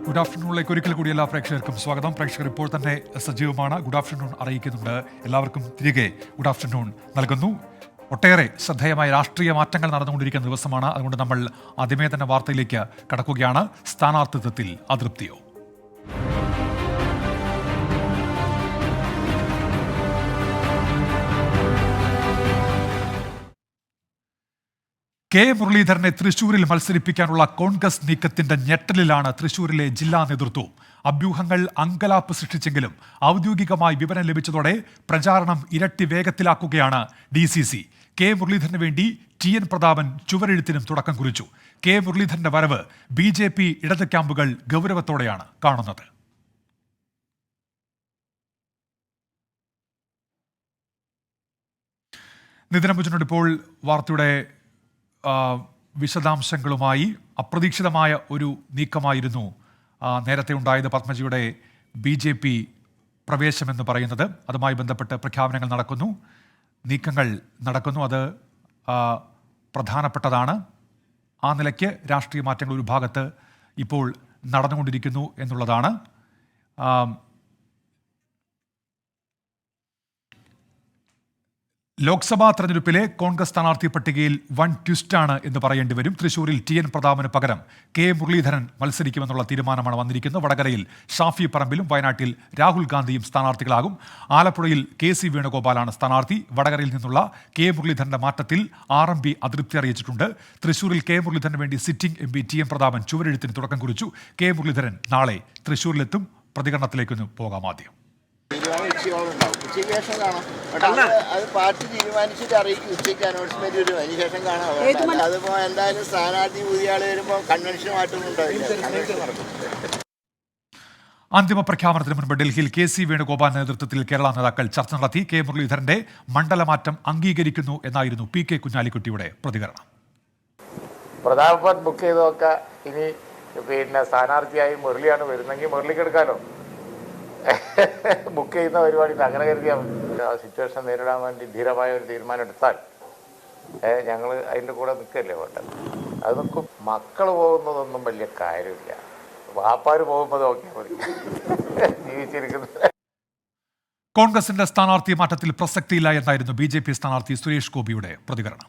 Good ആഫ്റ്റർനൂണിലേക്ക് ഒരിക്കൽ കൂടി എല്ലാ പ്രേക്ഷകർക്കും സ്വാഗതം. പ്രേക്ഷകർ ഇപ്പോൾ തന്നെ സജീവമാണ്. ഗുഡ് ആഫ്റ്റർനൂൺ അറിയിക്കുന്നുണ്ട്. എല്ലാവർക്കും തിരികെ ഗുഡ് ആഫ്റ്റർനൂൺ നൽകുന്നു. ഒട്ടേറെ ശ്രദ്ധേയമായ രാഷ്ട്രീയ മാറ്റങ്ങൾ നടന്നുകൊണ്ടിരിക്കുന്ന ദിവസമാണ്. അതുകൊണ്ട് നമ്മൾ ആദ്യമേ തന്നെ വാർത്തയിലേക്ക് കടക്കുകയാണ്. സ്ഥാനാർത്ഥിത്വത്തിൽ അതൃപ്തിയോ? കെ മുരളീധരനെ തൃശൂരിൽ മത്സരിപ്പിക്കാനുള്ള കോൺഗ്രസ് നീക്കത്തിന്റെ ഞെട്ടലിലാണ് തൃശൂരിലെ ജില്ലാ നേതൃത്വവും. അഭ്യൂഹങ്ങൾ അങ്കലാപ്പ് സൃഷ്ടിച്ചെങ്കിലും ഔദ്യോഗികമായി വിവരം ലഭിച്ചതോടെ പ്രചാരണം ഇരട്ടി വേഗത്തിലാക്കുകയാണ് DCC. കെ മുരളീധരന് വേണ്ടി TN പ്രതാപൻ ചുവരെഴുത്തിനും തുടക്കം കുറിച്ചു. കെ മുരളീധരന്റെ വരവ് BJP ഇടത് ക്യാമ്പുകൾ ഗൗരവത്തോടെയാണ് കാണുന്നത്. നിതിൻ ഇപ്പോൾ വാർത്തയുടെ വിശദാംശങ്ങളുമായി. അപ്രതീക്ഷിതമായ ഒരു നീക്കമായിരുന്നു നേരത്തെ ഉണ്ടായത്. പത്മജിയുടെ BJP പ്രവേശമെന്ന് പറയുന്നത്, അതുമായി ബന്ധപ്പെട്ട് പ്രഖ്യാപനങ്ങൾ നടക്കുന്നു, നീക്കങ്ങൾ നടക്കുന്നു. അത് പ്രധാനപ്പെട്ടതാണ്. ആ നിലയ്ക്ക് രാഷ്ട്രീയ മാറ്റങ്ങൾ ഒരു ഭാഗത്ത് ഇപ്പോൾ നടന്നുകൊണ്ടിരിക്കുന്നു എന്നുള്ളതാണ്. ലോക്സഭാ തെരഞ്ഞെടുപ്പിലെ കോൺഗ്രസ് സ്ഥാനാർത്ഥി പട്ടികയിൽ വൻ ട്വിസ്റ്റാണ് എന്ന് പറയേണ്ടി വരും. തൃശൂരിൽ TN പ്രതാപന് പകരം കെ മുരളീധരൻ മത്സരിക്കുമെന്നുള്ള തീരുമാനമാണ് വന്നിരിക്കുന്നത്. വടകരയിൽ ഷാഫി പറമ്പിലും വയനാട്ടിൽ രാഹുൽ ഗാന്ധിയും സ്ഥാനാർത്ഥികളാകും. ആലപ്പുഴയിൽ KC വേണുഗോപാലാണ് സ്ഥാനാർത്ഥി. വടകരയിൽ നിന്നുള്ള കെ മുരളീധരന്റെ മാറ്റത്തിൽ RMP അതൃപ്തി അറിയിച്ചിട്ടുണ്ട്. തൃശൂരിൽ കെ മുരളീധരന് വേണ്ടി സിറ്റിംഗ് MP TN പ്രതാപൻ ചുവരെഴുത്തിന് തുടക്കം കുറിച്ചു. കെ മുരളീധരൻ നാളെ തൃശൂരിലെത്തും. പ്രതികരണത്തിലേക്കൊന്ന് പോകാം. ആദ്യം പാർട്ടി തീരുമാനിച്ചിട്ട് അറിയിക്കും. ഉച്ചയ്ക്ക് അനൗൺസ്മെന്റ് വരും, അതിനുശേഷം കാണാം. അതിപ്പോ എന്തായാലും സ്ഥാനാർത്ഥി പുതിയ ആള് വരുമ്പോ കൺവെൻഷൻ മാറ്റൊന്നും ഉണ്ടാവില്ല. അന്തിമ പ്രഖ്യാപനത്തിന് മുൻപ് ഡൽഹിയിൽ KC വേണുഗോപാൽ നേതൃത്വത്തിൽ കേരള നേതാക്കൾ ചർച്ച നടത്തി. കെ മുരളീധരന്റെ മണ്ഡലമാറ്റം അംഗീകരിക്കുന്നു എന്നായിരുന്നു PK കുഞ്ഞാലിക്കുട്ടിയുടെ പ്രതികരണം. പ്രതാപൻ ബുക്ക് ചെയ്തൊക്കെ ഇനി സ്ഥാനാർത്ഥിയായി മുരളിയാണ് വരുന്നെങ്കിൽ മുരളിക്ക് എടുക്കാലോ. ബുക്ക് ചെയ്യുന്ന പരിപാടി അങ്ങനെ കരുതിയാൽ സിറ്റുവേഷൻ നേരിടാൻ വേണ്ടി ധീരമായ ഒരു തീരുമാനം എടുത്താൽ ഞങ്ങൾ അതിൻ്റെ കൂടെ നിൽക്കല്ലേ വേണ്ടത്. അത് നിൽക്കും. മക്കൾ പോകുന്നതൊന്നും വലിയ കാര്യമില്ല, വാപ്പാർ പോകുമ്പോൾ നോക്കിയാൽ മതി ജീവിച്ചിരിക്കുന്നത്. കോൺഗ്രസിന്റെ സ്ഥാനാർത്ഥി മാറ്റത്തിൽ പ്രസക്തിയില്ല എന്നായിരുന്നു BJP സ്ഥാനാർത്ഥി സുരേഷ് ഗോപിയുടെ പ്രതികരണം.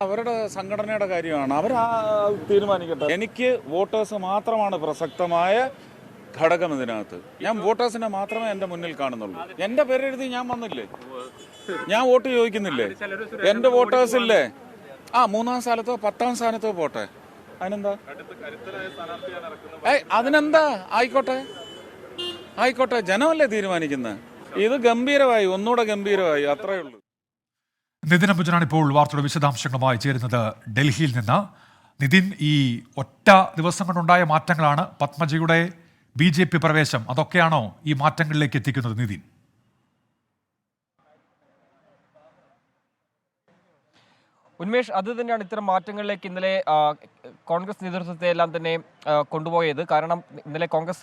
അവരുടെ സംഘടനയുടെ കാര്യമാണ്, അവർ തീരുമാനിക്കട്ടെ. എനിക്ക് വോട്ടേഴ്സ് മാത്രമാണ് പ്രസക്തമായ ഘടകം ഇതിനകത്ത്. ഞാൻ വോട്ടേഴ്സിനെ മാത്രമേ എൻ്റെ മുന്നിൽ കാണുന്നുള്ളൂ. എൻ്റെ പേരെഴുതി ഞാൻ വന്നില്ലേ, ഞാൻ വോട്ട് ചോദിക്കുന്നില്ലേ, എൻ്റെ വോട്ടേഴ്സ് ഇല്ലേ. 3-ാം സ്ഥാനത്തോ 10-ാം സ്ഥാനത്തോ പോട്ടെ, അതിനെന്താ, അതിനെന്താ, ആയിക്കോട്ടെ, ജനമല്ലേ തീരുമാനിക്കുന്നത്. ഇത് ഗംഭീരമായി, ഒന്നുകൂടെ ഗംഭീരമായി, അത്രയേ ഉള്ളൂ. നിതിൻ അംബുജനാണ് ഇപ്പോൾ വാർത്തയുടെ വിശദാംശങ്ങളുമായി ചേരുന്നത് ഡൽഹിയിൽ നിന്ന്. നിതിൻ, ഈ ഒറ്റ ദിവസം കൊണ്ടുണ്ടായ മാറ്റങ്ങളാണ് പത്മജിയുടെ BJP പ്രവേശം, അതൊക്കെയാണോ ഈ മാറ്റങ്ങളിലേക്ക് എത്തിക്കുന്നത്? നിതിൻ, ഉന്മേഷ്, അത് തന്നെയാണ് ഇത്തരം മാറ്റങ്ങളിലേക്ക് ഇന്നലെ കോൺഗ്രസ് നേതൃത്വത്തെ എല്ലാം തന്നെ കൊണ്ടുപോയത്. കാരണം ഇന്നലെ കോൺഗ്രസ്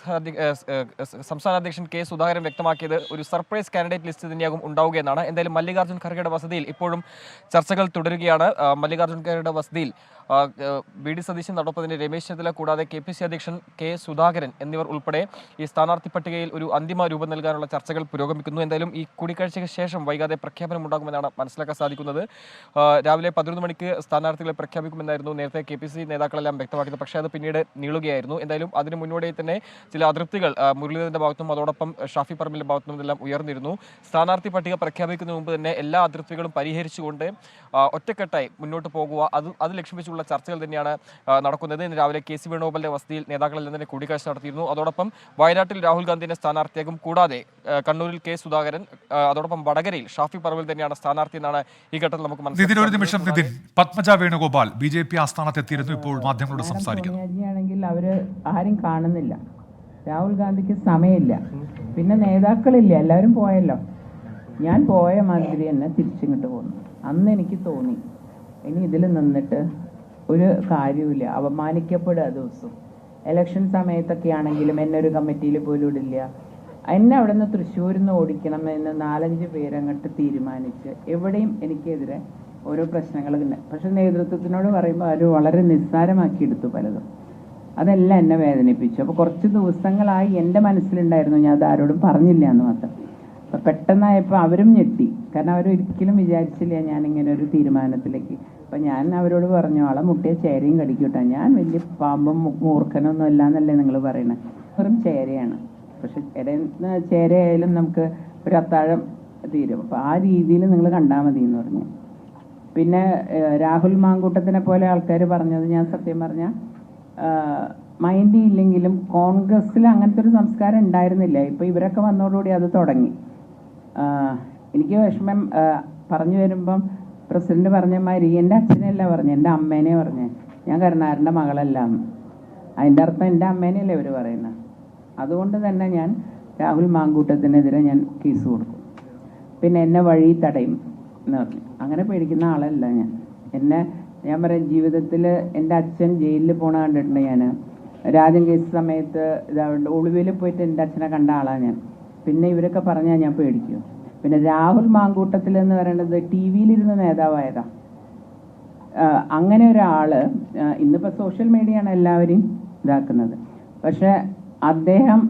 സംസ്ഥാന അധ്യക്ഷൻ K സുധാകരൻ വ്യക്തമാക്കിയത് ഒരു സർപ്രൈസ് കാൻഡിഡേറ്റ് ലിസ്റ്റ് തന്നെയാകും ഉണ്ടാവുകയെന്നാണ്. എന്തായാലും മല്ലികാർജ്ജുൻ ഖർഗെയുടെ വസതിയിൽ ഇപ്പോഴും ചർച്ചകൾ തുടരുകയാണ്. മല്ലികാർജ്ജുൻ ഖർഗെയുടെ വസതിയിൽ VD സതീശൻ, നടപ്പതിന് രമേശ് ചെന്നിത്തല കൂടാതെ KPC അധ്യക്ഷൻ K സുധാകരൻ എന്നിവർ ഉൾപ്പെടെ ഈ സ്ഥാനാർത്ഥി പട്ടികയിൽ ഒരു അന്തിമ രൂപം നൽകാനുള്ള ചർച്ചകൾ പുരോഗമിക്കുന്നു. എന്തായാലും ഈ കൂടിക്കാഴ്ചയ്ക്ക് ശേഷം വൈകാതെ പ്രഖ്യാപനം ഉണ്ടാകുമെന്നാണ് മനസ്സിലാക്കാൻ സാധിക്കുന്നത്. രാവിലെ 11 മണിക്ക് സ്ഥാനാർത്ഥികളെ പ്രഖ്യാപിക്കുമെന്നായിരുന്നു നേരത്തെ KPC നേതാക്കളെല്ലാം വ്യക്തമാക്കിയത്. പക്ഷേ അത് പിന്നീട് നീളുകയായിരുന്നു. എന്തായാലും അതിന് മുന്നോടിയായി തന്നെ ചില അതൃപ്തികൾ മുരളീധരന്റെ ഭാഗത്തും അതോടൊപ്പം ഷാഫി പറമ്പിലിന്റെ ഭാഗത്തും എല്ലാം ഉയർന്നിരുന്നു. സ്ഥാനാർത്ഥി പട്ടിക പ്രഖ്യാപിക്കുന്നതിന് മുമ്പ് തന്നെ എല്ലാ അതൃപ്തികളും പരിഹരിച്ചുകൊണ്ട് ഒറ്റക്കെട്ടായി മുന്നോട്ട് പോകുക, അത് ലക്ഷ്യം വെച്ചുള്ള ചർച്ചകൾ തന്നെയാണ് നടക്കുന്നത്. ഇന്ന് രാവിലെ KC വേണുഗോപാലിന്റെ വസതിയിൽ നേതാക്കളെല്ലാം തന്നെ കൂടിക്കാഴ്ച നടത്തിയിരുന്നു. അതോടൊപ്പം വയനാട്ടിൽ രാഹുൽ ഗാന്ധിയുടെ സ്ഥാനാർത്ഥിയാകും. കൂടാതെ കണ്ണൂരിൽ K സുധാകരൻ, അതോടൊപ്പം വടകരയിൽ ഷാഫി പറമ്പിൽ തന്നെയാണ് സ്ഥാനാർത്ഥി എന്നാണ് ഈ ഘട്ടത്തിൽ നമുക്ക് മനസ്സിലാക്കുന്നത്. പത്മജ വേണുഗോപാൽ BJP ആസ്ഥാനത്തെത്തിയിരുന്നു, ഇപ്പോൾ മാധ്യമങ്ങളോട് സംസാരിക്കുന്നു. അവര് ആരും കാണുന്നില്ല, രാഹുൽ ഗാന്ധിക്ക് സമയമില്ല, പിന്നെ നേതാക്കളില്ല, എല്ലാവരും പോയല്ലോ. ഞാൻ പോയ മാതിരി തന്നെ തിരിച്ചിങ്ങോട്ട് പോന്നു. അന്ന് എനിക്ക് തോന്നി ഇനി ഇതിൽ നിന്നിട്ട് ഒരു കാര്യമില്ല, അപമാനിക്കപ്പെടുക ദിവസവും. ഇലക്ഷൻ സമയത്തൊക്കെ ആണെങ്കിലും എന്നെ ഒരു കമ്മിറ്റിയിൽ പോലും ഇടില്ല. എന്നെ അവിടെ നിന്ന് തൃശ്ശൂരിൽ നിന്ന് ഓടിക്കണം എന്ന് 4-5 പേരങ്ങോട്ട് തീരുമാനിച്ച് എവിടെയും എനിക്കെതിരെ ഓരോ പ്രശ്നങ്ങൾ. പക്ഷെ നേതൃത്വത്തിനോട് പറയുമ്പോൾ അവർ വളരെ നിസ്സാരമാക്കി എടുത്തു പലതും. അതെല്ലാം എന്നെ വേദനിപ്പിച്ചു. അപ്പോൾ കുറച്ച് ദിവസങ്ങളായി എൻ്റെ മനസ്സിലുണ്ടായിരുന്നു, ഞാൻ അത് ആരോടും പറഞ്ഞില്ല എന്ന് മാത്രം. അപ്പോൾ പെട്ടെന്നായപ്പോൾ അവരും ഞെട്ടി, കാരണം അവരൊരിക്കലും വിചാരിച്ചില്ല ഞാനിങ്ങനെ ഒരു തീരുമാനത്തിലേക്ക്. അപ്പം ഞാൻ അവരോട് പറഞ്ഞു, ആളെ മുട്ടിയ ചേരയും കടിക്കൂട്ടാ, ഞാൻ വലിയ പാമ്പും മൂർഖനൊന്നും അല്ല എന്നല്ലേ നിങ്ങൾ പറയണത്, വെറും ചേരയാണ്. പക്ഷെ ചേരയായാലും നമുക്ക് ഒരു അത്താഴം തീരും. അപ്പോൾ ആ രീതിയിൽ നിങ്ങൾ കണ്ടാൽ മതി എന്ന് പറഞ്ഞു. പിന്നെ രാഹുൽ മാങ്കൂട്ടത്തിനെ പോലെ ആൾക്കാർ പറഞ്ഞത്, ഞാൻ സത്യം പറഞ്ഞാൽ മൈൻഡ് ഇല്ലെങ്കിലും കോൺഗ്രസ്സിൽ അങ്ങനത്തെ ഒരു സംസ്കാരം ഉണ്ടായിരുന്നില്ല. ഇപ്പോൾ ഇവരൊക്കെ വന്നതോടുകൂടി അത് തുടങ്ങി. എനിക്ക് വിഷമം പറഞ്ഞു വരുമ്പം പ്രസിഡന്റ് പറഞ്ഞ മാതിരി എൻ്റെ അച്ഛനെയല്ല പറഞ്ഞു, എൻ്റെ അമ്മേനെ പറഞ്ഞേ, ഞാൻ കരുണാകരൻ്റെ മകളല്ല എന്ന്. അതിൻ്റെ അർത്ഥം എൻ്റെ അമ്മേനെയല്ലേ ഇവർ പറയുന്നത്. അതുകൊണ്ട് തന്നെ ഞാൻ രാഹുൽ മാങ്കൂട്ടത്തിനെതിരെ ഞാൻ കേസ് കൊടുക്കും. പിന്നെ എന്നെ വഴി തടയും എന്ന് പറഞ്ഞു. അങ്ങനെ പേടിക്കുന്ന ആളല്ല ഞാൻ പറയാം, ജീവിതത്തിൽ എൻ്റെ അച്ഛൻ ജയിലിൽ പോണ കണ്ടിട്ടുണ്ട്. ഞാൻ രാജൻ കേസ് സമയത്ത് ഇതാവുണ്ട് ഒളിവിൽ പോയിട്ട് എൻ്റെ അച്ഛനെ കണ്ട ആളാണ് ഞാൻ. പിന്നെ ഇവരൊക്കെ പറഞ്ഞാൽ ഞാൻ പേടിക്കും. പിന്നെ രാഹുൽ മാങ്കൂട്ടത്തിൽ എന്ന് പറയുന്നത് ടി വിയിലിരുന്ന നേതാവായതാ. അങ്ങനെ ഒരാൾ ഇന്നിപ്പോൾ സോഷ്യൽ മീഡിയയാണ് എല്ലാവരെയും ഇതാക്കുന്നത്. പക്ഷെ അദ്ദേഹം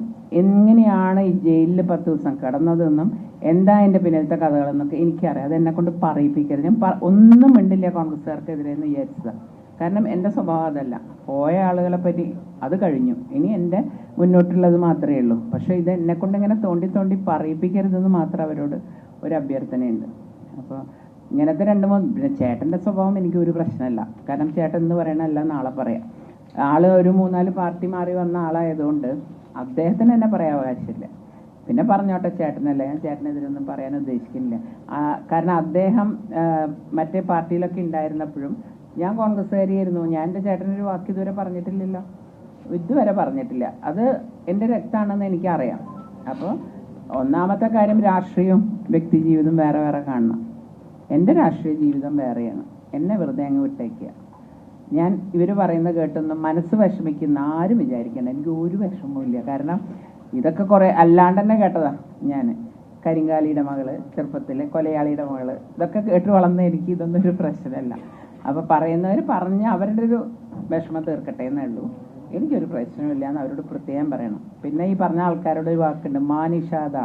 എങ്ങനെയാണ് ഈ ജയിലിൽ 10 ദിവസം കിടന്നതെന്നും എന്താ എൻ്റെ പിന്നിലത്തെ കഥകളെന്നൊക്കെ എനിക്കറിയാം. അത് എന്നെ കൊണ്ട് പറയിപ്പിക്കരുത്. ഞാൻ ഒന്നും മിണ്ടില്ല കോൺഗ്രസ്സുകാർക്കെതിരെ എന്ന് വിചാരിച്ചതാണ്. കാരണം എൻ്റെ സ്വഭാവം അതല്ല. പോയ ആളുകളെ പറ്റി അത് കഴിഞ്ഞു, ഇനി എൻ്റെ മുന്നോട്ടുള്ളത് മാത്രമേ ഉള്ളൂ. പക്ഷേ ഇത് എന്നെ കൊണ്ട് ഇങ്ങനെ തോണ്ടി പറയിപ്പിക്കരുതെന്ന് മാത്രം അവരോട് ഒരു അഭ്യർത്ഥനയുണ്ട്. അപ്പോൾ ഇങ്ങനത്തെ 2-3 പിന്നെ ചേട്ടൻ്റെ സ്വഭാവം എനിക്ക് ഒരു പ്രശ്നമല്ല. കാരണം ചേട്ടൻ എന്ന് പറയണല്ല നാളെ പറയാം. ആൾ ഒരു 3-4 പാർട്ടി മാറി വന്ന ആളായതുകൊണ്ട് അദ്ദേഹത്തിന് എന്നെ പറയാൻ അവകാശമില്ല. പിന്നെ പറഞ്ഞോട്ടെ ചേട്ടനല്ല, ഞാൻ ചേട്ടനെതിരൊന്നും പറയാൻ ഉദ്ദേശിക്കുന്നില്ല. കാരണം അദ്ദേഹം മറ്റേ പാർട്ടിയിലൊക്കെ ഉണ്ടായിരുന്നപ്പോഴും ഞാൻ കോൺഗ്രസ്സുകാരിയായിരുന്നു. ഞാൻ എൻ്റെ ചേട്ടനൊരു വാക്ക് ഇതുവരെ പറഞ്ഞിട്ടില്ലല്ലോ, ഇതുവരെ പറഞ്ഞിട്ടില്ല. അത് എൻ്റെ രക്തമാണെന്ന് എനിക്കറിയാം. അപ്പോൾ ഒന്നാമത്തെ കാര്യം, രാഷ്ട്രീയവും വ്യക്തി ജീവിതം വേറെ വേറെ കാണണം. എൻ്റെ രാഷ്ട്രീയ ജീവിതം വേറെയാണ്. എന്നെ വെറുതെ അങ്ങ് വിട്ടേക്കുക. ഞാൻ ഇവർ പറയുന്നത് കേട്ടൊന്നും മനസ്സ് വിഷമിക്കുന്ന ആരും വിചാരിക്കേണ്ട, എനിക്ക് ഒരു വിഷമവും ഇല്ല. കാരണം ഇതൊക്കെ കുറേ അല്ലാണ്ട് തന്നെ കേട്ടതാ. ഞാൻ കരിങ്കാലിയുടെ മകള്, ചെറുപ്പത്തിലെ കൊലയാളിയുടെ മകള്, ഇതൊക്കെ കേട്ട് വളർന്ന എനിക്ക് ഇതൊന്നും ഒരു പ്രശ്നമല്ല. അപ്പോൾ പറയുന്നവർ പറഞ്ഞ് അവരുടെ ഒരു വിഷമം തീർക്കട്ടെ എന്നേ ഉള്ളൂ. എനിക്കൊരു പ്രശ്നമില്ല എന്ന് അവരോട് പ്രത്യേകം പറയണം. പിന്നെ ഈ പറഞ്ഞ ആൾക്കാരോട് ഒരു വാക്കുണ്ട്, മാനിഷാദ.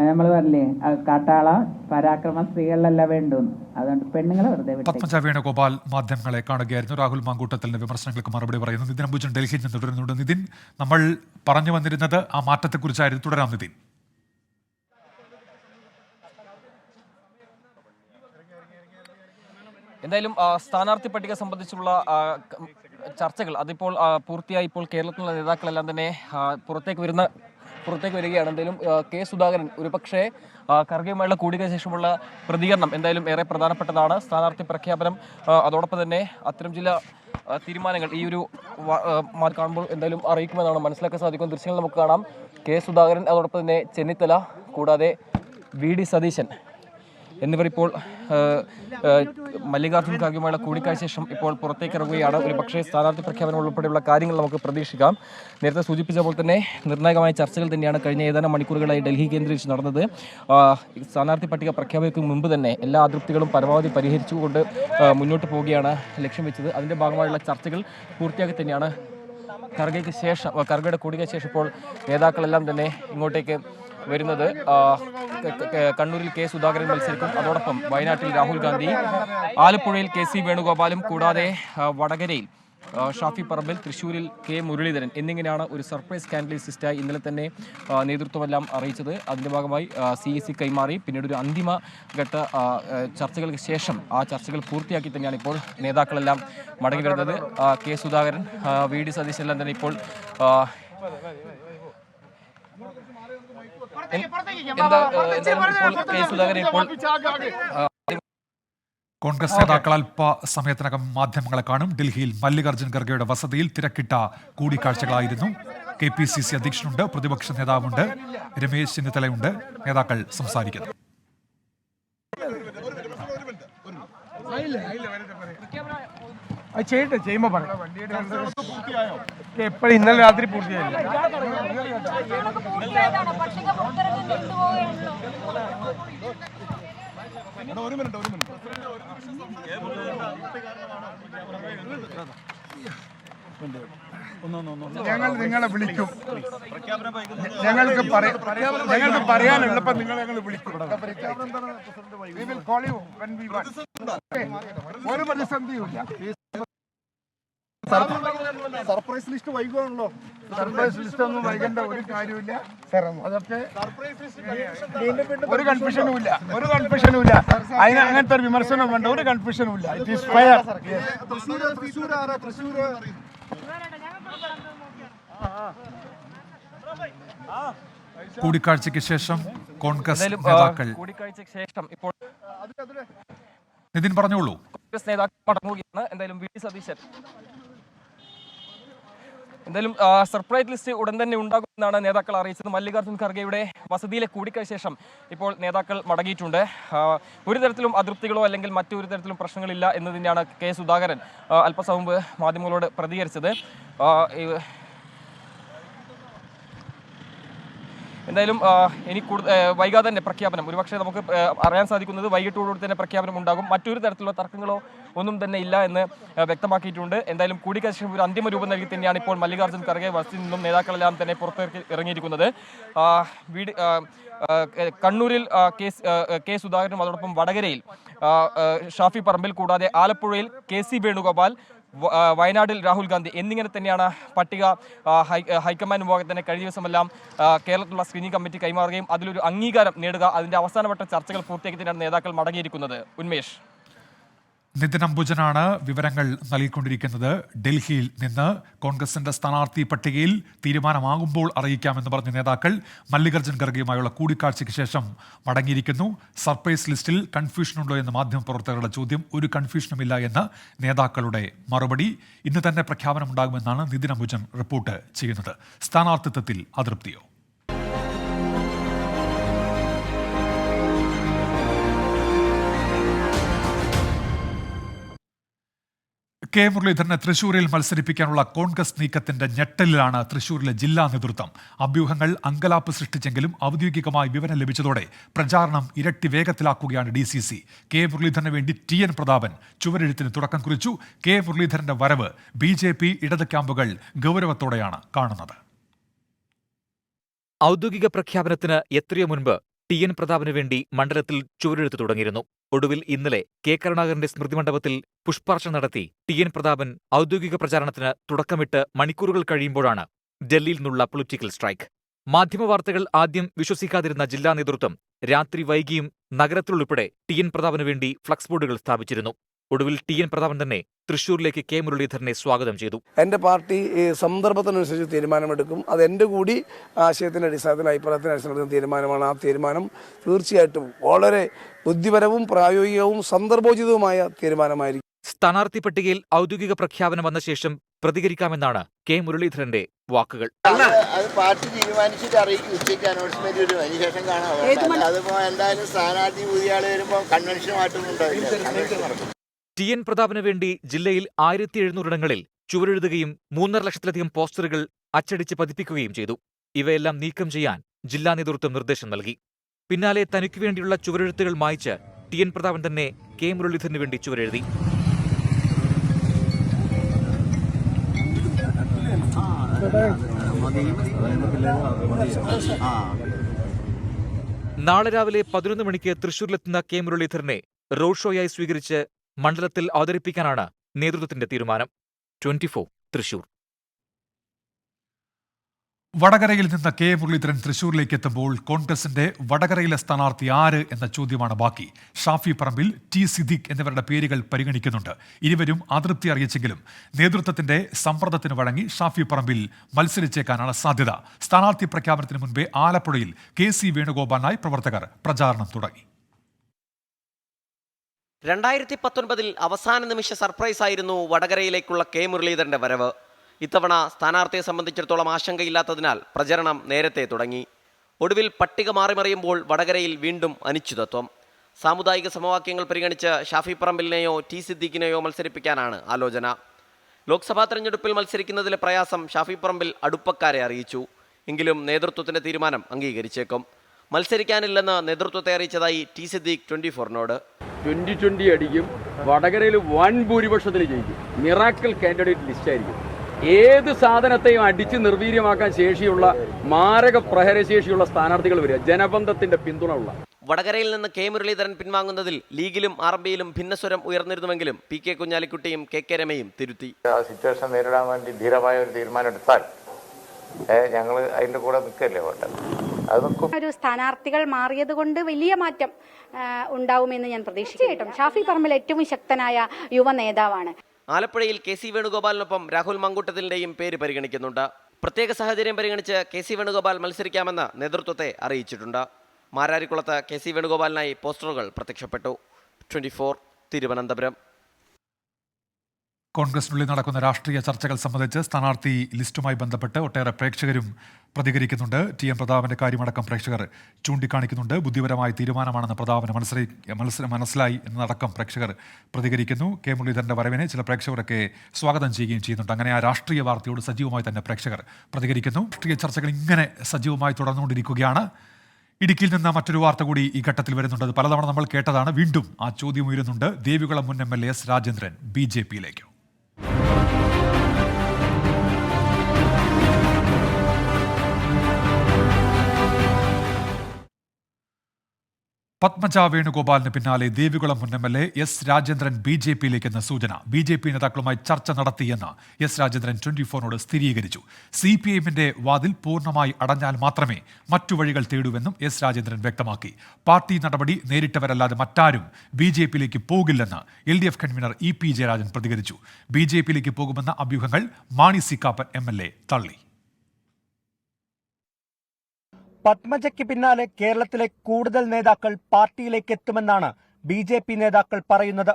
നമ്മൾ പറഞ്ഞില്ലേ, കാട്ടാള പരാക്രമ സ്ത്രീകളിലല്ല വേണ്ടുന്ന്. അതുകൊണ്ട് പെണ്ണുങ്ങളെ വെറുതെ പത്മജ വേണുഗോപാൽ മാധ്യമങ്ങളെ കാണുകയായിരുന്നു. രാഹുൽ മാങ്കൂട്ടത്തിന്റെ വിമർശനങ്ങൾക്ക് മറുപടി പറയുന്നു. നിതിൻ അംബുജൻ ഡൽഹിയിൽ നിന്ന് തുടരുന്നുണ്ട്. നിതിൻ, നമ്മൾ പറഞ്ഞു വന്നിരുന്നത് ആ മാറ്റത്തെക്കുറിച്ചായിരുന്നു. തുടരാം നിതിൻ. എന്തായാലും സ്ഥാനാർത്ഥി പട്ടിക സംബന്ധിച്ചുള്ള ചർച്ചകൾ അതിപ്പോൾ പൂർത്തിയായി. ഇപ്പോൾ കേരളത്തിലുള്ള നേതാക്കളെല്ലാം തന്നെ പുറത്തേക്ക് വരികയാണ്. എന്തായാലും കെ സുധാകരൻ ഒരുപക്ഷെ ഖർഗെയുമായുള്ള കൂടിക്കാഴ്ച ശേഷമുള്ള പ്രതികരണം എന്തായാലും ഏറെ പ്രധാനപ്പെട്ടതാണ്. സ്ഥാനാർത്ഥി പ്രഖ്യാപനം, അതോടൊപ്പം തന്നെ അത്തരം ചില തീരുമാനങ്ങൾ ഈ ഒരു കാണുമ്പോൾ എന്തായാലും അറിയിക്കുമെന്നാണ് മനസ്സിലാക്കാൻ സാധിക്കും. ദൃശ്യങ്ങൾ നമുക്ക് കാണാം. കെ സുധാകരൻ, അതോടൊപ്പം തന്നെ ചെന്നിത്തല, കൂടാതെ വി.ഡി. സതീശൻ എന്നിവർ ഇപ്പോൾ മല്ലികാർജ്ജുൻ ഖാർഗെയുമായുള്ള കൂടിക്കാഴ്ച ശേഷം ഇപ്പോൾ പുറത്തേക്ക് ഇറങ്ങുകയാണ്. ഒരു പക്ഷേ സ്ഥാനാർത്ഥി പ്രഖ്യാപനം ഉൾപ്പെടെയുള്ള കാര്യങ്ങൾ നമുക്ക് പ്രതീക്ഷിക്കാം. നേരത്തെ സൂചിപ്പിച്ച പോലെ തന്നെ നിർണായകമായ ചർച്ചകൾ തന്നെയാണ് കഴിഞ്ഞ ഏതാനും മണിക്കൂറുകളായി ഡൽഹി കേന്ദ്രീകരിച്ച് നടന്നത്. സ്ഥാനാർത്ഥി പട്ടിക പ്രഖ്യാപിക്കും മുമ്പ് തന്നെ എല്ലാ അതൃപ്തികളും പരമാവധി പരിഹരിച്ചുകൊണ്ട് മുന്നോട്ട് പോവുകയാണ് ലക്ഷ്യം വെച്ചത്. അതിൻ്റെ ഭാഗമായുള്ള ചർച്ചകൾ പൂർത്തിയാക്കി തന്നെയാണ് ഖർഗെയുടെ കൂടിക്കാഴ്ച ശേഷം ഇപ്പോൾ നേതാക്കളെല്ലാം തന്നെ ഇങ്ങോട്ടേക്ക് വരുന്നത്. കണ്ണൂരിൽ കെ സുധാകരൻ മത്സരിക്കും. അതോടൊപ്പം വയനാട്ടിൽ രാഹുൽ ഗാന്ധി, ആലപ്പുഴയിൽ കെ.സി. വേണുഗോപാലും, കൂടാതെ വടകരയിൽ ഷാഫി പറമ്പിൽ, തൃശ്ശൂരിൽ കെ മുരളീധരൻ എന്നിങ്ങനെയാണ് ഒരു സർപ്രൈസ് കാൻഡിഡേറ്റ് ലിസ്റ്റായി ഇന്നലെ തന്നെ നേതൃത്വമെല്ലാം അറിയിച്ചത്. അതിൻ്റെ ഭാഗമായി CEC കൈമാറി. പിന്നീട് ഒരു അന്തിമഘട്ട ചർച്ചകൾക്ക് ശേഷം ആ ചർച്ചകൾ പൂർത്തിയാക്കി തന്നെയാണ് ഇപ്പോൾ നേതാക്കളെല്ലാം മടങ്ങി വരുന്നത്. K Sudhakaran, VD. സതീശൻ എല്ലാം തന്നെ ഇപ്പോൾ കോൺഗ്രസ് നേതാക്കൾ അല്പസമയത്തിനകം മാധ്യമങ്ങളെ കാണും. ഡൽഹിയിൽ മല്ലികാർജ്ജുൻ ഖർഗെയുടെ വസതിയിൽ തിരക്കിട്ട കൂടിക്കാഴ്ചകളായിരുന്നു. KPCC അധ്യക്ഷനുണ്ട്, പ്രതിപക്ഷ നേതാവുണ്ട്, രമേശ് ചെന്നിത്തലയുണ്ട്. നേതാക്കൾ സംസാരിക്കുന്നു. എപ്പോഴും ഇന്നലെ രാത്രി പൂർത്തിയായില്ല. ഒരു മിനിറ്റ് ഞങ്ങൾ നിങ്ങളെ വിളിക്കും. ഞങ്ങൾക്ക് പറയാനുള്ളപ്പോൾ നിങ്ങളെ ഞങ്ങൾ വിളിക്കും. We will call you when we want. ഒരു പ്രതിസന്ധിയുമില്ല. സർപ്രൈസ് ലിസ്റ്റ് വൈകുവാണല്ലോ. സർപ്രൈസ് ലിസ്റ്റ് ഒന്നും വൈകേണ്ട ഒരു കാര്യമില്ല. അതൊക്കെ ഒരു കൺഫ്യൂഷനും ഇല്ല. അതിന് അങ്ങനത്തെ ഒരു വിമർശനം വേണ്ട. ഒരു കൺഫ്യൂഷനും ഇല്ല. It is fair. കൂടിക്കാഴ്ചയ്ക്ക് ശേഷം കോൺഗ്രസ് നേതാക്കൾ കൂടിക്കാഴ്ചയ്ക്ക് ശേഷം ഇപ്പോൾ നിതിൻ പറഞ്ഞോളൂ. കോൺഗ്രസ് നേതാക്കൾ മടങ്ങുകയാണ്. എന്തായാലും വി ഡി സതീശൻ എന്തായാലും സർപ്രൈസ് ലിസ്റ്റ് ഉടൻ തന്നെ ഉണ്ടാകുമെന്നാണ് നേതാക്കൾ അറിയിച്ചത്. മല്ലികാർജ്ജുൻ ഖർഗെയുടെ വസതിയിലെ കൂടിക്കാഴ്ച ശേഷം ഇപ്പോൾ നേതാക്കൾ മടങ്ങിയിട്ടുണ്ട്. ഒരു തരത്തിലും അതൃപ്തികളോ അല്ലെങ്കിൽ മറ്റൊരു തരത്തിലും പ്രശ്നങ്ങളില്ല എന്ന് തന്നെയാണ് കെ സുധാകരൻ അല്പസം മുമ്പ് മാധ്യമങ്ങളോട് പ്രതികരിച്ചത്. എന്തായാലും ഇനി വൈകാതെ തന്നെ പ്രഖ്യാപനം, ഒരുപക്ഷെ നമുക്ക് അറിയാൻ സാധിക്കുന്നത് വൈകിട്ടോടുകൂടി തന്നെ പ്രഖ്യാപനം ഉണ്ടാകും. മറ്റൊരു തരത്തിലുള്ള തർക്കങ്ങളോ ഒന്നും തന്നെ ഇല്ല എന്ന് വ്യക്തമാക്കിയിട്ടുണ്ട്. എന്തായാലും കൂടിക്കാഴ്ച ഒരു അന്തിമ രൂപം നൽകി തന്നെയാണ് ഇപ്പോൾ മല്ലികാർജ്ജുൻ ഖർഗെ വസതിയിൽ നിന്നും നേതാക്കളെല്ലാം തന്നെ പുറത്തേക്ക് ഇറങ്ങിയിരിക്കുന്നത്. കണ്ണൂരിൽ കെ സുധാകരനും അതോടൊപ്പം വടകരയിൽ ഷാഫി പറമ്പിൽ, കൂടാതെ ആലപ്പുഴയിൽ KC വേണുഗോപാൽ, വയനാട്ടിൽ രാഹുൽ ഗാന്ധി എന്നിങ്ങനെ തന്നെയാണ് പട്ടിക ഹൈക്കമാൻഡ് വിഭാഗത്തിൽ തന്നെ കഴിഞ്ഞ ദിവസമെല്ലാം കേരളത്തിലുള്ള സ്ക്രീനിംഗ് കമ്മിറ്റി കൈമാറുകയും അതിലൊരു അംഗീകാരം നേടുക, അതിന്റെ അവസാനവട്ട ചർച്ചകൾ പൂർത്തിയാക്കി തന്നെയാണ് നേതാക്കൾ മടങ്ങിയിരിക്കുന്നത്. ഉന്മേഷ്. നിതിൻ അംബുജനാണ് വിവരങ്ങൾ നൽകിക്കൊണ്ടിരിക്കുന്നത്. ഡൽഹിയിൽ നിന്ന് കോൺഗ്രസിന്റെ സ്ഥാനാർത്ഥി പട്ടികയിൽ തീരുമാനമാകുമ്പോൾ അറിയിക്കാമെന്ന് പറഞ്ഞ നേതാക്കൾ മല്ലികാർജ്ജുൻ ഖർഗെയുമായുള്ള കൂടിക്കാഴ്ചയ്ക്ക് ശേഷം മടങ്ങിയിരിക്കുന്നു. സർപ്രൈസ് ലിസ്റ്റിൽ കൺഫ്യൂഷനുണ്ടോ എന്ന മാധ്യമപ്രവർത്തകരുടെ ചോദ്യം. ഒരു കൺഫ്യൂഷനുമില്ല എന്ന നേതാക്കളുടെ മറുപടി. ഇന്ന് തന്നെ പ്രഖ്യാപനമുണ്ടാകുമെന്നാണ് നിതിൻ അംബുജൻ റിപ്പോർട്ട് ചെയ്യുന്നത്. സ്ഥാനാർത്ഥിത്വത്തിൽ അതൃപ്തിയോ? കെ മുരളീധരനെ തൃശൂരിൽ മത്സരിപ്പിക്കാനുള്ള കോൺഗ്രസ് നീക്കത്തിന്റെ ഞെട്ടലിലാണ് തൃശൂരിലെ ജില്ലാ നേതൃത്വം. അഭ്യൂഹങ്ങൾ അങ്കലാപ്പ് സൃഷ്ടിച്ചെങ്കിലും ഔദ്യോഗികമായി വിവരം ലഭിച്ചതോടെ പ്രചാരണം ഇരട്ടി വേഗത്തിലാക്കുകയാണ് DCC. കെ മുരളീധരന് വേണ്ടി TN പ്രതാപൻ ചുവരെഴുത്തിന് തുടക്കം കുറിച്ചു. കെ മുരളീധരന്റെ വരവ് BJP ഇടത് ക്യാമ്പുകൾ ഗൗരവത്തോടെയാണ് കാണുന്നത്. ഔദ്യോഗിക പ്രഖ്യാപനത്തിന് എത്രയോ മുൻപ് TN പ്രതാപന് വേണ്ടി മണ്ഡലത്തിൽ ചുവരെഴുത്ത് തുടങ്ങിയിരുന്നു. ഒടുവിൽ ഇന്നലെ കെ കരുണാകരന്റെ സ്മൃതി മണ്ഡപത്തിൽ പുഷ്പാർച്ചന നടത്തി TN പ്രതാപൻ ഔദ്യോഗിക പ്രചാരണത്തിന് തുടക്കമിട്ട് മണിക്കൂറുകൾ കഴിയുമ്പോഴാണ് ഡൽഹിയിൽ നിന്നുള്ള പൊളിറ്റിക്കൽ സ്ട്രൈക്ക്. മാധ്യമവാർത്തകൾ ആദ്യം വിശ്വസിക്കാതിരുന്ന ജില്ലാ നേതൃത്വം രാത്രി വൈകിയും നഗരത്തിലുൾപ്പെടെ TN പ്രതാപന് വേണ്ടി ഫ്ലക്സ് ബോർഡുകൾ സ്ഥാപിച്ചിരുന്നു. ഒടുവിൽ TN പ്രതാപൻ തന്നെ തൃശൂരിലേക്ക് കെ മുരളീധരനെ സ്വാഗതം ചെയ്തു. എൻ്റെ പാർട്ടി സന്ദർഭത്തിനനുസരിച്ച് തീരുമാനമെടുക്കും. അത് എൻ്റെ കൂടി ആശയത്തിൻ്റെ അടിസ്ഥാനത്തിൽ, അഭിപ്രായത്തിൻ്റെ അടിസ്ഥാനത്തിൽ തീരുമാനമാണ്. ആ തീരുമാനം തീർച്ചയായിട്ടും വളരെ ബുദ്ധിപരവും പ്രായോഗികവും സന്ദർഭോചിതവുമായ തീരുമാനമായിരിക്കും. സ്ഥാനാർത്ഥി പട്ടികയിൽ ഔദ്യോഗിക പ്രഖ്യാപനം വന്ന ശേഷം പ്രതികരിക്കാമെന്നാണ് കെ മുരളീധരന്റെ വാക്കുകൾ. അത് പാർട്ടി തീരുമാനിച്ചിട്ട് അറിയിക്കും. ഉച്ചയ്ക്ക് അനൗൺസ്മെന്റ് വരും, അതിനുശേഷം കാണാം. അതിപ്പോ എന്തായാലും സ്ഥാനാർത്ഥി പുതിയ ആള് വരുമ്പോ കൺവെൻഷനുമായിട്ടൊന്നും ഉണ്ടാവില്ല. TN പ്രതാപന് വേണ്ടി ജില്ലയിൽ 1700 ഇടങ്ങളിൽ ചുവരെഴുതുകയും 3.5 ലക്ഷത്തിലധികം പോസ്റ്ററുകൾ അച്ചടിച്ച് പതിപ്പിക്കുകയും ചെയ്തു. ഇവയെല്ലാം നീക്കം ചെയ്യാൻ ജില്ലാ നേതൃത്വം നിർദ്ദേശം നൽകി. പിന്നാലെ തനിക്കു വേണ്ടിയുള്ള ചുവരെഴുത്തുകൾ മായ്ച്ച് TN പ്രതാപൻ തന്നെ കെ മുരളീധരന് വേണ്ടി ചുവരെഴുതി. നാളെ രാവിലെ 11 മണിക്ക് തൃശൂരിലെത്തുന്ന കെ മുരളീധരനെ റോഡ് ഷോയായി സ്വീകരിച്ച് മണ്ഡലത്തിൽ അവതരിപ്പിക്കാനാണ് നേതൃത്വത്തിന്റെ തീരുമാനം. 24 തൃശൂർ. വടകരയിൽ നിന്ന് കെ മുരളീധരൻ തൃശൂരിലേക്ക് എത്തുമ്പോൾ കോൺഗ്രസിന്റെ വടകരയിലെ സ്ഥാനാർത്ഥി ആര് എന്ന ചോദ്യമാണ് ബാക്കി. ഷാഫി പറമ്പിൽ, T സിദ്ദീഖ് എന്നിവരുടെ പേരുകൾ പരിഗണിക്കുന്നുണ്ട്. ഇരുവരും അതൃപ്തി അറിയിച്ചെങ്കിലും നേതൃത്വത്തിന്റെ സമ്മർദ്ദത്തിന് വഴങ്ങി ഷാഫി പറമ്പിൽ മത്സരിച്ചേക്കാനാണ് സാധ്യത. സ്ഥാനാർത്ഥി പ്രഖ്യാപനത്തിന് മുൻപേ ആലപ്പുഴയിൽ KC വേണുഗോപാലിനായി പ്രവർത്തകർ പ്രചാരണം തുടങ്ങി. 2019 അവസാന നിമിഷ സർപ്രൈസായിരുന്നു വടകരയിലേക്കുള്ള കെ മുരളീധരന്റെ വരവ്. ഇത്തവണ സ്ഥാനാർത്ഥിയെ സംബന്ധിച്ചിടത്തോളം ആശങ്കയില്ലാത്തതിനാൽ പ്രചരണം നേരത്തെ തുടങ്ങി. ഒടുവിൽ പട്ടിക മാറിമറിയുമ്പോൾ വടകരയിൽ വീണ്ടും അനിശ്ചിതത്വം. സാമുദായിക സമവാക്യങ്ങൾ പരിഗണിച്ച് ഷാഫി പറമ്പിലിനെയോ T സിദ്ദീഖിനെയോ മത്സരിപ്പിക്കാനാണ് ആലോചന. ലോക്സഭാ തെരഞ്ഞെടുപ്പിൽ മത്സരിക്കുന്നതിലെ പ്രയാസം ഷാഫി പറമ്പിൽ അടുപ്പക്കാരെ അറിയിച്ചു. എങ്കിലും നേതൃത്വത്തിന്റെ തീരുമാനം അംഗീകരിച്ചേക്കും. മത്സരിക്കാനില്ലെന്ന് നേതൃത്വത്തെ അറിയിച്ചതായി T സിദ്ദീഖ് 24നോട്. 2020 അടിക്കും. വടകരയിൽ വൻ ഭൂരിപക്ഷത്തിന് ജയിക്കും. മിറാക്കിൾ കാൻഡിഡേറ്റ് ലിസ്റ്റായിരിക്കും. ഏത് സാധനത്തെയും അടിച്ച് നിർവീര്യമാക്കാൻ ശേഷിയുള്ള മാരക പ്രഹരശേഷിയുള്ള സ്ഥാനാർത്ഥികൾ വരിക, ജനബന്ധത്തിന്റെ പിന്തുണ ഉള്ള. വടകരയിൽ നിന്ന് കെ മുരളീധരൻ പിൻവാങ്ങുന്നതിൽ ലീഗിലും RBയിലും ഭിന്നസ്വരം ഉയർന്നിരുന്നുവെങ്കിലും PK കുഞ്ഞാലിക്കുട്ടിയും KK രമയും തിരുത്തി. ആ സിറ്റുവേഷൻ നേരിടാൻ വേണ്ടി ധീരമായ ഒരു തീരുമാനം എടുത്താൽ ഞങ്ങൾ അതിൻ്റെ കൂടെ നിൽക്കല്ലേ വേണ്ടത്. അത് നിൽക്കും. ഒരു സ്ഥാനാർത്ഥികൾ മാറിയത് കൊണ്ട് വലിയ മാറ്റം ഉണ്ടാവുമെന്ന് ഞാൻ പ്രതീക്ഷിക്കുന്നു. ഷാഫി പറമ്പിൽ ഏറ്റവും ശക്തനായ യുവ നേതാവാണ്. ആലപ്പുഴയിൽ KC വേണുഗോപാലിനൊപ്പം രാഹുൽ മങ്കൂട്ടത്തിന്റെയും പേര് പരിഗണിക്കുന്നുണ്ട്. പ്രത്യേക സാഹചര്യം പരിഗണിച്ച് KC വേണുഗോപാൽ മത്സരിക്കാമെന്ന് നേതൃത്വത്തെ അറിയിച്ചിട്ടുണ്ട്. മാരാരിക്കുളത്ത് KC വേണുഗോപാലിനായി പോസ്റ്ററുകൾ പ്രത്യക്ഷപ്പെട്ടു. 24 തിരുവനന്തപുരം. കോൺഗ്രസിനുള്ളിൽ നടക്കുന്ന രാഷ്ട്രീയ ചർച്ചകൾ സംബന്ധിച്ച് സ്ഥാനാർത്ഥി ലിസ്റ്റുമായി ബന്ധപ്പെട്ട് ഒട്ടേറെ പ്രേക്ഷകരും പ്രതികരിക്കുന്നുണ്ട്. TN പ്രതാപന്റെ കാര്യമടക്കം പ്രേക്ഷകർ ചൂണ്ടിക്കാണിക്കുന്നുണ്ട്. ബുദ്ധിപരമായ തീരുമാനമാണെന്ന് പ്രതാപന് മനസ്സിലായി എന്നതടക്കം പ്രേക്ഷകർ പ്രതികരിക്കുന്നു. കെ മുരളീധരന്റെ വരവിനെ ചില പ്രേക്ഷകരൊക്കെ സ്വാഗതം ചെയ്യുകയും ചെയ്യുന്നുണ്ട്. അങ്ങനെ ആ രാഷ്ട്രീയ വാർത്തയോട് സജീവമായി തന്നെ പ്രേക്ഷകർ പ്രതികരിക്കുന്നു. രാഷ്ട്രീയ ചർച്ചകൾ ഇങ്ങനെ സജീവമായി തുടർന്നുകൊണ്ടിരിക്കുകയാണ്. ഇടുക്കിയിൽ നിന്ന് മറ്റൊരു വാർത്ത കൂടി ഈ ഘട്ടത്തിൽ വരുന്നുണ്ട്. അത് പലതവണ നമ്മൾ കേട്ടതാണ്. വീണ്ടും ആ ചോദ്യം ഉയരുന്നുണ്ട്. ദേവികുളം മുൻ MLA S രാജേന്ദ്രൻ BJPയിലേക്കോ? പത്മജ വേണുഗോപാലിന് പിന്നാലെ ദേവികുളം മുൻ MLA S രാജേന്ദ്രൻ BJPയിലേക്കെന്ന സൂചന. BJP നേതാക്കളുമായി ചർച്ച നടത്തിയെന്ന് S രാജേന്ദ്രൻ 24നോട് സ്ഥിരീകരിച്ചു. CPIMന്റെ വാതിൽ പൂർണ്ണമായി അടഞ്ഞാൽ മാത്രമേ മറ്റു വഴികൾ തേടൂവെന്നും S രാജേന്ദ്രൻ വ്യക്തമാക്കി. പാർട്ടി നടപടി നേരിട്ടവരല്ലാതെ മറ്റാരും BJPയിലേക്ക് പോകില്ലെന്ന് LDF കൺവീനർ EP ജയരാജൻ പ്രതികരിച്ചു. BJPയിലേക്ക് പോകുമെന്ന അഭ്യൂഹങ്ങൾ മാണി സി കാപ്പൻ MLA തള്ളി. പത്മജയ്ക്ക് പിന്നാലെ കേരളത്തിലെ കൂടുതൽ നേതാക്കൾ പാർട്ടിയിലേക്ക് എത്തുമെന്നാണ് BJP നേതാക്കൾ പറയുന്നത്.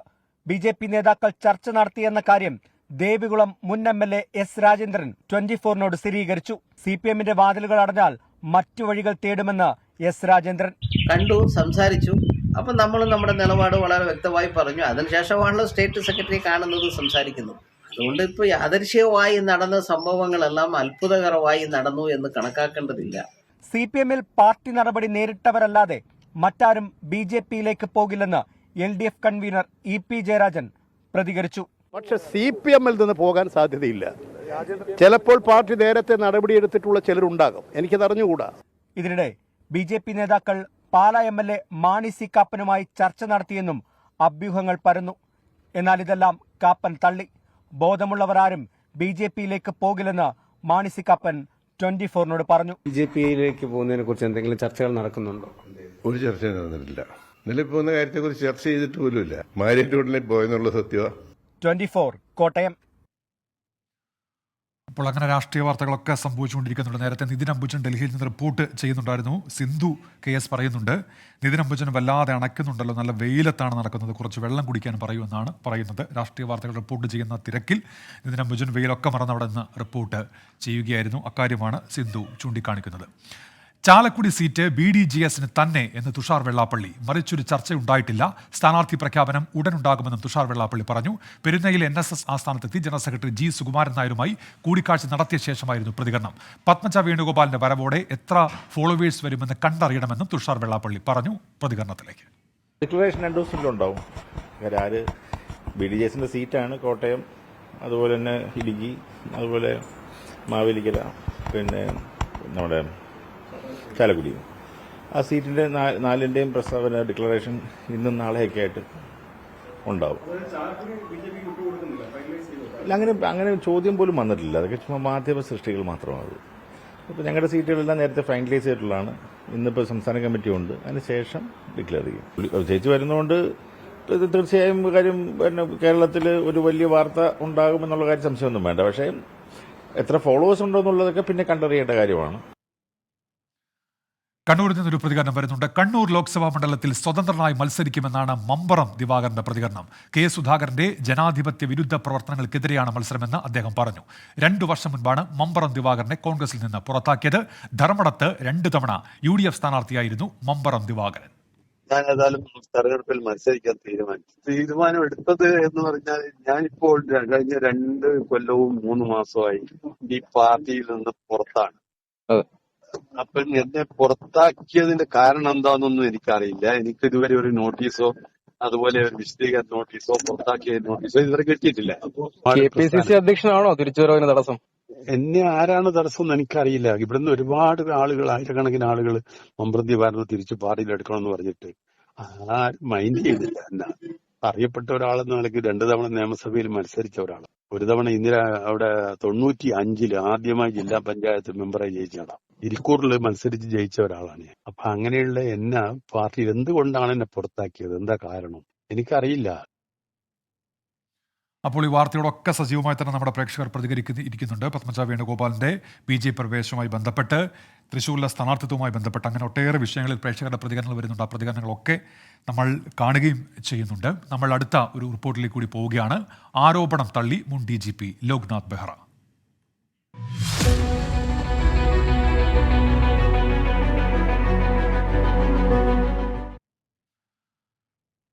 BJP നേതാക്കൾ ചർച്ച നടത്തിയെന്ന കാര്യം ദേവികുളം മുൻ MLA S രാജേന്ദ്രൻ 24നോട് സ്ഥിരീകരിച്ചു. CPMന്റെ വാതിലുകൾ അടഞ്ഞാൽ മറ്റു വഴികൾ തേടുമെന്ന് S രാജേന്ദ്രൻ കണ്ടു, സംസാരിച്ചു. അപ്പൊ നമ്മൾ നമ്മുടെ നിലപാട് വളരെ വ്യക്തമായി പറഞ്ഞു. അതിനുശേഷമാണല്ലോ സ്റ്റേറ്റ് സെക്രട്ടറി കാണുന്നത്, സംസാരിക്കുന്നു. അതുകൊണ്ട് ഇപ്പൊ യാദൃശ്യമായി നടന്ന സംഭവങ്ങളെല്ലാം അത്ഭുതകരമായി നടന്നു എന്ന് കണക്കാക്കേണ്ടതില്ല. CPMൽ പാർട്ടി നടപടി നേരിട്ടവരല്ലാതെ മറ്റാരും BJPയിലേക്ക് പോകില്ലെന്ന് LDF കൺവീനർ EP ജയരാജൻ പ്രതികരിച്ചു. പക്ഷെ CPMൽ നിന്ന് പോകാൻ സാധ്യതയില്ല. ചിലപ്പോൾ പാർട്ടി നേരത്തെ നടപടിയെടുത്തിട്ടുള്ള ചിലരുണ്ടാകും, എനിക്കത് അറിഞ്ഞുകൂടാ. ഇതിനിടെ BJP നേതാക്കൾ പാലാ MLA മാണി സി കാപ്പനുമായി ചർച്ച നടത്തിയെന്നും അഭ്യൂഹങ്ങൾ പരന്നു. എന്നാൽ ഇതെല്ലാം കാപ്പൻ തള്ളി. ബോധമുള്ളവരാരും BJPയിലേക്ക് പോകില്ലെന്ന് മാണി സി കാപ്പൻ 24നോട് പറഞ്ഞു. BJPയിലേക്ക് പോകുന്നതിനെ കുറിച്ച് എന്തെങ്കിലും ചർച്ചകൾ നടക്കുന്നുണ്ടോ? ഒരു ചർച്ച നടന്നിട്ടില്ല. നിലവിൽ പോകുന്ന കാര്യത്തെക്കുറിച്ച് ചർച്ച ചെയ്തിട്ട് പോലുമില്ല. മാരിയറ്റൂടിനെ പോയെന്നുള്ള സത്യമാണ്. 24 കോട്ടയം. അപ്പോൾ അങ്ങനെ രാഷ്ട്രീയ വാർത്തകളൊക്കെ സംഭവിച്ചുകൊണ്ടിരിക്കുന്നുണ്ട്. നേരത്തെ നിതിൻ അംബുജൻ ഡൽഹിയിൽ നിന്ന് റിപ്പോർട്ട് ചെയ്യുന്നുണ്ടായിരുന്നു. സിന്ധു KS പറയുന്നുണ്ട്, നിതിൻ അംബുജൻ വല്ലാതെ അണയ്ക്കുന്നുണ്ടല്ലോ, നല്ല വെയിലത്താണ് നടക്കുന്നത്, കുറച്ച് വെള്ളം കുടിക്കാൻ പറയുമെന്നാണ് പറയുന്നത്. രാഷ്ട്രീയ വാർത്തകൾ റിപ്പോർട്ട് ചെയ്യുന്ന തിരക്കിൽ നിതിൻ അംബുജൻ വെയിലൊക്കെ മറന്ന് അവിടെ നിന്ന് റിപ്പോർട്ട് ചെയ്യുകയായിരുന്നു. അക്കാര്യമാണ് സിന്ധു ചൂണ്ടിക്കാണിക്കുന്നത്. ചാലക്കുടി സീറ്റ് BDJSന് തന്നെ എന്ന് തുഷാർ വെള്ളാപ്പള്ളി. മറിച്ചൊരു ചർച്ചയുണ്ടായിട്ടില്ല. സ്ഥാനാർത്ഥി പ്രഖ്യാപനം ഉടനുണ്ടാകുമെന്നും തുഷാർ വെള്ളാപ്പള്ളി പറഞ്ഞു. പെരുന്നയിൽ NSS ആസ്ഥാനത്തെത്തി ജനറൽ സെക്രട്ടറി G സുകുമാരൻ നായരുമായി കൂടിക്കാഴ്ച നടത്തിയ ശേഷമായിരുന്നു പ്രതികരണം. പത്മജ വേണുഗോപാലിന്റെ വരവോടെ എത്ര ഫോളോവേഴ്സ് വരുമെന്ന് കണ്ടറിയണമെന്നും തുഷാർ വെള്ളാപ്പള്ളി പറഞ്ഞു. പ്രതികരണത്തിലേക്ക്. ഡിക്ലറേഷൻ 2 ദിവസത്തിലുണ്ടാവും. ആര് BDJSന്റെ സീറ്റാണ് കോട്ടയം, അതുപോലെ തന്നെ ഇടുക്കി, അതുപോലെ മാവേലിക്കര, പിന്നെ നമ്മുടെ ചാലക്കുടി. ആ സീറ്റിന്റെ 4ന്റെയും പ്രസ്താവന ഡിക്ലറേഷൻ ഇന്നും നാളെയൊക്കെ ആയിട്ട് ഉണ്ടാവും. അങ്ങനെ ചോദ്യം പോലും വന്നിട്ടില്ല. അതൊക്കെ ചുമ്മാ മാധ്യമ സൃഷ്ടികൾ മാത്രമാണ്. ഇപ്പോൾ ഞങ്ങളുടെ സീറ്റുകളെല്ലാം നേരത്തെ ഫൈനലൈസ് ചെയ്തിട്ടുള്ളതാണ്. ഇന്നിപ്പോൾ സംസ്ഥാന കമ്മിറ്റി ഉണ്ട്, അതിനുശേഷം ഡിക്ലെയർ ചെയ്യും. ജയിച്ച് വരുന്നതുകൊണ്ട് തീർച്ചയായും കാര്യം പിന്നെ കേരളത്തിൽ ഒരു വലിയ വാർത്ത ഉണ്ടാകുമെന്നുള്ള കാര്യം സംശയമൊന്നും വേണ്ട. പക്ഷേ എത്ര ഫോളോവേഴ്സ് ഉണ്ടോ എന്നുള്ളതൊക്കെ പിന്നെ കണ്ടറിയേണ്ട കാര്യമാണ്. കണ്ണൂരിൽ നിന്നൊരു പ്രതികരണം വരുന്നുണ്ട്. കണ്ണൂർ ലോക്സഭാ മണ്ഡലത്തിൽ സ്വതന്ത്രനായി മത്സരിക്കുമെന്നാണ് മമ്പറം ദിവാകരന്റെ പ്രതികരണം. K സുധാകരന്റെ ജനാധിപത്യ വിരുദ്ധ പ്രവർത്തനങ്ങൾക്കെതിരെയാണ് മത്സരമെന്ന് അദ്ദേഹം പറഞ്ഞു. 2 വർഷം മുൻപാണ് മമ്പറം ദിവാകരനെ കോൺഗ്രസിൽ നിന്ന് പുറത്താക്കിയത്. ധർമ്മടത്ത് 2 തവണ UDF സ്ഥാനാർത്ഥിയായിരുന്നു മമ്പറം ദിവാകരൻ. ഞാൻ ഏതായാലും തെരഞ്ഞെടുപ്പിൽ മത്സരിക്കാൻ തീരുമാനം എടുത്തത് എന്ന് പറഞ്ഞാൽ ഞാനിപ്പോൾ കഴിഞ്ഞ 2 കൊല്ലവും 3 മാസമായി ഈ പാർട്ടിയിൽ നിന്ന് പുറത്താണ്. അപ്പം എന്നെ പുറത്താക്കിയതിന്റെ കാരണം എന്താണെന്നൊന്നും എനിക്കറിയില്ല. എനിക്ക് ഇതുവരെ ഒരു നോട്ടീസോ അതുപോലെ ഒരു വിശദീകരണ നോട്ടീസോ പുറത്താക്കിയ നോട്ടീസോ ഇതുവരെ കിട്ടിയിട്ടില്ല. KPCC അധ്യക്ഷനാണോ തിരിച്ചുവരവിന് തടസ്സം? എന്നെ ആരാണ് തടസ്സം എന്ന് എനിക്കറിയില്ല. ഇവിടുന്ന് ഒരുപാട് ആളുകൾ, ആയിരക്കണക്കിന് ആളുകൾ മമ്പ്രതി ഭാരത് തിരിച്ച് പാർട്ടിയിൽ എടുക്കണമെന്ന് പറഞ്ഞിട്ട് ആരും മൈൻഡ് ചെയ്തില്ല. എന്നാ അറിയപ്പെട്ട ഒരാളെന്ന നിലയ്ക്ക് 2 തവണ നിയമസഭയിൽ മത്സരിച്ച ഒരാളാണ്. ഒരു തവണ ഇന്ദിര അവിടെ 95 ആദ്യമായി ജില്ലാ പഞ്ചായത്ത് മെമ്പറായി ജയിച്ചതാണ്. ഇരിക്കൂറിൽ മത്സരിച്ച് ജയിച്ച ഒരാളാണ് ഞാൻ. അപ്പൊ അങ്ങനെയുള്ള എന്നെ പാർട്ടി എന്തുകൊണ്ടാണ് എന്നെ പുറത്താക്കിയത്, എന്താ കാരണം എനിക്കറിയില്ല. അപ്പോൾ ഈ വാർത്തയോടൊക്കെ സജീവമായി തന്നെ നമ്മുടെ പ്രേക്ഷകർ പ്രതികരിക്കുന്നുണ്ട്. പത്മജ വേണുഗോപാലിന്റെ BJP പ്രവേശനവുമായി ബന്ധപ്പെട്ട്, തൃശ്ശൂരിലെ സ്ഥാനാർത്ഥിത്വവുമായി ബന്ധപ്പെട്ട്, അങ്ങനെ ഒട്ടേറെ വിഷയങ്ങളിൽ പ്രേക്ഷകരുടെ പ്രതികരണങ്ങൾ വരുന്നുണ്ട്. ആ പ്രതികരണങ്ങളൊക്കെ നമ്മൾ കാണുകയും ചെയ്യുന്നുണ്ട്. നമ്മൾ അടുത്ത ഒരു റിപ്പോർട്ടിലേക്ക് കൂടി പോവുകയാണ്. ആരോപണം തള്ളി മുൻ DGP ലോക്നാഥ് ബെഹ്റ.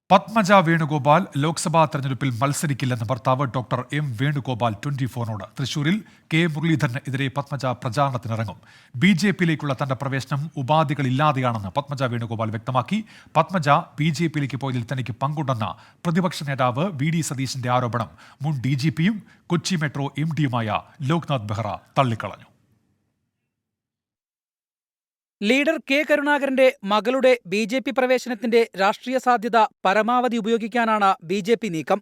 പത്മജ വേണുഗോപാൽ ലോക്സഭാ തെരഞ്ഞെടുപ്പിൽ മത്സരിക്കില്ലെന്ന് ഭർത്താവ് ഡോക്ടർ M വേണുഗോപാൽ 24നോട്. തൃശൂരിൽ K മുരളീധരനെതിരെ പത്മജ പ്രചാരണത്തിനിറങ്ങും. BJPയിലേക്കുള്ള തന്റെ പ്രവേശനം ഉപാധികളില്ലാതെയാണെന്ന് പത്മജ വേണുഗോപാൽ വ്യക്തമാക്കി. പത്മജ BJPയിലേക്ക് പോയതിൽ തനിക്ക് പങ്കുണ്ടെന്ന പ്രതിപക്ഷ നേതാവ് VD സതീശന്റെ ആരോപണം മുൻ DGPയും കൊച്ചി മെട്രോ MDയുമായ ലോക്നാഥ് ബെഹ്റ തള്ളിക്കളഞ്ഞു. ലീഡർ K കരുണാകരന്റെ മകളുടെ BJP പ്രവേശനത്തിന്റെ രാഷ്ട്രീയ സാധ്യത പരമാവധി ഉപയോഗിക്കാനാണ് BJP നീക്കം.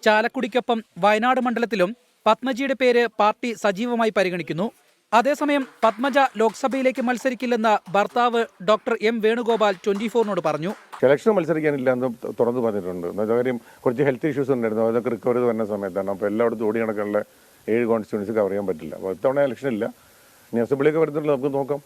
ചാലക്കുടിക്കൊപ്പം വയനാട് മണ്ഡലത്തിലും പത്മജിയുടെ പേര് പാർട്ടി സജീവമായി പരിഗണിക്കുന്നു. അതേസമയം പത്മജ ലോക്സഭയിലേക്ക് മത്സരിക്കില്ലെന്ന് ഭർത്താവ് ഡോക്ടർ M വേണുഗോപാൽ 24നോട് പറഞ്ഞു. ഇലക്ഷൻ മത്സരിക്കാനില്ല എന്ന് തുറന്നു പറഞ്ഞിട്ടുണ്ട്. കാര്യം കുറച്ച് ഹെൽത്ത് ഇഷ്യൂസ് ഉണ്ടായിരുന്നു, അതൊക്കെ റിക്കവറി വരുന്ന സമയത്താണ്. അപ്പോൾ എല്ലായിടത്തും ഓടി നടക്കാനുള്ള 7 കോൺസ്റ്റിറ്റ്യുവൻസി കവർ ചെയ്യാൻ പറ്റില്ല. അപ്പോൾ ഇത്തവണ ഇലക്ഷൻ ഇല്ല. ഇനി അസംബ്ലിയൊക്കെ വരുന്നുണ്ട്, നമുക്ക് നോക്കാം,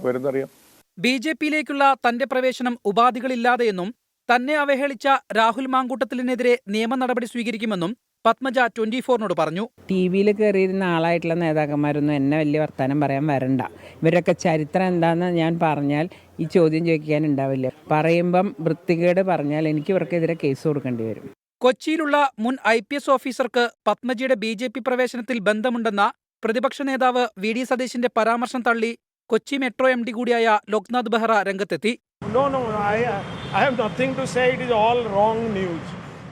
വരുന്നറിയാം. BJPയിലേക്കുള്ള തന്റെ പ്രവേശനം ഉപാധികളില്ലാതെയെന്നും തന്നെ അവഹേളിച്ച രാഹുൽ മാങ്കൂട്ടത്തിലിനെതിരെ നിയമ നടപടി സ്വീകരിക്കുമെന്നും പത്മജ 24നോട് പറഞ്ഞു. TV-യിൽ കയറിയിരുന്ന ആളായിട്ടുള്ള നേതാക്കന്മാരൊന്നും എന്നെ വലിയ വർത്തമാനം പറയാൻ വരണ്ട. ഇവരൊക്കെ ചരിത്രം എന്താണെന്ന് ഞാൻ പറഞ്ഞാൽ ഈ ചോദ്യം ചോദിക്കാനുണ്ടാവില്ല. പറയുമ്പം വൃത്തികേട് പറഞ്ഞാൽ എനിക്ക് ഇവർക്കെതിരെ കേസ് കൊടുക്കേണ്ടി വരും. കൊച്ചിയിലുള്ള മുൻ IPS ഓഫീസർക്ക് പത്മജിയുടെ BJP പ്രവേശനത്തിൽ ബന്ധമുണ്ടെന്ന പ്രതിപക്ഷ നേതാവ് VD സതീശന്റെ പരാമർശം തള്ളി കൊച്ചി മെട്രോ MD കൂടിയായ ലോക്നാഥ് ബെഹ്റ രംഗത്തെത്തി.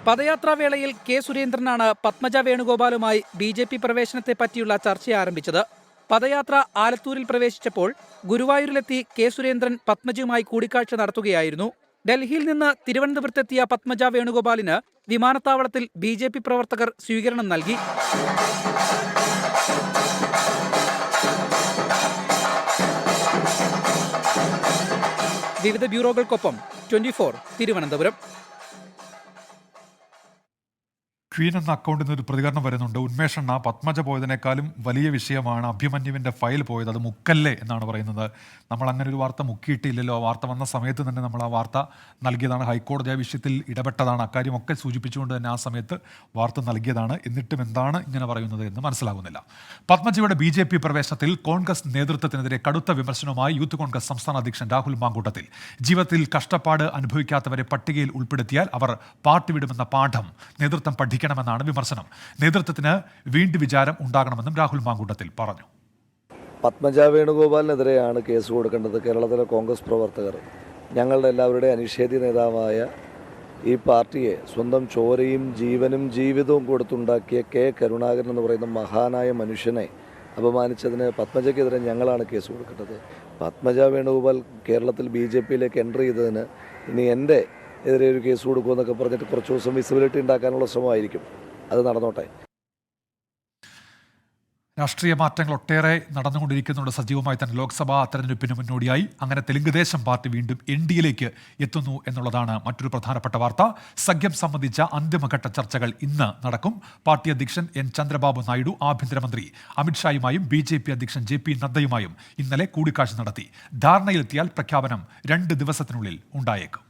പദയാത്രാ വേളയിൽ K സുരേന്ദ്രനാണ് പത്മജ വേണുഗോപാലുമായി BJP പ്രവേശനത്തെ പറ്റിയുള്ള ചർച്ച ആരംഭിച്ചത്. പദയാത്ര ആലത്തൂരിൽ പ്രവേശിച്ചപ്പോൾ ഗുരുവായൂരിലെത്തി K സുരേന്ദ്രൻ പത്മജയുമായി കൂടിക്കാഴ്ച നടത്തുകയായിരുന്നു. ഡൽഹിയിൽ നിന്ന് തിരുവനന്തപുരത്തെത്തിയ പത്മജ വേണുഗോപാലിന് വിമാനത്താവളത്തിൽ BJP പ്രവർത്തകർ സ്വീകരണം നൽകി. വിവിധ ബ്യൂറോകൾക്കൊപ്പം 24 തിരുവനന്തപുരം. ക്വീൻ എന്ന അക്കൗണ്ടിൽ നിന്ന് ഒരു പ്രതികരണം വരുന്നുണ്ട്. ഉന്മേഷണ്ണ, പത്മജ പോയതിനേക്കാളും വലിയ വിഷയമാണ് അഭിമന്യുവിൻ്റെ ഫയൽ പോയത്, അത് മുക്കല്ലേ എന്നാണ് പറയുന്നത്. നമ്മൾ അങ്ങനെ ഒരു വാർത്ത മുക്കിയിട്ടില്ലല്ലോ. ആ വാർത്ത വന്ന സമയത്ത് തന്നെ നമ്മൾ ആ വാർത്ത നൽകിയതാണ്. ഹൈക്കോടതി ആ വിഷയത്തിൽ ഇടപെട്ടതാണ്. അക്കാര്യമൊക്കെ സൂചിപ്പിച്ചുകൊണ്ട് തന്നെ ആ സമയത്ത് വാർത്ത നൽകിയതാണ്. എന്നിട്ടും എന്താണ് ഇങ്ങനെ പറയുന്നത് എന്ന് മനസ്സിലാകുന്നില്ല. പത്മജയുടെ BJP പ്രവേശനത്തിൽ കോൺഗ്രസ് നേതൃത്വത്തിനെതിരെ കടുത്ത വിമർശനവുമായി യൂത്ത് കോൺഗ്രസ് സംസ്ഥാന അധ്യക്ഷൻ രാഹുൽ മാങ്കൂട്ടത്തിൽ. ജീവിതത്തിൽ കഷ്ടപ്പാട് അനുഭവിക്കാത്തവരെ പട്ടികയിൽ ഉൾപ്പെടുത്തിയാൽ അവർ പാർട്ടി വിടുമെന്ന പാഠം നേതൃത്വം പഠിക്കണമെന്നാണ് വിമർശനം. നേതൃത്വത്തിന് വീണ്ടും വിചാരം ഉണ്ടാകണമെന്നും രാഹുൽ മാങ്കൂട്ടത്തിൽ പറഞ്ഞു. പത്മജ വേണുഗോപാലിനെതിരെയാണ് കേസ് കൊടുക്കേണ്ടത്. കേരളത്തിലെ കോൺഗ്രസ് പ്രവർത്തകർ, ഞങ്ങളുടെ എല്ലാവരുടെയും അനിഷേധ്യ നേതാവായ ഈ പാർട്ടിയെ സ്വന്തം ചോരയും ജീവനും ജീവിതവും കൊടുത്തുണ്ടാക്കിയ K കരുണാകരൻ എന്ന് പറയുന്ന മഹാനായ മനുഷ്യനെ അപമാനിച്ചതിന് പത്മജയ്ക്കെതിരെ ഞങ്ങളാണ് കേസ് കൊടുക്കേണ്ടത്. പത്മജ വേണുഗോപാൽ കേരളത്തിൽ BJPയിലേക്ക് എൻ്റർ ചെയ്തതിന് ഇനി എൻ്റെ എതിരെ ഒരു കേസ് കൊടുക്കുമെന്നൊക്കെ പറഞ്ഞിട്ട് കുറച്ച് ദിവസം വിസിബിലിറ്റി ഉണ്ടാക്കാനുള്ള ശ്രമമായിരിക്കും. അത് നടന്നോട്ടെ. രാഷ്ട്രീയ മാറ്റങ്ങൾ ഒട്ടേറെ നടന്നുകൊണ്ടിരിക്കുന്നുണ്ട് സജീവമായി തന്നെ ലോക്സഭാ തെരഞ്ഞെടുപ്പിന് മുന്നോടിയായി. അങ്ങനെ തെലുങ്ക് ദേശം പാർട്ടി വീണ്ടും NDAയിലേക്ക് എത്തുന്നു എന്നുള്ളതാണ് മറ്റൊരു പ്രധാനപ്പെട്ട വാർത്ത. സഖ്യം സംബന്ധിച്ച അന്തിമഘട്ട ചർച്ചകൾ ഇന്ന് നടക്കും. പാർട്ടി അധ്യക്ഷൻ N ചന്ദ്രബാബു നായിഡു ആഭ്യന്തരമന്ത്രി അമിത്ഷായുമായും BJP അധ്യക്ഷൻ JP നദ്ദയുമായും ഇന്നലെ കൂടിക്കാഴ്ച നടത്തി. ധാരണയിലെത്തിയാൽ പ്രഖ്യാപനം 2 ദിവസത്തിനുള്ളിൽ ഉണ്ടായേക്കും.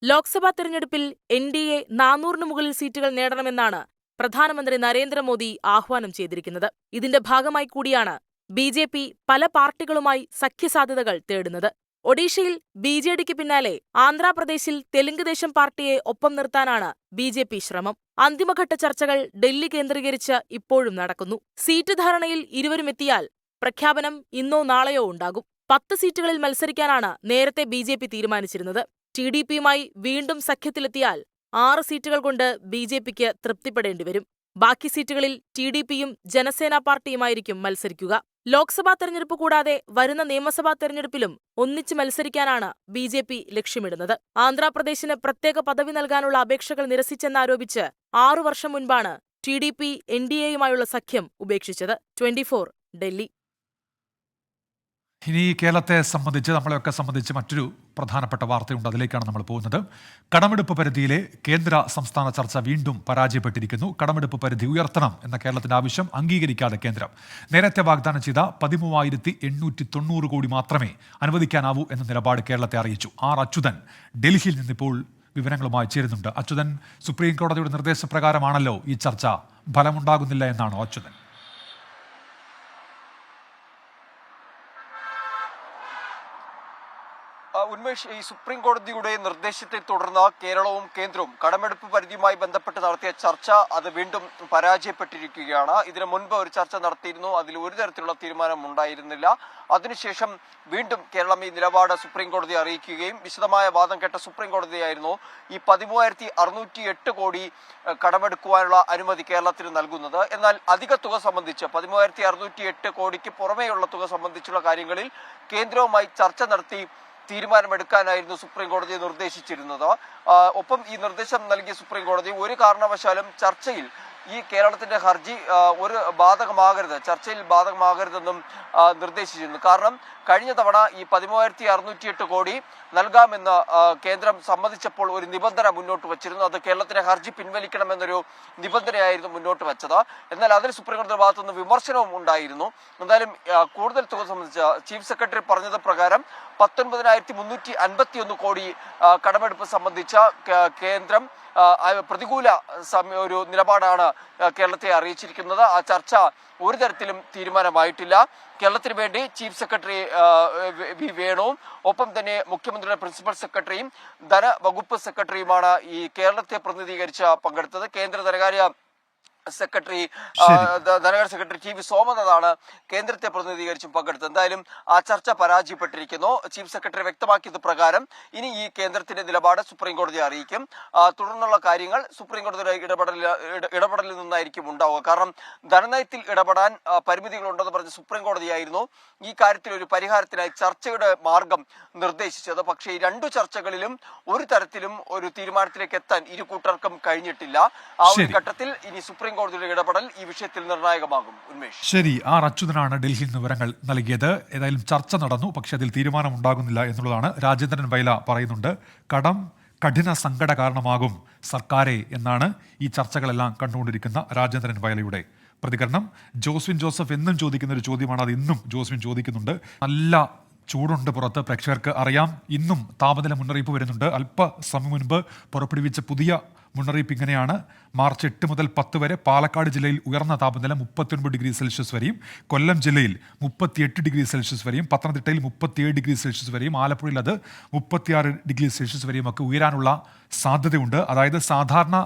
ലോക്സഭാ തെരഞ്ഞെടുപ്പിൽ NDA 400-ന് മുകളിൽ സീറ്റുകൾ നേടണമെന്നാണ് പ്രധാനമന്ത്രി നരേന്ദ്രമോദി ആഹ്വാനം ചെയ്തിരിക്കുന്നത്. ഇതിന്റെ ഭാഗമായി കൂടിയാണ് BJP പല പാർട്ടികളുമായി സഖ്യസാധ്യതകൾ തേടുന്നത്. ഒഡീഷയിൽ BJDക്ക് പിന്നാലെ ആന്ധ്രാപ്രദേശിൽ തെലുങ്ക് ദേശം പാർട്ടിയെ ഒപ്പം നിർത്താനാണ് BJP ശ്രമം. അന്തിമഘട്ട ചർച്ചകൾ ഡൽഹി കേന്ദ്രീകരിച്ച് ഇപ്പോഴും നടക്കുന്നു. സീറ്റ് ധാരണയിൽ ഇരുവരും എത്തിയാൽ പ്രഖ്യാപനം ഇന്നോ നാളെയോ ഉണ്ടാകും. 10 സീറ്റുകളിൽ മത്സരിക്കാനാണ് നേരത്തെ BJP തീരുമാനിച്ചിരുന്നത്. TDPയുമായി വീണ്ടും സഖ്യത്തിലെത്തിയാൽ 6 സീറ്റുകൾ കൊണ്ട് BJPക്ക് തൃപ്തിപ്പെടേണ്ടിവരും. ബാക്കി സീറ്റുകളിൽ TDPയും ജനസേന പാർട്ടിയുമായിരിക്കും മത്സരിക്കുക. ലോക്സഭാ തെരഞ്ഞെടുപ്പ് കൂടാതെ വരുന്ന നിയമസഭാ തെരഞ്ഞെടുപ്പിലും ഒന്നിച്ച് മത്സരിക്കാനാണ് BJP ലക്ഷ്യമിടുന്നത്. ആന്ധ്രാപ്രദേശിന് പ്രത്യേക പദവി നൽകാനുള്ള അപേക്ഷകൾ നിരസിച്ചെന്നാരോപിച്ച് 6 വർഷം മുൻപാണ് TDP NDAയുമായുള്ള സഖ്യം ഉപേക്ഷിച്ചത്. 24 ഡൽഹി. ഇനി കേരളത്തെ സംബന്ധിച്ച് നമ്മളെയൊക്കെ സംബന്ധിച്ച് മറ്റൊരു പ്രധാനപ്പെട്ട വാർത്തയുണ്ട്, അതിലേക്കാണ് നമ്മൾ പോകുന്നത്. കടമെടുപ്പ് പരിധിയിലെ കേന്ദ്ര സംസ്ഥാന ചർച്ച വീണ്ടും പരാജയപ്പെട്ടിരിക്കുന്നു. കടമെടുപ്പ് പരിധി ഉയർത്തണം എന്ന കേരളത്തിന്റെ ആവശ്യം അംഗീകരിക്കാതെ കേന്ദ്രം നേരത്തെ വാഗ്ദാനം ചെയ്ത 13,890 കോടി മാത്രമേ അനുവദിക്കാനാവൂ എന്ന നിലപാട് കേരളത്തെ അറിയിച്ചു. അച്യുതൻ ഡൽഹിയിൽ നിന്നിപ്പോൾ വിവരങ്ങളുമായി ചേരുന്നുണ്ട്. അച്യുതൻ, സുപ്രീം കോടതിയുടെ നിർദ്ദേശപ്രകാരമാണല്ലോ ഈ ചർച്ച, ഫലമുണ്ടാകുന്നില്ല എന്നാണോ അച്യുതൻ? ഉന്മേഷ്, ഈ സുപ്രീം കോടതിയുടെ നിർദ്ദേശത്തെ തുടർന്ന് കേരളവും കേന്ദ്രവും കടമെടുപ്പ് പരിധിയുമായി ബന്ധപ്പെട്ട് നടത്തിയ ചർച്ച അത് വീണ്ടും പരാജയപ്പെട്ടിരിക്കുകയാണ്. ഇതിനു മുൻപ് ഒരു ചർച്ച നടത്തിയിരുന്നു, അതിൽ ഒരു തരത്തിലുള്ള തീരുമാനം ഉണ്ടായിരുന്നില്ല. അതിനുശേഷം വീണ്ടും കേരളം ഈ നിലപാട് സുപ്രീം കോടതിയെ അറിയിക്കുകയും വിശദമായ വാദം കേട്ട സുപ്രീം കോടതിയായിരുന്നു ഈ 13,608 കോടി കടമെടുക്കുവാനുള്ള അനുമതി കേരളത്തിന് നൽകുന്നത്. എന്നാൽ അധിക തുക സംബന്ധിച്ച് 13,608 കോടിക്ക് പുറമേയുള്ള തുക സംബന്ധിച്ചുള്ള കാര്യങ്ങളിൽ കേന്ദ്രവുമായി ചർച്ച നടത്തി തീരുമാനമെടുക്കാനായിരുന്നു സുപ്രീം കോടതി നിർദ്ദേശിച്ചിരുന്നത്. ഒപ്പം ഈ നിർദ്ദേശം നൽകിയ സുപ്രീം കോടതി ഒരു കാരണവശാലും ചർച്ചയിൽ ഈ കേരളത്തിന്റെ ഹർജി ചർച്ചയിൽ ബാധകമാകരുതെന്നും നിർദ്ദേശിച്ചിരുന്നു. കാരണം കഴിഞ്ഞ തവണ ഈ 13,608 കോടി നൽകാമെന്ന് കേന്ദ്രം സമ്മതിച്ചപ്പോൾ ഒരു നിബന്ധന മുന്നോട്ട് വച്ചിരുന്നു. അത് കേരളത്തിന്റെ ഹർജി പിൻവലിക്കണമെന്നൊരു നിബന്ധനയായിരുന്നു മുന്നോട്ട് വെച്ചത്. എന്നാൽ അതിൽ സുപ്രീം കോടതിയുടെ ഭാഗത്തുനിന്ന് വിമർശനവും ഉണ്ടായിരുന്നു. എന്തായാലും കൂടുതൽ തുക സംബന്ധിച്ച് ചീഫ് സെക്രട്ടറി പറഞ്ഞത് പ്രകാരം 19,351 കോടി കടമെടുപ്പ് സംബന്ധിച്ച കേന്ദ്രം പ്രതികൂല ഒരു നിലപാടാണ് കേരളത്തെ അറിയിച്ചിരിക്കുന്നത്. ആ ചർച്ച ഒരു തരത്തിലും തീരുമാനമായിട്ടില്ല. കേരളത്തിന് വേണ്ടി ചീഫ് സെക്രട്ടറി വി വേണുവും ഒപ്പം തന്നെ മുഖ്യമന്ത്രിയുടെ പ്രിൻസിപ്പൽ സെക്രട്ടറിയും ധനവകുപ്പ് സെക്രട്ടറിയുമാണ് ഈ കേരളത്തെ പ്രതിനിധീകരിച്ച് പങ്കെടുത്തത്. കേന്ദ്ര ധനകാര്യ സെക്രട്ടറി ടി വി സോമനാഥാണ് കേന്ദ്രത്തെ പ്രതിനിധീകരിച്ചും പങ്കെടുത്തത്. എന്തായാലും ആ ചർച്ച പരാജയപ്പെട്ടിരിക്കുന്നു. ചീഫ് സെക്രട്ടറി വ്യക്തമാക്കിയത് പ്രകാരം ഇനി ഈ കേന്ദ്രത്തിന്റെ നിലപാട് സുപ്രീം കോടതിയെ അറിയിക്കും. തുടർന്നുള്ള കാര്യങ്ങൾ സുപ്രീം കോടതിയുടെ ഇടപെടലിൽ നിന്നായിരിക്കും ഉണ്ടാവുക. കാരണം ധനനയത്തിൽ ഇടപെടാൻ പരിമിതികളുണ്ടെന്ന് പറഞ്ഞ സുപ്രീം കോടതിയായിരുന്നു ഈ കാര്യത്തിൽ ഒരു പരിഹാരത്തിനായി ചർച്ചയുടെ മാർഗം നിർദ്ദേശിച്ചത്. പക്ഷേ ഈ രണ്ടു ചർച്ചകളിലും ഒരു തരത്തിലും ഒരു തീരുമാനത്തിലേക്ക് എത്താൻ ഇരു കൂട്ടർക്കും കഴിഞ്ഞിട്ടില്ല. ആ ഒരു ഘട്ടത്തിൽ ഇനി സുപ്രീം കോടതിയുടെ ഇടപെടൽ ഈ വിഷയത്തിൽ നിർണായകമാകും. ഉന്മേഷ്, ശരി. അച്യുതനാണ് ഡൽഹിയിൽ നിന്ന് വിവരങ്ങൾ നൽകിയത്. ഏതായാലും ചർച്ച നടന്നു, പക്ഷെ അതിൽ തീരുമാനം ഉണ്ടാകുന്നില്ല എന്നുള്ളതാണ്. രാജേന്ദ്രൻ വൈല പറയുന്നുണ്ട്, കടം കഠിന സങ്കട കാരണമാകും സർക്കാരെ എന്നാണ് ഈ ചർച്ചകളെല്ലാം കണ്ടുകൊണ്ടിരിക്കുന്ന രാജേന്ദ്രൻ വയലയുടെ പ്രതികരണം. ജോസ്വിൻ ജോസഫ് എന്നും ചോദിക്കുന്ന ഒരു ചോദ്യമാണ്, അത് ഇന്നും ജോസ്വിൻ ചോദിക്കുന്നുണ്ട്. നല്ല ചൂടുണ്ട് പുറത്ത്, പ്രേക്ഷകർക്ക് അറിയാം. ഇന്നും താപനില മുന്നറിയിപ്പ് വരുന്നുണ്ട്. അല്പസമയം മുൻപ് പുറപ്പെടുവിച്ച പുതിയ മുന്നറിയിപ്പ് ഇങ്ങനെയാണ്: മാർച്ച് 8 മുതൽ 10 വരെ പാലക്കാട് ജില്ലയിൽ ഉയർന്ന താപനില 39 ഡിഗ്രി സെൽഷ്യസ് വരെയും, കൊല്ലം ജില്ലയിൽ 38 ഡിഗ്രി സെൽഷ്യസ് വരെയും, പത്തനംതിട്ടയിൽ 37 ഡിഗ്രി സെൽഷ്യസ് വരെയും, ആലപ്പുഴയിൽ അത് 36 ഡിഗ്രി സെൽഷ്യസ് വരെയും ഒക്കെ ഉയരാനുള്ള സാധ്യതയുണ്ട്. അതായത് സാധാരണ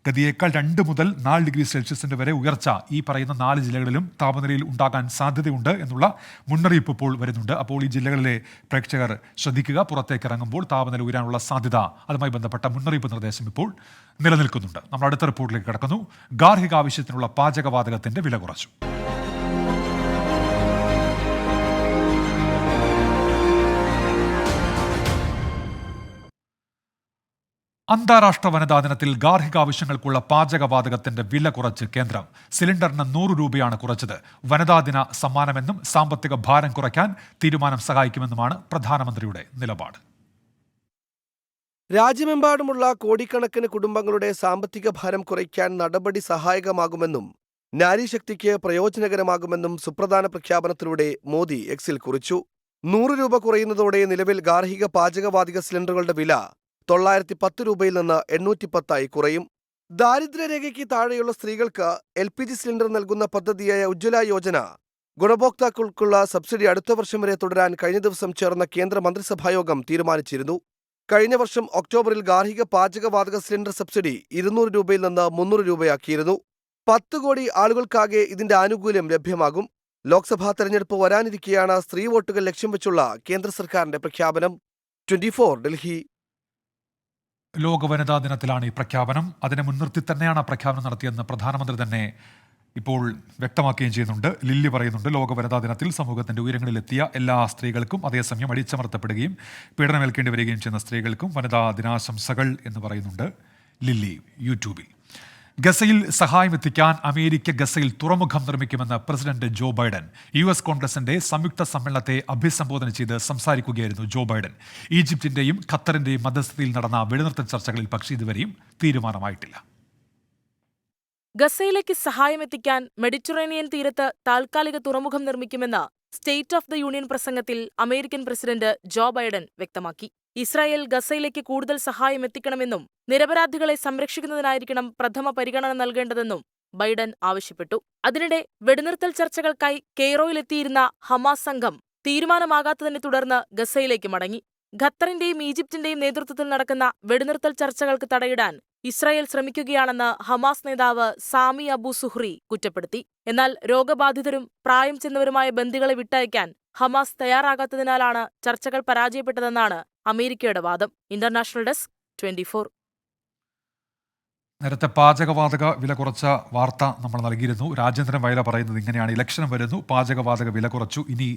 ഗതിയേക്കാൾ 2 മുതൽ 4 ഡിഗ്രി സെൽഷ്യസിന്റെ വരെ ഉയർച്ച ഈ പറയുന്ന 4 ജില്ലകളിലും താപനിലയിൽ ഉണ്ടാകാൻ സാധ്യതയുണ്ട് എന്നുള്ള മുന്നറിയിപ്പ് ഇപ്പോൾ വരുന്നുണ്ട്. അപ്പോൾ ഈ ജില്ലകളിലെ പ്രേക്ഷകർ ശ്രദ്ധിക്കുക, പുറത്തേക്ക് ഇറങ്ങുമ്പോൾ താപനില ഉയരാനുള്ള സാധ്യത, അതുമായി ബന്ധപ്പെട്ട മുന്നറിയിപ്പ് നിർദ്ദേശം ഇപ്പോൾ നിലനിൽക്കുന്നുണ്ട്. നമ്മൾ അടുത്ത റിപ്പോർട്ടിലേക്ക് കടക്കുന്നു. ഗാർഹിക ആവശ്യത്തിനുള്ള പാചകവാതകത്തിന്റെ വില കുറച്ചു. അന്താരാഷ്ട്ര വനിതാ ദിനത്തിൽ ഗാർഹിക ആവശ്യങ്ങൾക്കുള്ള പാചകവാതകത്തിന്റെ വില കുറച്ച് കേന്ദ്രം. സിലിണ്ടറിന് 100 രൂപയാണ് കുറച്ചത്. വനിതാ ദിന സമ്മാനമെന്നും സാമ്പത്തിക ഭാരം കുറയ്ക്കാൻ തീരുമാനം സഹായിക്കുമെന്നുമാണ് പ്രധാനമന്ത്രിയുടെ നിലപാട്. രാജ്യമെമ്പാടുമുള്ള കോടിക്കണക്കിന് കുടുംബങ്ങളുടെ സാമ്പത്തിക ഭാരം കുറയ്ക്കാൻ നടപടി സഹായകമാകുമെന്നും നാരീശക്തിക്ക് പ്രയോജനകരമാകുമെന്നും സുപ്രധാന പ്രഖ്യാപനത്തിലൂടെ മോദി എക്സിൽ കുറിച്ചു. 100 രൂപ കുറയുന്നതോടെ നിലവിൽ ഗാർഹിക പാചകവാതക സിലിണ്ടറുകളുടെ വില 910 രൂപയിൽ നിന്ന് 810 കുറയും. ദാരിദ്ര്യരേഖയ്ക്ക് താഴെയുള്ള സ്ത്രീകൾക്ക് LPG സിലിണ്ടർ നൽകുന്ന പദ്ധതിയായ ഉജ്ജ്വല യോജന ഗുണഭോക്താക്കൾക്കുള്ള സബ്സിഡി അടുത്ത വർഷം വരെ തുടരാൻ കഴിഞ്ഞ ദിവസം ചേർന്ന കേന്ദ്ര മന്ത്രിസഭായോഗം തീരുമാനിച്ചിരുന്നു. കഴിഞ്ഞ വർഷം ഒക്ടോബറിൽ ഗാർഹിക പാചകവാതക സിലിണ്ടർ സബ്സിഡി 200 രൂപയിൽ നിന്ന് 300 രൂപയാക്കിയിരുന്നു. 10 കോടി ആളുകൾക്കാകെ ഇതിന്റെ ആനുകൂല്യം ലഭ്യമാകും. ലോക്സഭാ തെരഞ്ഞെടുപ്പ് വരാനിരിക്കെയാണ് സ്ത്രീ വോട്ടുകൾ ലക്ഷ്യം വെച്ചുള്ള കേന്ദ്ര സർക്കാരിന്റെ പ്രഖ്യാപനം. 24 ഡൽഹി. ലോക വനിതാ ദിനത്തിലാണ് ഈ പ്രഖ്യാപനം. അതിനെ മുൻനിർത്തി തന്നെയാണ് ആ പ്രഖ്യാപനം നടത്തിയതെന്ന് പ്രധാനമന്ത്രി തന്നെ ഇപ്പോൾ വ്യക്തമാക്കുകയും ചെയ്യുന്നുണ്ട്. ലില്ലി പറയുന്നുണ്ട്, ലോക വനിതാ ദിനത്തിൽ സമൂഹത്തിന്റെ ഉയരങ്ങളിലെത്തിയ എല്ലാ സ്ത്രീകൾക്കും, അതേസമയം അടിച്ചമർത്തപ്പെടുകയും പീഡനമേൽക്കേണ്ടി വരികയും ചെയ്യുന്ന സ്ത്രീകൾക്കും വനിതാ ദിനാശംസകൾ എന്ന് പറയുന്നുണ്ട് ലില്ലി യൂട്യൂബിൽ. ഗസയിൽ സഹായം എത്തിക്കാൻ അമേരിക്ക ഗസയിൽ തുറമുഖം നിർമ്മിക്കുമെന്ന് പ്രസിഡന്റ് ജോ ബൈഡൻ. US കോൺഗ്രസിന്റെ സംയുക്ത സമ്മേളനത്തെ അഭിസംബോധന ചെയ്ത് സംസാരിക്കുകയായിരുന്നു ജോ ബൈഡൻ. ഈജിപ്തിന്റെയും ഖത്തറിന്റെയും മധ്യസ്ഥതയിൽ നടന്ന വെടിനിർത്തൽ ചർച്ചകളിൽ പക്ഷേ ഇതുവരെയും തീരുമാനമായിട്ടില്ല. ഗസയിലേക്ക് സഹായമെത്തിക്കാൻ മെഡിറ്ററേനിയൻ തീരത്ത് താൽക്കാലിക തുറമുഖം നിർമ്മിക്കുമെന്ന് സ്റ്റേറ്റ് ഓഫ് ദ യൂണിയൻ പ്രസംഗത്തിൽ അമേരിക്കൻ പ്രസിഡന്റ് ജോ ബൈഡൻ വ്യക്തമാക്കി. ഇസ്രായേൽ ഗസയിലേക്ക് കൂടുതൽ സഹായം എത്തിക്കണമെന്നും നിരപരാധികളെ സംരക്ഷിക്കുന്നതിനായിരിക്കണം പ്രഥമ പരിഗണന നൽകേണ്ടതെന്നും ബൈഡൻ ആവശ്യപ്പെട്ടു. അതിനിടെ വെടിനിർത്തൽ ചർച്ചകൾക്കായി കെയ്റോയിലെത്തിയിരുന്ന ഹമാസ് സംഘം തീരുമാനമാകാത്തതിനെ തുടർന്ന് ഗസയിലേക്ക് മടങ്ങി. ഖത്തറിന്റെയും ഈജിപ്തിന്റെയും നേതൃത്വത്തിൽ നടക്കുന്ന വെടിനിർത്തൽ ചർച്ചകൾക്ക് തടയിടാൻ ഇസ്രായേൽ ശ്രമിക്കുകയാണെന്ന് ഹമാസ് നേതാവ് സാമി അബു സുഹ്രി കുറ്റപ്പെടുത്തി. എന്നാൽ രോഗബാധിതരും പ്രായം ചെന്നവരുമായ ബന്ദികളെ വിട്ടയക്കാൻ ഹമാസ് തയ്യാറാകാത്തതിനാലാണ് ചർച്ചകൾ പരാജയപ്പെട്ടതെന്നാണ് അമേരിക്കയുടെ വാദം. International desk 24. നേരത്തെ പാചകവാതക വില കുറച്ച വാർത്ത നമ്മൾ നൽകിയിരുന്നു. രാജേന്ദ്രൻ വയല പറയുന്നത് ഇങ്ങനെയാണ്: ഇലക്ഷൻ വരുന്നു, പാചകവാതക വില കുറച്ചു, ഇനി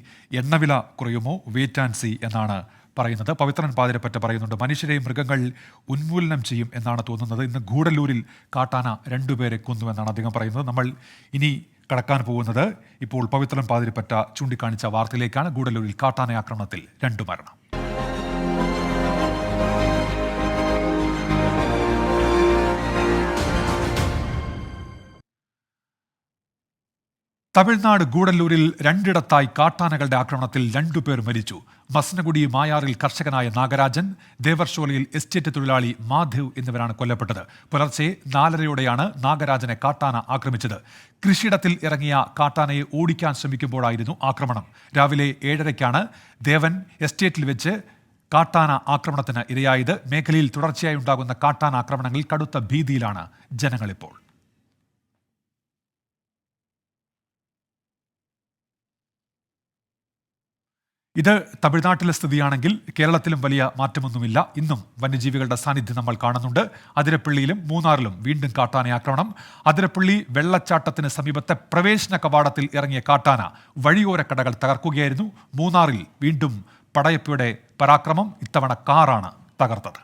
എണ്ണവില കുറയുമോ, വെയിറ്റ് ആൻഡ് സീ എന്നാണ് പറയുന്നത്. പവിത്രൻ പാതിരപ്പറ്റ പറയുന്നുണ്ട്, മനുഷ്യരെയും മൃഗങ്ങൾ ഉന്മൂലനം ചെയ്യും എന്നാണ് തോന്നുന്നത്. ഇന്ന് ഗൂഡല്ലൂരിൽ കാട്ടാന 2 പേരെ കൊന്നുവെന്നാണ് അദ്ദേഹം പറയുന്നത്. നമ്മൾ ഇനി കടക്കാൻ പോകുന്നത് ഇപ്പോൾ പവിത്രൻ പാതിരപ്പറ്റ ചൂണ്ടിക്കാണിച്ച വാർത്തയിലേക്കാണ്. ഗൂഡല്ലൂരിൽ കാട്ടാന ആക്രമണത്തിൽ 2 മരണം. തമിഴ്നാട് ഗൂഡല്ലൂരിൽ 2 കാട്ടാനകളുടെ ആക്രമണത്തിൽ 2 പേർ മരിച്ചു. മസനഗുഡി മായാറിൽ കർഷകനായ നാഗരാജൻ, ദേവർഷോലയിൽ എസ്റ്റേറ്റ് തൊഴിലാളി മാധവ് എന്നിവരാണ് കൊല്ലപ്പെട്ടത്. പുലർച്ചെ 4:30യോടെയാണ് നാഗരാജനെ കാട്ടാന ആക്രമിച്ചത്. കൃഷിയിടത്തിൽ ഇറങ്ങിയ കാട്ടാനയെ ഓടിക്കാൻ ശ്രമിക്കുമ്പോഴായിരുന്നു ആക്രമണം. രാവിലെ 7:30ക്കാണ് ദേവൻ എസ്റ്റേറ്റിൽ വെച്ച് കാട്ടാന ആക്രമണത്തിന് ഇരയായത്. മേഖലയിൽ തുടർച്ചയായി ഉണ്ടാകുന്ന കാട്ടാന ആക്രമണങ്ങളിൽ കടുത്ത ഭീതിയിലാണ് ജനങ്ങളിപ്പോൾ. ഇത് തമിഴ്നാട്ടിലെ സ്ഥിതിയാണെങ്കിൽ കേരളത്തിലും വലിയ മാറ്റമൊന്നുമില്ല. ഇന്നും വന്യജീവികളുടെ സാന്നിധ്യം നമ്മൾ കാണുന്നുണ്ട്. അതിരപ്പള്ളിയിലും മൂന്നാറിലും വീണ്ടും കാട്ടാന ആക്രമണം. അതിരപ്പള്ളി വെള്ളച്ചാട്ടത്തിന് സമീപത്തെ പ്രവേശന കവാടത്തിൽ ഇറങ്ങിയ കാട്ടാന വഴിയോര കടകൾ തകർക്കുകയായിരുന്നു. മൂന്നാറിൽ വീണ്ടും പടയപ്പയുടെ പരാക്രമം. ഇത്തവണ കാറാണ് തകർത്തത്.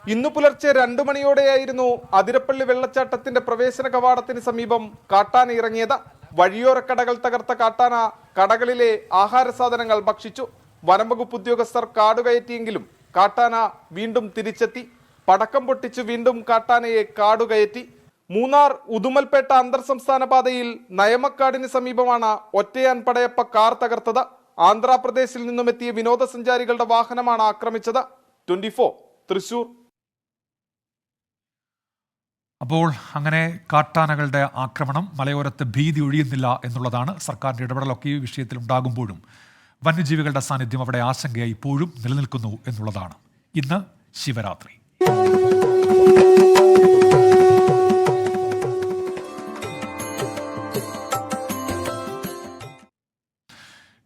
ഇന്നു പുലർച്ചെ 2 മണിയോടെയായിരുന്നു അതിരപ്പള്ളി വെള്ളച്ചാട്ടത്തിന്റെ പ്രവേശന കവാടത്തിന് സമീപം കാട്ടാന ഇറങ്ങിയത്. വഴിയോരക്കടകൾ തകർത്ത കാട്ടാന കടകളിലെ ആഹാര സാധനങ്ങൾ ഭക്ഷിച്ചു. വനംവകുപ്പ് ഉദ്യോഗസ്ഥർ കാടുകയറ്റിയെങ്കിലും കാട്ടാന വീണ്ടും തിരിച്ചെത്തി. പടക്കം പൊട്ടിച്ച് വീണ്ടും കാട്ടാനയെ കാടുകയറ്റി. മൂന്നാർ ഉദുമൽപേട്ട അന്തർ സംസ്ഥാന പാതയിൽ നയമക്കാടിന് സമീപമാണ് ഒറ്റയാൻ പടയപ്പ കാർ തകർത്തത്. ആന്ധ്രാപ്രദേശിൽ നിന്നുമെത്തിയ വിനോദസഞ്ചാരികളുടെ വാഹനമാണ് ആക്രമിച്ചത്. 24 തൃശൂർ. അപ്പോൾ അങ്ങനെ കാട്ടാനകളുടെ ആക്രമണം, മലയോരത്ത് ഭീതി ഒഴിയുന്നില്ല എന്നുള്ളതാണ്. സർക്കാരിൻ്റെ ഇടപെടലൊക്കെ ഈ വിഷയത്തിൽ ഉണ്ടാകുമ്പോഴും വന്യജീവികളുടെ സാന്നിധ്യം അവിടെ ആശങ്കയായി ഇപ്പോഴും നിലനിൽക്കുന്നു എന്നുള്ളതാണ്. ഇന്ന് ശിവരാത്രി.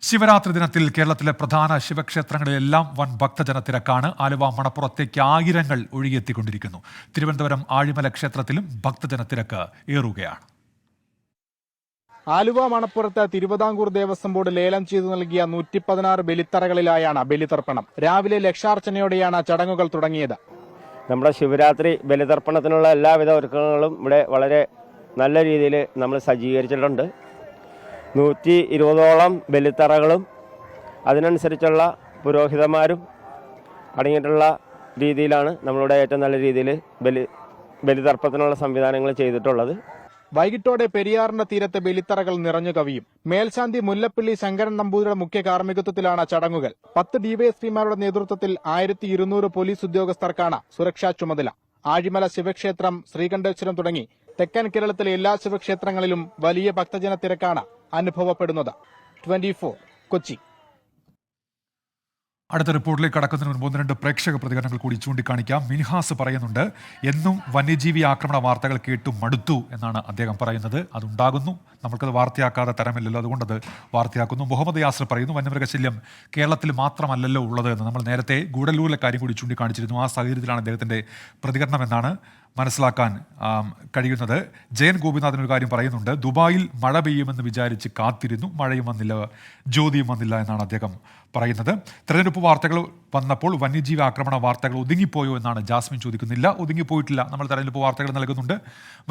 ശിവരാത്രി ദിനത്തിൽ കേരളത്തിലെ പ്രധാന ശിവക്ഷേത്രങ്ങളിലെല്ലാം വൻ ഭക്തജന തിരക്കാണ്. ആലുവ മണപ്പുറത്തേക്ക് ആയിരങ്ങൾ ഒഴുകിയെത്തിക്കൊണ്ടിരിക്കുന്നു. തിരുവനന്തപുരം ആഴിമല ക്ഷേത്രത്തിലും ഭക്തജന തിരക്ക് ഏറുകയാണ്. ആലുവ മണപ്പുറത്ത് തിരുവിതാംകൂർ ദേവസ്വം ബോർഡ് ലേലം ചെയ്തു നൽകിയ 116 ബലിത്തറകളിലായാണ് ബലിതർപ്പണം. രാവിലെ ലക്ഷാർച്ചനയോടെയാണ് ചടങ്ങുകൾ തുടങ്ങിയത്. നമ്മുടെ ശിവരാത്രി ബലിതർപ്പണത്തിനുള്ള എല്ലാവിധ ഒരുക്കങ്ങളും ഇവിടെ വളരെ നല്ല രീതിയിൽ നമ്മൾ സജ്ജീകരിച്ചിട്ടുണ്ട്. 120ഓളം ബലിത്തറകളും അതിനനുസരിച്ചുള്ള പുരോഹിതന്മാരും അടങ്ങിയിട്ടുള്ള രീതിയിലാണ് നമ്മളിവിടെ ഏറ്റവും നല്ല രീതിയിൽ ബലിതർപ്പണത്തിനുള്ള സംവിധാനങ്ങൾ ചെയ്തിട്ടുള്ളത്. വൈകിട്ടോടെ പെരിയാറിന്റെ തീരത്ത് ബലിത്തറകൾ നിറഞ്ഞു കവിയും. മേൽശാന്തി മുല്ലപ്പള്ളി ശങ്കരൻ നമ്പൂതിരിയുടെ മുഖ്യ കാർമ്മികത്വത്തിലാണ് ചടങ്ങുകൾ. 10 ഡിവൈഎസ്പിമാരുടെ നേതൃത്വത്തിൽ 1200 പോലീസ് ഉദ്യോഗസ്ഥർക്കാണ് സുരക്ഷാ ചുമതല. ആഴിമല ശിവക്ഷേത്രം, ശ്രീകണ്ഠേശ്വരം തുടങ്ങി തെക്കൻ കേരളത്തിലെ എല്ലാ ശിവക്ഷേത്രങ്ങളിലും വലിയ ഭക്തജന തിരക്കാണ് അനുഭവപ്പെടുന്നത്. 24 കൊച്ചി. അടുത്ത റിപ്പോർട്ടിലേക്ക് കടക്കുന്നതിന് മുൻപ് 1-2 പ്രേക്ഷക പ്രതികരണങ്ങൾ കൂടി ചൂണ്ടിക്കാണിക്കാം. മിൻഹാസ് പറയുന്നുണ്ട്, എന്നും വന്യജീവി ആക്രമണ വാർത്തകൾ കേട്ടു മടുത്തു എന്നാണ് അദ്ദേഹം പറയുന്നത്. അതുണ്ടാകുന്നു, നമ്മൾക്കത് വാർത്തയാക്കാതെ തരമില്ലല്ലോ, അതുകൊണ്ടത് വാർത്തയാക്കുന്നു. മുഹമ്മദ് യാസർ പറയുന്നു, വന്യമൃഗശല്യം കേരളത്തിൽ മാത്രമല്ലല്ലോ ഉള്ളത് എന്ന്. നമ്മൾ നേരത്തെ ഗൂഡല്ലൂരിലെ കാര്യം കൂടി ചൂണ്ടിക്കാണിച്ചിരുന്നു. ആ സാഹചര്യത്തിലാണ് അദ്ദേഹത്തിൻ്റെ പ്രതികരണം എന്നാണ് മനസ്സിലാക്കാൻ കഴിയുന്നത്. ജയൻ ഗോപിനാഥൻ ഒരു കാര്യം പറയുന്നുണ്ട്, ദുബായിൽ മഴ പെയ്യുമെന്ന് വിചാരിച്ച് കാത്തിരുന്നു, മഴയും വന്നില്ല, ജ്യോതിയും വന്നില്ല എന്നാണ് അദ്ദേഹം പറയുന്നത്. തെരഞ്ഞെടുപ്പ് വാർത്തകൾ വന്നപ്പോൾ വന്യജീവി ആക്രമണ വാർത്തകൾ ഒതുങ്ങിപ്പോയോ എന്നാണ് ജാസ്മിൻ ചോദിക്കുന്നില്ല. ഒതുങ്ങിപ്പോയിട്ടില്ല, നമ്മൾ തെരഞ്ഞെടുപ്പ് വാർത്തകൾ നൽകുന്നുണ്ട്.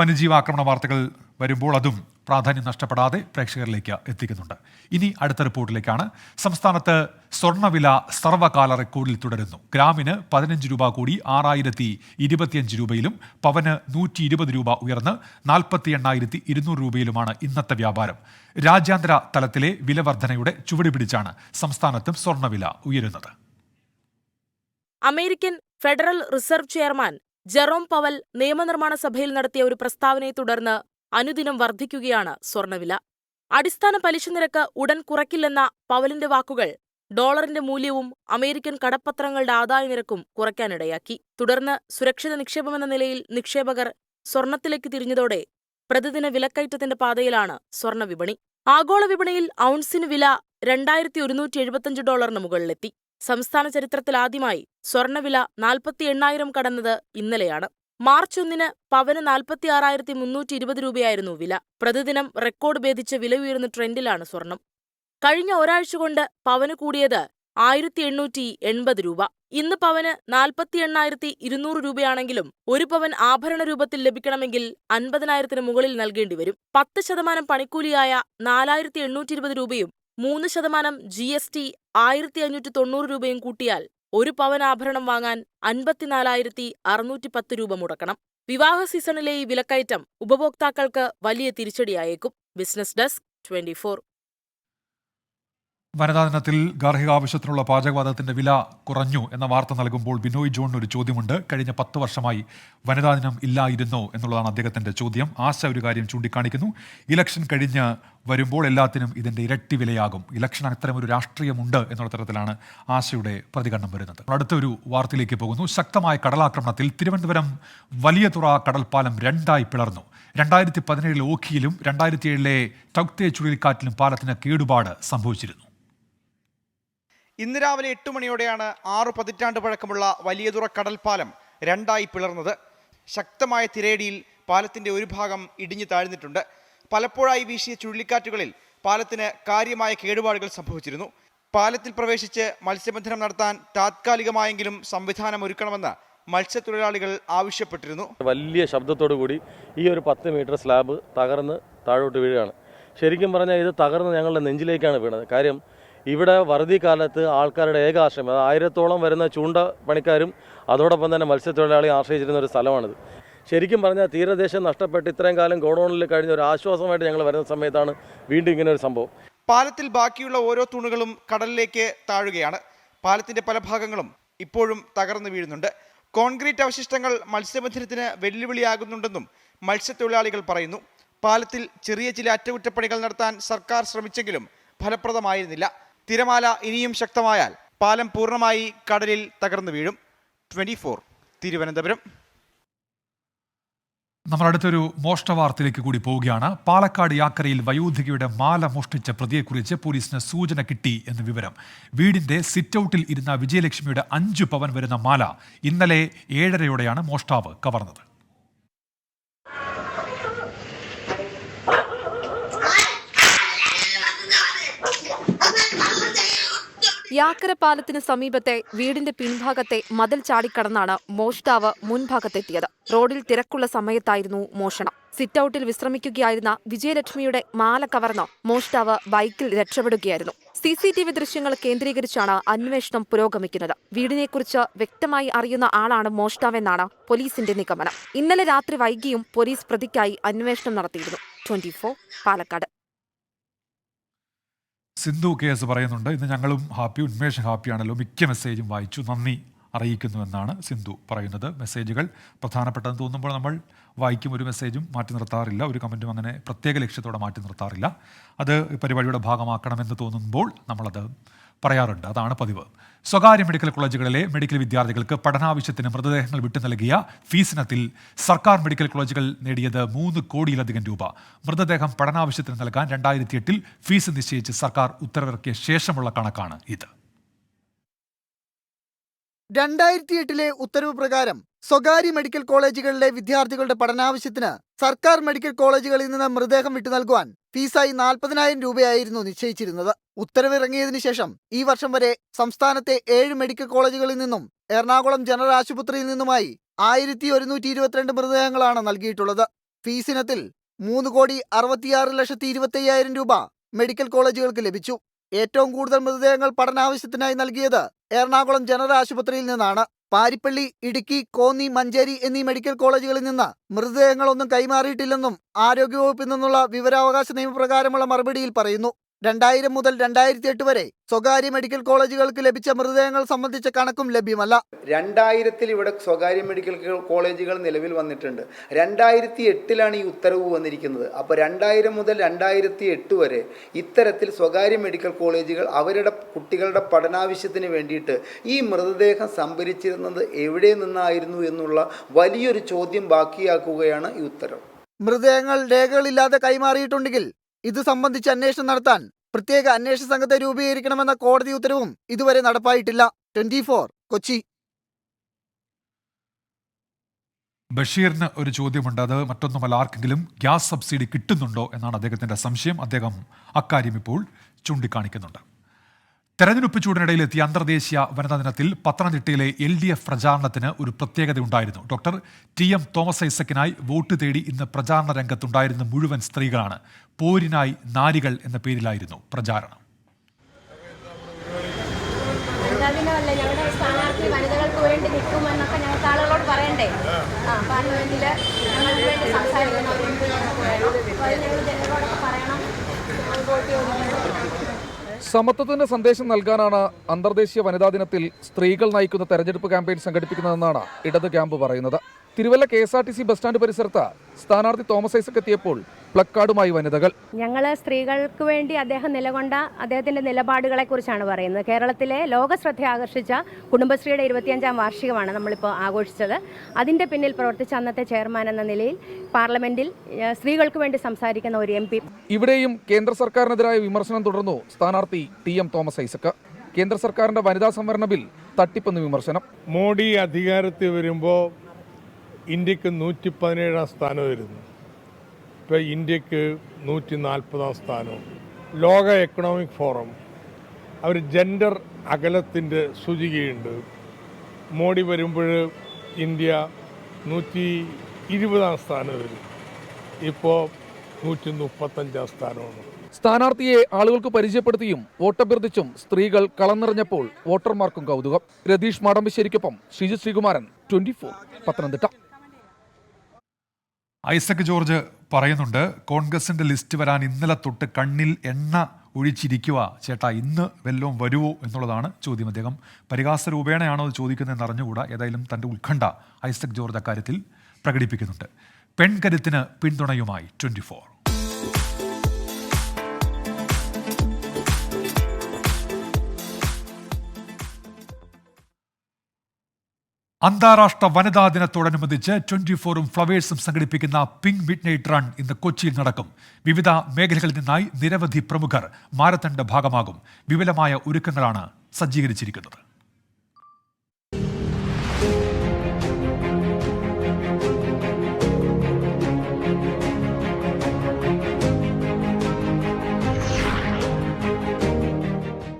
വന്യജീവി ആക്രമണ വാർത്തകൾ വരുമ്പോൾ അതും പ്രാധാന്യം നഷ്ടപ്പെടാതെ പ്രേക്ഷകരിലേക്ക് എത്തിക്കുന്നുണ്ട്. ഇനി അടുത്ത റിപ്പോർട്ടിലേക്കാണ്. സംസ്ഥാനത്ത് സ്വർണ്ണവില സർവ്വകാല റെക്കോർഡിൽ തുടരുന്നു. ഗ്രാമിന് 15 രൂപ കൂടി 6025 രൂപയിലും പവന് 120 രൂപ ഉയർന്ന് 48,200 രൂപയിലുമാണ് ഇന്നത്തെ വ്യാപാരം. രാജ്യാന്തര തലത്തിലെ വില വർധനയുടെ ചുവട് പിടിച്ചാണ് സംസ്ഥാനത്തും സ്വർണ്ണവില ഉയരുന്നത്. American Federal Reserve chairman Jerome Powell നിയമനിർമ്മാണ സഭയിൽ നടത്തിയ ഒരു പ്രസ്താവനയെ തുടർന്ന് അനുദിനം വർദ്ധിക്കുകയാണ് സ്വർണ്ണവില. അടിസ്ഥാന പലിശ നിരക്ക് ഉടൻ കുറയ്ക്കില്ലെന്ന പവലിന്റെ വാക്കുകൾ ഡോളറിന്റെ മൂല്യവും അമേരിക്കൻ കടപ്പത്രങ്ങളുടെ ആദായനിരക്കും കുറയ്ക്കാനിടയാക്കി. തുടർന്ന് സുരക്ഷിത നിക്ഷേപമെന്ന നിലയിൽ നിക്ഷേപകർ സ്വർണത്തിലേക്ക് തിരിഞ്ഞതോടെ പ്രതിദിന വിലക്കയറ്റത്തിന്റെ പാതയിലാണ് സ്വർണ്ണ വിപണി. ആഗോള വിപണിയിൽ ഔൺസിന് വില $2175 മുകളിലെത്തി. സംസ്ഥാന ചരിത്രത്തിലാദ്യമായി സ്വർണ്ണവില 48,000 കടന്നത് ഇന്നലെയാണ്. മാർച്ച് 1 പവന് 46,320 രൂപയായിരുന്നു വില. പ്രതിദിനം റെക്കോർഡ് ഭേദിച്ച വില ഉയരുന്ന ട്രെൻഡിലാണ് സ്വർണം. കഴിഞ്ഞ ഒരാഴ്ച കൊണ്ട് പവന് കൂടിയത് 1,880 രൂപ. ഇന്ന് പവന് 48,200 രൂപയാണെങ്കിലും ഒരു പവൻ ആഭരണ രൂപത്തിൽ ലഭിക്കണമെങ്കിൽ 50,000-ന് മുകളിൽ നൽകേണ്ടിവരും. 10% പണിക്കൂലിയായ 4,820 രൂപയും 3% GST 1,590 രൂപയും കൂട്ടിയാൽ ഒരു പവൻ ആഭരണം വാങ്ങാൻ 54,610 രൂപ മുടക്കണം. വിവാഹ സീസണിലെ ഈ വിലക്കയറ്റം ഉപഭോക്താക്കൾക്ക് വലിയ തിരിച്ചടിയായേക്കും. Business desk 24. വനിതാ ദിനത്തിൽ ഗാർഹികാവശ്യത്തിനുള്ള പാചകവാതകത്തിന്റെ വില കുറഞ്ഞു എന്ന വാർത്ത നൽകുമ്പോൾ ബിനോയ് ജോണിന് ഒരു ചോദ്യമുണ്ട്. കഴിഞ്ഞ 10 വർഷമായി വനിതാ ദിനം ഇല്ലായിരുന്നോ എന്നുള്ളതാണ് അദ്ദേഹത്തിന്റെ ചോദ്യം. ആശ ഒരു കാര്യം ചൂണ്ടിക്കാണിക്കുന്നു, ഇലക്ഷൻ കഴിഞ്ഞ് വരുമ്പോൾ എല്ലാത്തിനും ഇതിന്റെ ഇരട്ടി വിലയാകും. ഇലക്ഷൻ അത്തരമൊരു രാഷ്ട്രീയമുണ്ട് എന്നുള്ള തരത്തിലാണ് ആശയുടെ പ്രതികരണം വരുന്നത്. അടുത്തൊരു വാർത്തയിലേക്ക് പോകുന്നു. ശക്തമായ കടലാക്രമണത്തിൽ തിരുവനന്തപുരം വലിയതുറ കടൽപ്പാലം 2ആയി പിളർന്നു. 2017 ഓഖിയിലും 2007 ടൗക്തെ ചുഴലിക്കാറ്റിലും പാലത്തിന് കേടുപാട് സംഭവിച്ചിരുന്നു. ഇന്ന് രാവിലെ 8 മണിയോടെയാണ് 6 പതിറ്റാണ്ട് പഴക്കമുള്ള വലിയതുറ കടൽപ്പാലം 2ആയി പിളർന്നത്. ശക്തമായ തിരയടിയിൽ പാലത്തിന്റെ ഒരു ഭാഗം ഇടിഞ്ഞു താഴ്ന്നിട്ടുണ്ട്. പലപ്പോഴായി വീശിയ ചുഴലിക്കാറ്റുകളിൽ പാലത്തിന് കാര്യമായ കേടുപാടുകൾ സംഭവിച്ചിരുന്നു. പാലത്തിൽ പ്രവേശിച്ച് മത്സ്യബന്ധനം നടത്താൻ താത്കാലികമായെങ്കിലും സംവിധാനം ഒരുക്കണമെന്ന് മത്സ്യത്തൊഴിലാളികൾ ആവശ്യപ്പെട്ടിരുന്നു. വലിയ ശബ്ദത്തോടു കൂടി ഈ ഒരു 10 മീറ്റർ സ്ലാബ് തകർന്ന് താഴോട്ട് വീഴുകയാണ്. ശരിക്കും പറഞ്ഞാൽ ഇത് തകർന്ന് ഞങ്ങളുടെ നെഞ്ചിലേക്കാണ് വീണത്. കാര്യം ഇവിടെ വറുതി കാലത്ത് ആൾക്കാരുടെ ഏക ആശ്രയം, 1000-ഓളം വരുന്ന ചൂണ്ട പണിക്കാരും അതോടൊപ്പം തന്നെ മത്സ്യത്തൊഴിലാളി ആശ്രയിച്ചിരുന്ന ഒരു സ്ഥലമാണിത്. ശരിക്കും പറഞ്ഞാൽ തീരദേശം നഷ്ടപ്പെട്ട് ഇത്രയും കാലം ഗോഡൌണിൽ കഴിഞ്ഞ ഒരു ആശ്വാസമായിട്ട് ഞങ്ങൾ വരുന്ന സമയത്താണ് വീണ്ടും ഇങ്ങനെ ഒരു സംഭവം. പാലത്തിൽ ബാക്കിയുള്ള ഓരോ തൂണുകളും കടലിലേക്ക് താഴുകയാണ്. പാലത്തിന്റെ പല ഭാഗങ്ങളും ഇപ്പോഴും തകർന്നു വീഴുന്നുണ്ട്. കോൺക്രീറ്റ് അവശിഷ്ടങ്ങൾ മത്സ്യബന്ധനത്തിന് വെല്ലുവിളിയാകുന്നുണ്ടെന്നും മത്സ്യത്തൊഴിലാളികൾ പറയുന്നു. പാലത്തിൽ ചെറിയ ചില അറ്റകുറ്റപ്പണികൾ നടത്താൻ സർക്കാർ ശ്രമിച്ചെങ്കിലും ഫലപ്രദമായിരുന്നില്ല. തിരമാല ഇനിയും ശക്തമായാൽ പാലം പൂർണ്ണമായി കടലിൽ തകർന്നു വീഴും. 24 തിരുവനന്തപുരം. നമ്മൾ അടുത്തൊരു മോഷണ വാർത്തയിലേക്ക് കൂടി പോവുകയാണ്. പാലക്കാട് യാക്കരയിൽ വയോധികയുടെ മാല മോഷ്ടിച്ച പ്രതിയെക്കുറിച്ച് പോലീസിന് സൂചന കിട്ടി എന്ന് വിവരം. വീടിന്റെ സിറ്റൌട്ടിൽ ഇരുന്ന വിജയലക്ഷ്മിയുടെ 5 പവൻ വരുന്ന മാല ഇന്നലെ 7:30യോടെയാണ് മോഷ്ടാവ് കവർന്നത്. യാക്കര പാലത്തിന് സമീപത്തെ വീടിന്റെ പിൻഭാഗത്തെ മതിൽ ചാടിക്കടന്നാണ് മോഷ്ടാവ് മുൻഭാഗത്തെത്തിയത്. റോഡിൽ തിരക്കുള്ള സമയത്തായിരുന്നു മോഷണം. സിറ്റൌട്ടിൽ വിശ്രമിക്കുകയായിരുന്ന വിജയലക്ഷ്മിയുടെ മാല കവർന്ന് മോഷ്ടാവ് ബൈക്കിൽ രക്ഷപ്പെടുകയായിരുന്നു. CCTV ദൃശ്യങ്ങൾ കേന്ദ്രീകരിച്ചാണ് അന്വേഷണം പുരോഗമിക്കുന്നത്. വീടിനെക്കുറിച്ച് വ്യക്തമായി അറിയുന്ന ആളാണ് മോഷ്ടാവെന്നാണ് പോലീസിന്റെ നിഗമനം. ഇന്നലെ രാത്രി വൈകിയും പോലീസ് പ്രതിക്കായി അന്വേഷണം നടത്തിയിരുന്നു. 24 പാലക്കാട്. സിന്ധു കേസ് പറയുന്നുണ്ട്, ഇന്ന് ഞങ്ങളും ഹാപ്പി, ഉന്മേഷം ഹാപ്പിയാണല്ലോ, മിക്ക മെസ്സേജും വായിച്ചു, നന്ദി അറിയിക്കുന്നുവെന്നാണ് സിന്ധു പറയുന്നത്. മെസ്സേജുകൾ പ്രധാനപ്പെട്ടതെന്ന് തോന്നുമ്പോൾ നമ്മൾ വായിക്കും, ഒരു മെസ്സേജും മാറ്റി നിർത്താറില്ല, ഒരു കമൻറ്റും അങ്ങനെ പ്രത്യേക ലക്ഷ്യത്തോടെ മാറ്റി നിർത്താറില്ല. അത് പരിപാടിയുടെ ഭാഗമാക്കണമെന്ന് തോന്നുമ്പോൾ നമ്മളത് പറയാറുണ്ട്. അതാണ് പതിവ്. സ്വകാര്യ മെഡിക്കൽ കോളേജുകളിലെ മെഡിക്കൽ വിദ്യാർത്ഥികൾക്ക് പഠനാവശ്യത്തിന് മൃതദേഹങ്ങൾ വിട്ടു നൽകിയ ഫീസിനത്തിൽ സർക്കാർ മെഡിക്കൽ കോളേജുകൾ നേടിയത് 3 കോടിയിലധികം രൂപ. മൃതദേഹം പഠനാവശ്യത്തിന് നൽകാൻ 2008 ഫീസ് നിശ്ചയിച്ച് സർക്കാർ ഉത്തരവിറക്കിയ ശേഷമുള്ള കണക്കാണ് ഇത്. 2008 ഉത്തരവ് പ്രകാരം സ്വകാര്യ മെഡിക്കൽ കോളേജുകളിലെ വിദ്യാർത്ഥികളുടെ പഠനാവശ്യത്തിന് സർക്കാർ മെഡിക്കൽ കോളേജുകളിൽ നിന്ന് മൃതദേഹം വിട്ടു നൽകുവാൻ ഫീസായി 40,000 രൂപയായിരുന്നു നിശ്ചയിച്ചിരുന്നത്. ഉത്തരവിറങ്ങിയതിനു ശേഷം ഈ വർഷം വരെ സംസ്ഥാനത്തെ 7 മെഡിക്കൽ കോളേജുകളിൽ നിന്നും എറണാകുളം ജനറൽ ആശുപത്രിയിൽ നിന്നുമായി 1122 മൃതദേഹങ്ങളാണ് നൽകിയിട്ടുള്ളത്. ഫീസിനത്തിൽ 3,66,25,000 രൂപ മെഡിക്കൽ കോളേജുകൾക്ക് ലഭിച്ചു. ഏറ്റവും കൂടുതൽ മൃതദേഹങ്ങൾ പഠനാവശ്യത്തിനായി നൽകിയത് എറണാകുളം ജനറൽ ആശുപത്രിയിൽ നിന്നാണ്. പാരിപ്പള്ളി, ഇടുക്കി, കോന്നി, മഞ്ചേരി എന്നീ മെഡിക്കൽ കോളേജുകളിൽ നിന്ന് മൃതദേഹങ്ങളൊന്നും കൈമാറിയിട്ടില്ലെന്നും ആരോഗ്യവകുപ്പിൽ നിന്നുള്ള വിവരാവകാശ നിയമപ്രകാരമുള്ള മറുപടിയിൽ പറയുന്നു. 2000 മുതൽ 2008 വരെ സ്വകാര്യ മെഡിക്കൽ കോളേജുകൾക്ക് ലഭിച്ച മൃതദേഹങ്ങൾ സംബന്ധിച്ച കണക്കും ലഭ്യമല്ല. 2000 ഇവിടെ സ്വകാര്യ മെഡിക്കൽ കോളേജുകൾ നിലവിൽ വന്നിട്ടുണ്ട്. 2008 ഈ ഉത്തരവ് വന്നിരിക്കുന്നത്. അപ്പോൾ 2000 മുതൽ 2008 വരെ ഇത്തരത്തിൽ സ്വകാര്യ മെഡിക്കൽ കോളേജുകൾ അവരുടെ കുട്ടികളുടെ പഠനാവശ്യത്തിന് വേണ്ടിയിട്ട് ഈ മൃതദേഹം സംഭരിച്ചിരുന്നത് എവിടെ നിന്നായിരുന്നു എന്നുള്ള വലിയൊരു ചോദ്യം ബാക്കിയാക്കുകയാണ് ഈ ഉത്തരവ്. മൃതദേഹങ്ങൾ രേഖകളില്ലാതെ കൈമാറിയിട്ടുണ്ടെങ്കിൽ ഇത് സംബന്ധിച്ച് അന്വേഷണം നടത്താൻ പ്രത്യേക അന്വേഷണ സംഘത്തെ രൂപീകരിക്കണമെന്ന കോടതി ഉത്തരവും ഇതുവരെ നടപ്പായിട്ടില്ല. 24 കൊച്ചി. ബഷീറിന് ഒരു ചോദ്യമുണ്ട്. അത് മറ്റൊന്നുമല്ല, ആർക്കെങ്കിലും ഗ്യാസ് സബ്സിഡി കിട്ടുന്നുണ്ടോ എന്നാണ് അദ്ദേഹത്തിന്റെ സംശയം. അദ്ദേഹം അക്കാര്യം ഇപ്പോൾ ചൂണ്ടിക്കാണിക്കുന്നുണ്ട്. തെരഞ്ഞെടുപ്പ് ചൂടിനിടയിലെത്തിയ അന്തർദേശീയ വനിതാ ദിനത്തിൽ പത്തനംതിട്ടയിലെ LDF പ്രചാരണത്തിന് ഒരു പ്രത്യേകത ഉണ്ടായിരുന്നു. ഡോക്ടർ TM തോമസ് ഐസക്കിനായി വോട്ട് തേടി ഇന്ന് പ്രചാരണ രംഗത്തുണ്ടായിരുന്ന മുഴുവൻ സ്ത്രീകളാണ്. പോരിനായി നാരികൾ എന്ന പേരിലായിരുന്നു പ്രചാരണം. ഞങ്ങളുടെ സ്ഥാനാർത്ഥി വനിതകൾക്ക് വേണ്ടി നിൽക്കുമെന്നൊക്കെ ഞങ്ങൾക്ക് ആളുകളോട് പറയണ്ടേ? പാർലമെന്റിൽ ഞങ്ങൾക്ക് വേണ്ടി സംസാരിക്കുന്നവരുണ്ട്, ഞങ്ങൾ ജനങ്ങളോടൊക്കെ പറയണം. സമത്വത്തിന്റെ സന്ദേശം നൽകാനാണ് അന്തർദേശീയ വനിതാ ദിനത്തിൽ സ്ത്രീകൾ നയിക്കുന്ന തെരഞ്ഞെടുപ്പ് ക്യാമ്പയിൻ സംഘടിപ്പിക്കുന്നതെന്നാണ് ഇടത് ക്യാമ്പ് പറയുന്നത്. തിരുവല്ല KSRTC ബസ് സ്റ്റാൻഡ് പരിസരത്ത് സ്ഥാനാർത്ഥി തോമസ് ഐസക് എത്തിയപ്പോൾ പ്ലക്കാർഡുമായി വനിതകൾ. ഞങ്ങൾ സ്ത്രീകൾക്ക് വേണ്ടി അദ്ദേഹം നിലകൊണ്ട അദ്ദേഹത്തിന്റെ നിലപാടുകളെ കുറിച്ചാണ് പറയുന്നത്. കേരളത്തിലെ ലോകശ്രദ്ധ ആകർഷിച്ച കുടുംബശ്രീയുടെ 25ാം വാർഷികമാണ് നമ്മളിപ്പോൾ ആഘോഷിച്ചത്. അതിന്റെ പിന്നിൽ പ്രവർത്തിച്ച അന്നത്തെ ചെയർമാൻ എന്ന നിലയിൽ പാർലമെന്റിൽ സ്ത്രീകൾക്ക് വേണ്ടി സംസാരിക്കുന്ന ഒരു MP. ഇവിടെയും കേന്ദ്ര സർക്കാരിനെതിരായ വിമർശനം തുടർന്നു സ്ഥാനാർത്ഥി TM തോമസ് ഐസക്. കേന്ദ്ര സർക്കാരിന്റെ വനിതാ സംവരണ ബിൽ തട്ടിപ്പെന്ന് വിമർശനം. മോഡി അധികാരത്തിൽ വരുമ്പോൾ ഇന്ത്യക്ക് 117ാം സ്ഥാനം വരുന്നു. ഇപ്പോൾ ഇന്ത്യക്ക് 140ാം സ്ഥാനവും. ലോക എക്കണോമിക് ഫോറം അവർ ജെൻഡർ അകലത്തിൻ്റെ സൂചികയുണ്ട്. മോഡി വരുമ്പോൾ ഇന്ത്യ 120ാം സ്ഥാനം വരും. ഇപ്പോൾ 135ാം സ്ഥാനമാണ്. സ്ഥാനാർത്ഥിയെ ആളുകൾക്ക് പരിചയപ്പെടുത്തിയും വോട്ടഭ്യർത്ഥിച്ചും സ്ത്രീകൾ കളം നിറഞ്ഞപ്പോൾ വോട്ടർമാർക്കും കൗതുകം. രതീഷ് മാടമ്പശ്ശേരിക്കൊപ്പം ശ്രീജിത് ശ്രീകുമാരൻ, 24 പത്തനംതിട്ട. ഐസക് ജോർജ് പറയുന്നുണ്ട്, കോൺഗ്രസിന്റെ ലിസ്റ്റ് വരാൻ ഇന്നലെ തൊട്ട് കണ്ണിൽ എണ്ണ ഒഴിച്ചിരിക്കുക ചേട്ടാ, ഇന്ന് വല്ലതും വരുവോ എന്നുള്ളതാണ് ചോദ്യം. അദ്ദേഹം പരിഹാസ രൂപേണയാണോ അത് ചോദിക്കുന്നതെന്ന് അറിഞ്ഞുകൂടാ. ഏതായാലും തന്റെ ഉത്കണ്ഠ ഐസക് ജോർജ് അക്കാര്യത്തിൽ പ്രകടിപ്പിക്കുന്നുണ്ട്. പെൺകരുത്തിന് പിന്തുണയുമായി 24. അന്താരാഷ്ട്ര വനിതാ ദിനത്തോടനുബന്ധിച്ച് 24ഉം ഫ്ലവേഴ്സും സംഘടിപ്പിക്കുന്ന പിങ്ക് മിഡ്നൈറ്റ് റൺ ഇന്ന് കൊച്ചിയിൽ നടക്കും. വിവിധ മേഖലകളിൽ നിന്നായി നിരവധി പ്രമുഖർ മാരത്തണിന്റെ ഭാഗമാകും. വിപുലമായ ഒരുക്കങ്ങളാണ് സജ്ജീകരിച്ചിരിക്കുന്നത്.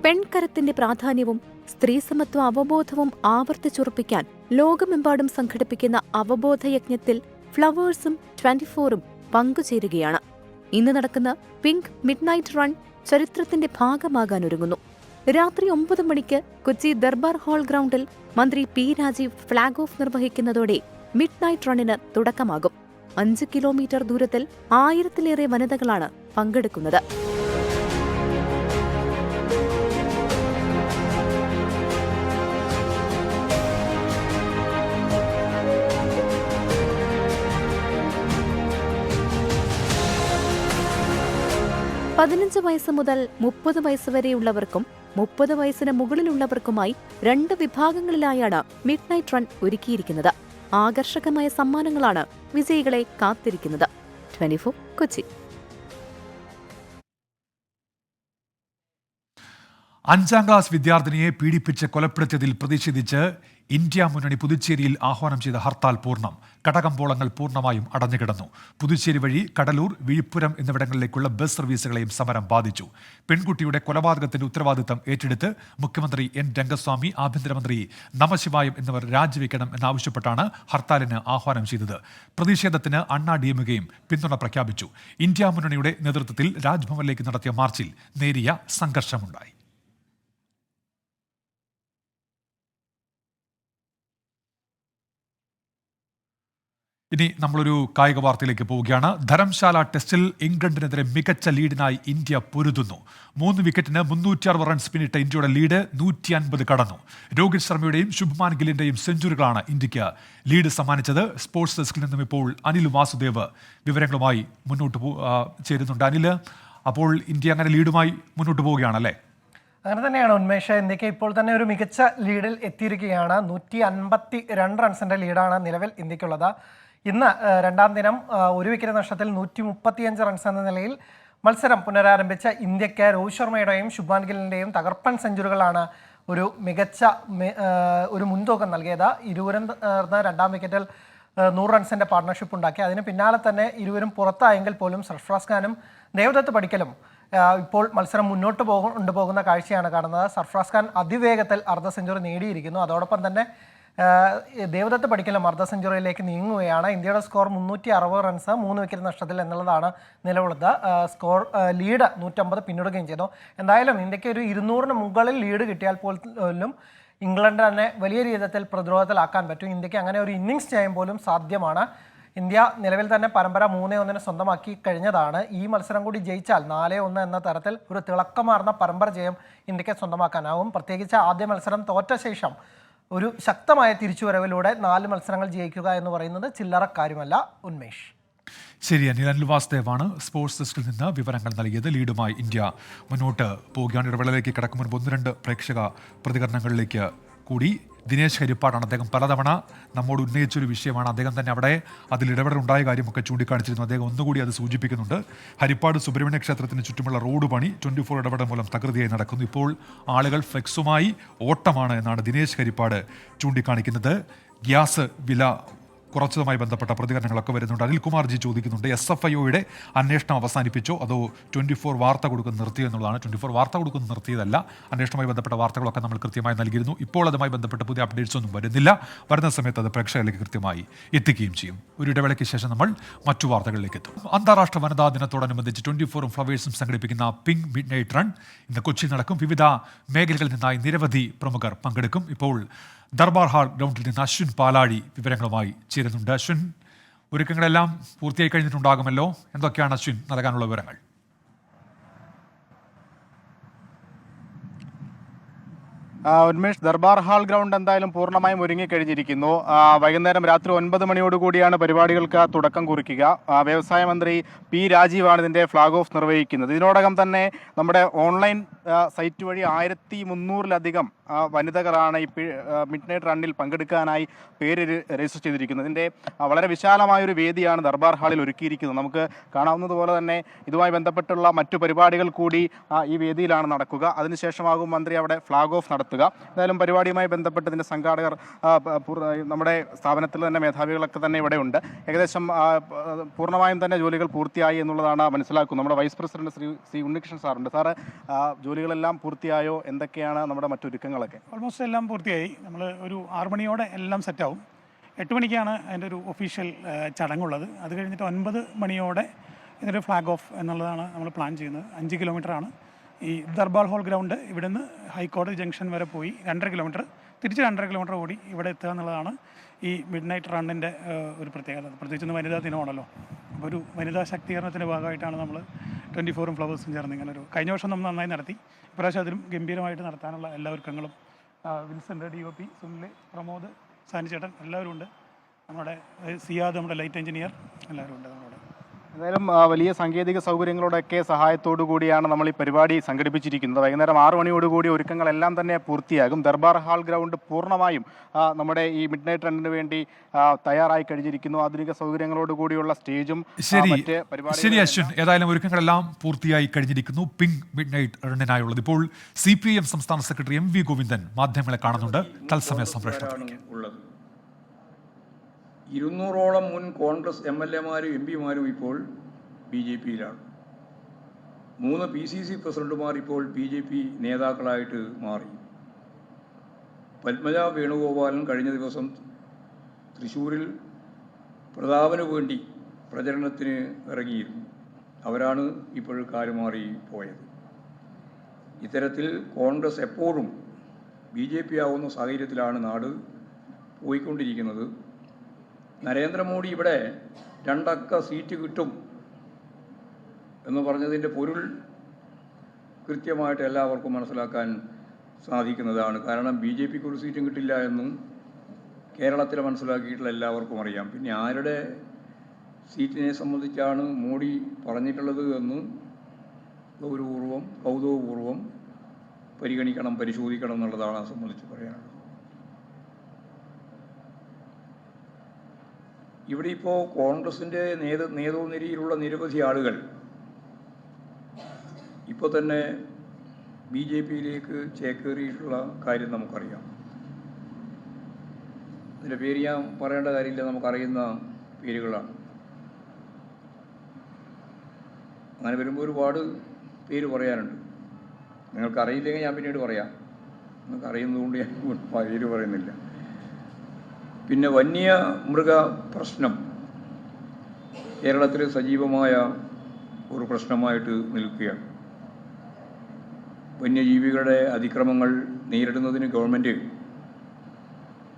പെൺകരത്തിന്റെ പ്രാധാന്യവും സ്ത്രീസമത്വ അവബോധവും ആവർത്തിച്ചുറപ്പിക്കാൻ ലോകമെമ്പാടും സംഘടിപ്പിക്കുന്ന അവബോധയജ്ഞത്തിൽ ഫ്ലവേഴ്സും 24ഉം പങ്കുചേരുകയാണ്. ഇന്ന് നടക്കുന്ന പിങ്ക് മിഡ്നൈറ്റ് റൺ ചരിത്രത്തിന്റെ ഭാഗമാകാൻ ഒരുങ്ങുന്നു. രാത്രി 9 മണിക്ക് കൊച്ചി ദർബാർ ഹാൾ ഗ്രൗണ്ടിൽ മന്ത്രി P. രാജീവ് ഫ്ളാഗ് ഓഫ് നിർവഹിക്കുന്നതോടെ മിഡ്നൈറ്റ് റണ്ണിന് തുടക്കമാകും. 5 കിലോമീറ്റർ ദൂരത്തിൽ 1000-ലേറെ വനിതകളാണ് പങ്കെടുക്കുന്നത്. പതിനഞ്ച് വയസ്സ് മുതൽ 30 വയസ്സ് വരെയുള്ളവർക്കും 30 വയസ്സിന് മുകളിലുള്ളവർക്കുമായി 2 വിഭാഗങ്ങളിലായാണ് മിഡ് നൈറ്റ് റൺ ഒരുക്കിയിരിക്കുന്നത്. ആകർഷകമായ സമ്മാനങ്ങളാണ് വിജയികളെ കാത്തിരിക്കുന്നത്. 24 കൊച്ചി. 5ാം ക്ലാസ് വിദ്യാർത്ഥിനിയെ പീഡിപ്പിച്ച് കൊലപ്പെടുത്തിയതിൽ പ്രതിഷേധിച്ച് ഇന്ത്യ മുന്നണി പുതുച്ചേരിയിൽ ആഹ്വാനം ചെയ്ത ഹർത്താൽ പൂർണ്ണം. കടകമ്പോളങ്ങൾ പൂർണ്ണമായും അടഞ്ഞുകിടന്നു. പുതുച്ചേരി വഴി കടലൂർ, വിഴിപ്പുരം എന്നിവിടങ്ങളിലേക്കുള്ള ബസ് സർവീസുകളെയും സമരം ബാധിച്ചു. പെൺകുട്ടിയുടെ കൊലപാതകത്തിന്റെ ഉത്തരവാദിത്തം ഏറ്റെടുത്ത് മുഖ്യമന്ത്രി എൻ രംഗസ്വാമി, ആഭ്യന്തരമന്ത്രി നമശിവായം എന്നിവർ രാജിവെക്കണം എന്നാവശ്യപ്പെട്ടാണ് ഹർത്താലിന് ആഹ്വാനം ചെയ്തത്. പ്രതിഷേധത്തിന് അണ്ണാ DMKയും പിന്തുണ പ്രഖ്യാപിച്ചു. ഇന്ത്യ മുന്നണിയുടെ നേതൃത്വത്തിൽ രാജ്ഭവനിലേക്ക് നടത്തിയ മാർച്ചിൽ നേരിയ സംഘർഷമുണ്ടായി. ഇനി നമ്മളൊരു കായിക വാർത്തയിലേക്ക് പോവുകയാണ്. ധരംശാല ടെസ്റ്റിൽ ഇംഗ്ലണ്ടിനെതിരെ മികച്ച ലീഡിനായി ഇന്ത്യ പൊരുതുന്നു. 3 വിക്കറ്റിന് 360 റൺസ് പിന്നിട്ട ഇന്ത്യയുടെ ലീഡ് 150 കടന്നു. രോഹിത് ശർമ്മയുടെയും ശുഭ്മാൻ ഗില്ലിന്റെയും സെഞ്ചുറികളാണ് ഇന്ത്യക്ക് ലീഡ് സമ്മാനിച്ചത്. സ്പോർട്സ് ഡെസ്കിൽ നിന്നും ഇപ്പോൾ അനിൽ വാസുദേവ് വിവരങ്ങളുമായി മുന്നോട്ട് ചേരുന്നുണ്ട്. അനിൽ, അപ്പോൾ ഇന്ത്യ അങ്ങനെ ലീഡുമായി മുന്നോട്ട് പോവുകയാണല്ലേ? അങ്ങനെ തന്നെയാണ് ഉന്മേഷ്. ഇന്ത്യക്ക് ഇപ്പോൾ തന്നെ ഒരു മികച്ച ലീഡിൽ എത്തിയിരിക്കുകയാണ്. 152 റൺസിന്റെ ലീഡാണ് നിലവിൽ ഇന്ത്യക്കുള്ളത്. ഇന്ന് രണ്ടാം ദിനം 1 വിക്കറ്റ് നഷ്ടത്തിൽ 135 റൺസ് എന്ന നിലയിൽ മത്സരം പുനരാരംഭിച്ച ഇന്ത്യക്ക് രോഹിത് ശർമ്മയുടെയും ശുഭ്മാൻ ഗില്ലിന്റെയും തകർപ്പൻ സെഞ്ചുറികളാണ് ഒരു മികച്ച ഒരു മുൻതൂക്കം നൽകിയത്. ഇരുവരും രണ്ടാം വിക്കറ്റിൽ 100 റൺസിന്റെ പാർട്ണർഷിപ്പ് ഉണ്ടാക്കി. അതിന് പിന്നാലെ തന്നെ ഇരുവരും പുറത്തായെങ്കിൽ പോലും സർഫറാസ് ഖാനും ദേവദത്ത് പടിക്കലും ഇപ്പോൾ മത്സരം മുന്നോട്ട് കൊണ്ടുപോകുന്ന കാഴ്ചയാണ് കാണുന്നത്. സർഫറാസ് ഖാൻ അതിവേഗത്തിൽ അർദ്ധ സെഞ്ചുറി നേടിയിരിക്കുന്നു. അതോടൊപ്പം തന്നെ ദേവദത്ത് പടിക്കലും അർദ്ധ സെഞ്ചുറിയിലേക്ക് നീങ്ങുകയാണ്. ഇന്ത്യയുടെ സ്കോർ 360 റൺസ് 3 വിക്കറ്റ് നഷ്ടത്തിൽ എന്നുള്ളതാണ് നിലവിലുള്ളത്. സ്കോർ ലീഡ് 150 പിന്നിടുകയും ചെയ്തു. എന്തായാലും ഇന്ത്യക്ക് ഒരു 200-ന് മുകളിൽ ലീഡ് കിട്ടിയാൽ പോലും ഇംഗ്ലണ്ട് തന്നെ വലിയ രീതിയിൽ പ്രതിരോധത്തിലാക്കാൻ പറ്റും. ഇന്ത്യക്ക് അങ്ങനെ ഒരു ഇന്നിങ്സ് ചെയ്യാൻ പോലും സാധ്യമാണ്. ഇന്ത്യ നിലവിൽ തന്നെ പരമ്പര 3-1 സ്വന്തമാക്കി കഴിഞ്ഞതാണ്. ഈ മത്സരം കൂടി ജയിച്ചാൽ 4-1 എന്ന തരത്തിൽ ഒരു തിളക്കമാർന്ന പരമ്പര ജയം ഇന്ത്യക്ക് സ്വന്തമാക്കാനാവും. പ്രത്യേകിച്ച് ആദ്യ മത്സരം തോറ്റ ശേഷം ഒരു ശക്തമായ തിരിച്ചുവരവിലൂടെ 4 മത്സരങ്ങൾ ജയിക്കുക എന്ന് പറയുന്നത് ചില്ലറ കാര്യമല്ല. ഉന്മേഷ്. ശരി, അനിൽ വാസുദേവാണ് സ്പോർട്സ് ഡെസ്കിൽ നിന്ന് വിവരങ്ങൾ നൽകിയത്. ലീഡുമായി ഇന്ത്യ മുന്നോട്ട് പോവുകയാണ്. ഇടവേളയിലേക്ക് കടക്കും മുൻപ് 1-2 പ്രേക്ഷക പ്രതികരണങ്ങളിലേക്ക് കൂടി. ദിനേശ് ഹരിപ്പാടാണ്. അദ്ദേഹം പലതവണ നമ്മോട് ഉന്നയിച്ചൊരു വിഷയമാണ്. അദ്ദേഹം തന്നെ അവിടെ അതിൽ ഇടപെടലുണ്ടായ കാര്യമൊക്കെ ചൂണ്ടിക്കാണിച്ചിരുന്നു. അദ്ദേഹം ഒന്നുകൂടി അത് സൂചിപ്പിക്കുന്നുണ്ട്. ഹരിപ്പാട് സുബ്രഹ്മണ്യ ക്ഷേത്രത്തിന് ചുറ്റുമുള്ള റോഡ് പണി 24 ഇടപെടൽ മൂലം തകൃതിയായി നടക്കുന്നു. ഇപ്പോൾ ആളുകൾ ഫ്ലെക്സുമായി ഓട്ടമാണ് എന്നാണ് ദിനേശ് ഹരിപ്പാട് ചൂണ്ടിക്കാണിക്കുന്നത്. ഗ്യാസ് വില കുറച്ചതുമായി ബന്ധപ്പെട്ട പ്രതികരണങ്ങളൊക്കെ വരുന്നുണ്ട്. അനിൽകുമാർജി ചോദിക്കുന്നുണ്ട്, SFIOയുടെ അന്വേഷണം അവസാനിപ്പിച്ചോ അതോ 24 വാർത്ത കൊടുക്കുന്ന നിർത്തിയോ എന്നുള്ളതാണ്. 24 വാർത്ത കൊടുക്കുന്ന നിർത്തിയതല്ല. അന്വേഷണവുമായി ബന്ധപ്പെട്ട വാർത്തകളൊക്കെ നമ്മൾ കൃത്യമായി നൽകിയിരുന്നു. ഇപ്പോൾ അതുമായി ബന്ധപ്പെട്ട പുതിയ അപ്ഡേറ്റ്സ് ഒന്നും വരുന്നില്ല. വരുന്ന സമയത്ത് അത് പ്രേക്ഷകരിലേക്ക് കൃത്യമായി എത്തിക്കുകയും ചെയ്യും. ഒരു ഇടവേളയ്ക്ക് ശേഷം നമ്മൾ മറ്റു വാർത്തകളിലേക്ക് എത്തും. അന്താരാഷ്ട്ര വനിതാ ദിനത്തോടനുബന്ധിച്ച് 24 ഫ്ലവേഴ്സും സംഘടിപ്പിക്കുന്ന പിങ്ക് മിഡ് നൈറ്റ് റൺ ഇന്ന് കൊച്ചിയിൽ നടക്കും. വിവിധ മേഖലകളിൽ നിന്നായി നിരവധി പ്രമുഖർ പങ്കെടുക്കും. ഇപ്പോൾ ദർബാർ ഹാൾ ഗ്രൗണ്ടിൽ നിന്ന് അശ്വിൻ പാലാഴി വിവരങ്ങളുമായി ചേരുന്നുണ്ട്. അശ്വിൻ, ഒരുക്കങ്ങളെല്ലാം പൂർത്തിയായി കഴിഞ്ഞിട്ടുണ്ടാകുമല്ലോ. എന്തൊക്കെയാണ് അശ്വിൻ നൽകാനുള്ള വിവരങ്ങൾ? ഉന്മേഷ്, ദർബാർ ഹാൾ ഗ്രൗണ്ട് എന്തായാലും പൂർണ്ണമായും ഒരുങ്ങിക്കഴിഞ്ഞിരിക്കുന്നു. വൈകുന്നേരം രാത്രി 9 മണിയോടുകൂടിയാണ് പരിപാടികൾക്ക് തുടക്കം കുറിക്കുക. വ്യവസായ മന്ത്രി P. രാജീവാണ് ഇതിൻ്റെ ഫ്ലാഗ് ഓഫ് നിർവഹിക്കുന്നത്. ഇതിനോടകം തന്നെ നമ്മുടെ ഓൺലൈൻ സൈറ്റ് വഴി 1300-ലധികം വനിതകളാണ് ഈ മിഡ് നൈറ്റ് റണ്ണിൽ പങ്കെടുക്കാനായി പേര് രജിസ്റ്റർ ചെയ്തിരിക്കുന്നത്. ഇതിൻ്റെ വളരെ വിശാലമായൊരു വേദിയാണ് ദർബാർ ഹാളിൽ ഒരുക്കിയിരിക്കുന്നത്. നമുക്ക് കാണാവുന്നതുപോലെ തന്നെ ഇതുമായി ബന്ധപ്പെട്ടുള്ള മറ്റു പരിപാടികൾ കൂടി ഈ വേദിയിലാണ് നടക്കുക. അതിനുശേഷമാകും മന്ത്രി അവിടെ ഫ്ലാഗ് ഓഫ് നടത്തുക. എന്തായാലും പരിപാടിയുമായി ബന്ധപ്പെട്ട് ഇതിൻ്റെ സംഘാടകർ നമ്മുടെ സ്ഥാപനത്തിൽ തന്നെ മേധാവികളൊക്കെ തന്നെ ഇവിടെ ഉണ്ട്. ഏകദേശം പൂർണ്ണമായും തന്നെ ജോലികൾ പൂർത്തിയായി എന്നുള്ളതാണ് മനസ്സിലാക്കുന്നത്. നമ്മുടെ വൈസ് പ്രസിഡന്റ് ശ്രീ ഉണ്ണികൃഷ്ണൻ സാറുണ്ട്. സാറ് ജോലികളെല്ലാം പൂർത്തിയായോ? എന്തൊക്കെയാണ് നമ്മുടെ മറ്റൊരുക്കങ്ങളൊക്കെ? ഓൾമോസ്റ്റ് എല്ലാം പൂർത്തിയായി. നമ്മൾ ഒരു 6 മണിയോടെ എല്ലാം സെറ്റാവും. 8 മണിക്കാണ് അതിൻ്റെ ഒരു ഒഫീഷ്യൽ ചടങ്ങുള്ളത്. അത് കഴിഞ്ഞിട്ട് 9 മണിയോടെ ഇതിൻ്റെ ഫ്ലാഗ് ഓഫ് എന്നുള്ളതാണ് നമ്മൾ പ്ലാൻ ചെയ്യുന്നത്. 5 കിലോമീറ്ററാണ് ഈ ദർബാർ ഹാൾ ഗ്രൗണ്ട്. ഇവിടുന്ന് ഹൈക്കോടതി ജംഗ്ഷൻ വരെ പോയി 2.5 കിലോമീറ്റർ, തിരിച്ച് 2.5 കിലോമീറ്റർ ഓടി ഇവിടെ എത്തുക എന്നുള്ളതാണ് ഈ മിഡ് നൈറ്റ് റണ്ണിൻ്റെ ഒരു പ്രത്യേകത. പ്രത്യേകിച്ച് വനിതാ ദിനമാണല്ലോ. അപ്പോൾ ഒരു വനിതാ ശാക്തീകരണത്തിൻ്റെ ഭാഗമായിട്ടാണ് നമ്മൾ 24 ഫ്ലവേഴ്സും ചേർന്ന് ഇങ്ങനൊരു, കഴിഞ്ഞ വർഷം നമ്മൾ നന്നായി നടത്തി, ഇപ്രാവശ്യം അതിലും ഗംഭീരമായിട്ട് നടത്താനുള്ള എല്ലാ ഒരുക്കങ്ങളും വിൻസെൻ്റ്, DOP, സുനിൽ, പ്രമോദ്, സാനിച്ചേട്ടൻ എല്ലാവരും ഉണ്ട്. നമ്മുടെ സിയാദ്, നമ്മുടെ ലൈറ്റ് എഞ്ചിനീയർ എല്ലാവരും ഉണ്ട് നമ്മുടെ. എന്തായാലും വലിയ സാങ്കേതിക സൗകര്യങ്ങളുടെയൊക്കെ സഹായത്തോടു കൂടിയാണ് നമ്മൾ ഈ പരിപാടി സംഘടിപ്പിച്ചിരിക്കുന്നത്. വൈകുന്നേരം 6 മണിയോടുകൂടി ഒരുക്കങ്ങളെല്ലാം തന്നെ പൂർത്തിയാകും. ദർബാർ ഹാൾ ഗ്രൗണ്ട് പൂർണ്ണമായും നമ്മുടെ ഈ മിഡ് നൈറ്റ് റണ്ണിന് വേണ്ടി തയ്യാറായി കഴിഞ്ഞിരിക്കുന്നു. ആധുനിക സൗകര്യങ്ങളോടുകൂടിയുള്ള സ്റ്റേജും ശരി അശ്വിൻ, ഏതായാലും ഒരുക്കങ്ങളെല്ലാം പൂർത്തിയായി കഴിഞ്ഞിരിക്കുന്നു പിങ്ക് മിഡ് നൈറ്റ് റണ്ണിനായുള്ളത്. ഇപ്പോൾ CPIM സംസ്ഥാന സെക്രട്ടറി MV ഗോവിന്ദൻ മാധ്യമങ്ങളെ കാണുന്നുണ്ട്. തത്സമയ സംപ്രേഷണം. 200ഓളം മുൻ കോൺഗ്രസ് MLA-മാരും MP-മാരും ഇപ്പോൾ BJP-യിലാണ്. 3 PCC പ്രസിഡന്റുമാർ ഇപ്പോൾ BJP നേതാക്കളായിട്ട് മാറി. പത്മജ വേണുഗോപാലൻ കഴിഞ്ഞ ദിവസം തൃശ്ശൂരിൽ പ്രതാപന് വേണ്ടി പ്രചരണത്തിന് ഇറങ്ങിയിരുന്നു. അവരാണ് ഇപ്പോൾ കാലുമാറി പോയത്. ഇത്തരത്തിൽ കോൺഗ്രസ് എപ്പോഴും BJP ആവുന്ന സാഹചര്യത്തിലാണ് നാട് പോയിക്കൊണ്ടിരിക്കുന്നത്. നരേന്ദ്രമോദി ഇവിടെ 2 അക്ക സീറ്റ് കിട്ടും എന്ന് പറഞ്ഞതിൻ്റെ പൊരുൾ കൃത്യമായിട്ട് എല്ലാവർക്കും മനസ്സിലാക്കാൻ സാധിക്കുന്നതാണ്. കാരണം BJPക്ക് ഒരു സീറ്റും കിട്ടില്ല എന്നും കേരളത്തിൽ മനസ്സിലാക്കിയിട്ടുള്ള എല്ലാവർക്കും അറിയാം. പിന്നെ ആരുടെ സീറ്റിനെ സംബന്ധിച്ചാണ് മോഡി പറഞ്ഞിട്ടുള്ളത് എന്ന് ഗൗരവപൂർവ്വം കൗതുകപൂർവ്വം പരിഗണിക്കണം, പരിശോധിക്കണം എന്നുള്ളതാണ് അത് സംബന്ധിച്ച് പറയാനുള്ളത്. ഇവിടെ ഇപ്പോൾ കോൺഗ്രസിൻ്റെ നേതൃനിരയിലുള്ള നിരവധി ആളുകൾ ഇപ്പോൾ തന്നെ BJP-യിലേക്ക് ചേക്കേറിയിട്ടുള്ള കാര്യം നമുക്കറിയാം. അതിൻ്റെ പേര് ഞാൻ പറയേണ്ട കാര്യമില്ല, നമുക്കറിയുന്ന പേരുകളാണ്. അങ്ങനെ വരുമ്പോൾ ഒരുപാട് പേര് പറയാനുണ്ട്. നിങ്ങൾക്കറിയില്ലെങ്കിൽ ഞാൻ പിന്നീട് പറയാം. നിങ്ങൾക്കറിയുന്നതുകൊണ്ട് ഞാൻ പേര് പറയുന്നില്ല. പിന്നെ വന്യമൃഗ പ്രശ്നം കേരളത്തിൽ സജീവമായ ഒരു പ്രശ്നമായിട്ട് നിൽക്കുകയാണ്. വന്യജീവികളുടെ അതിക്രമങ്ങൾ നേരിടുന്നതിന് ഗവൺമെൻറ്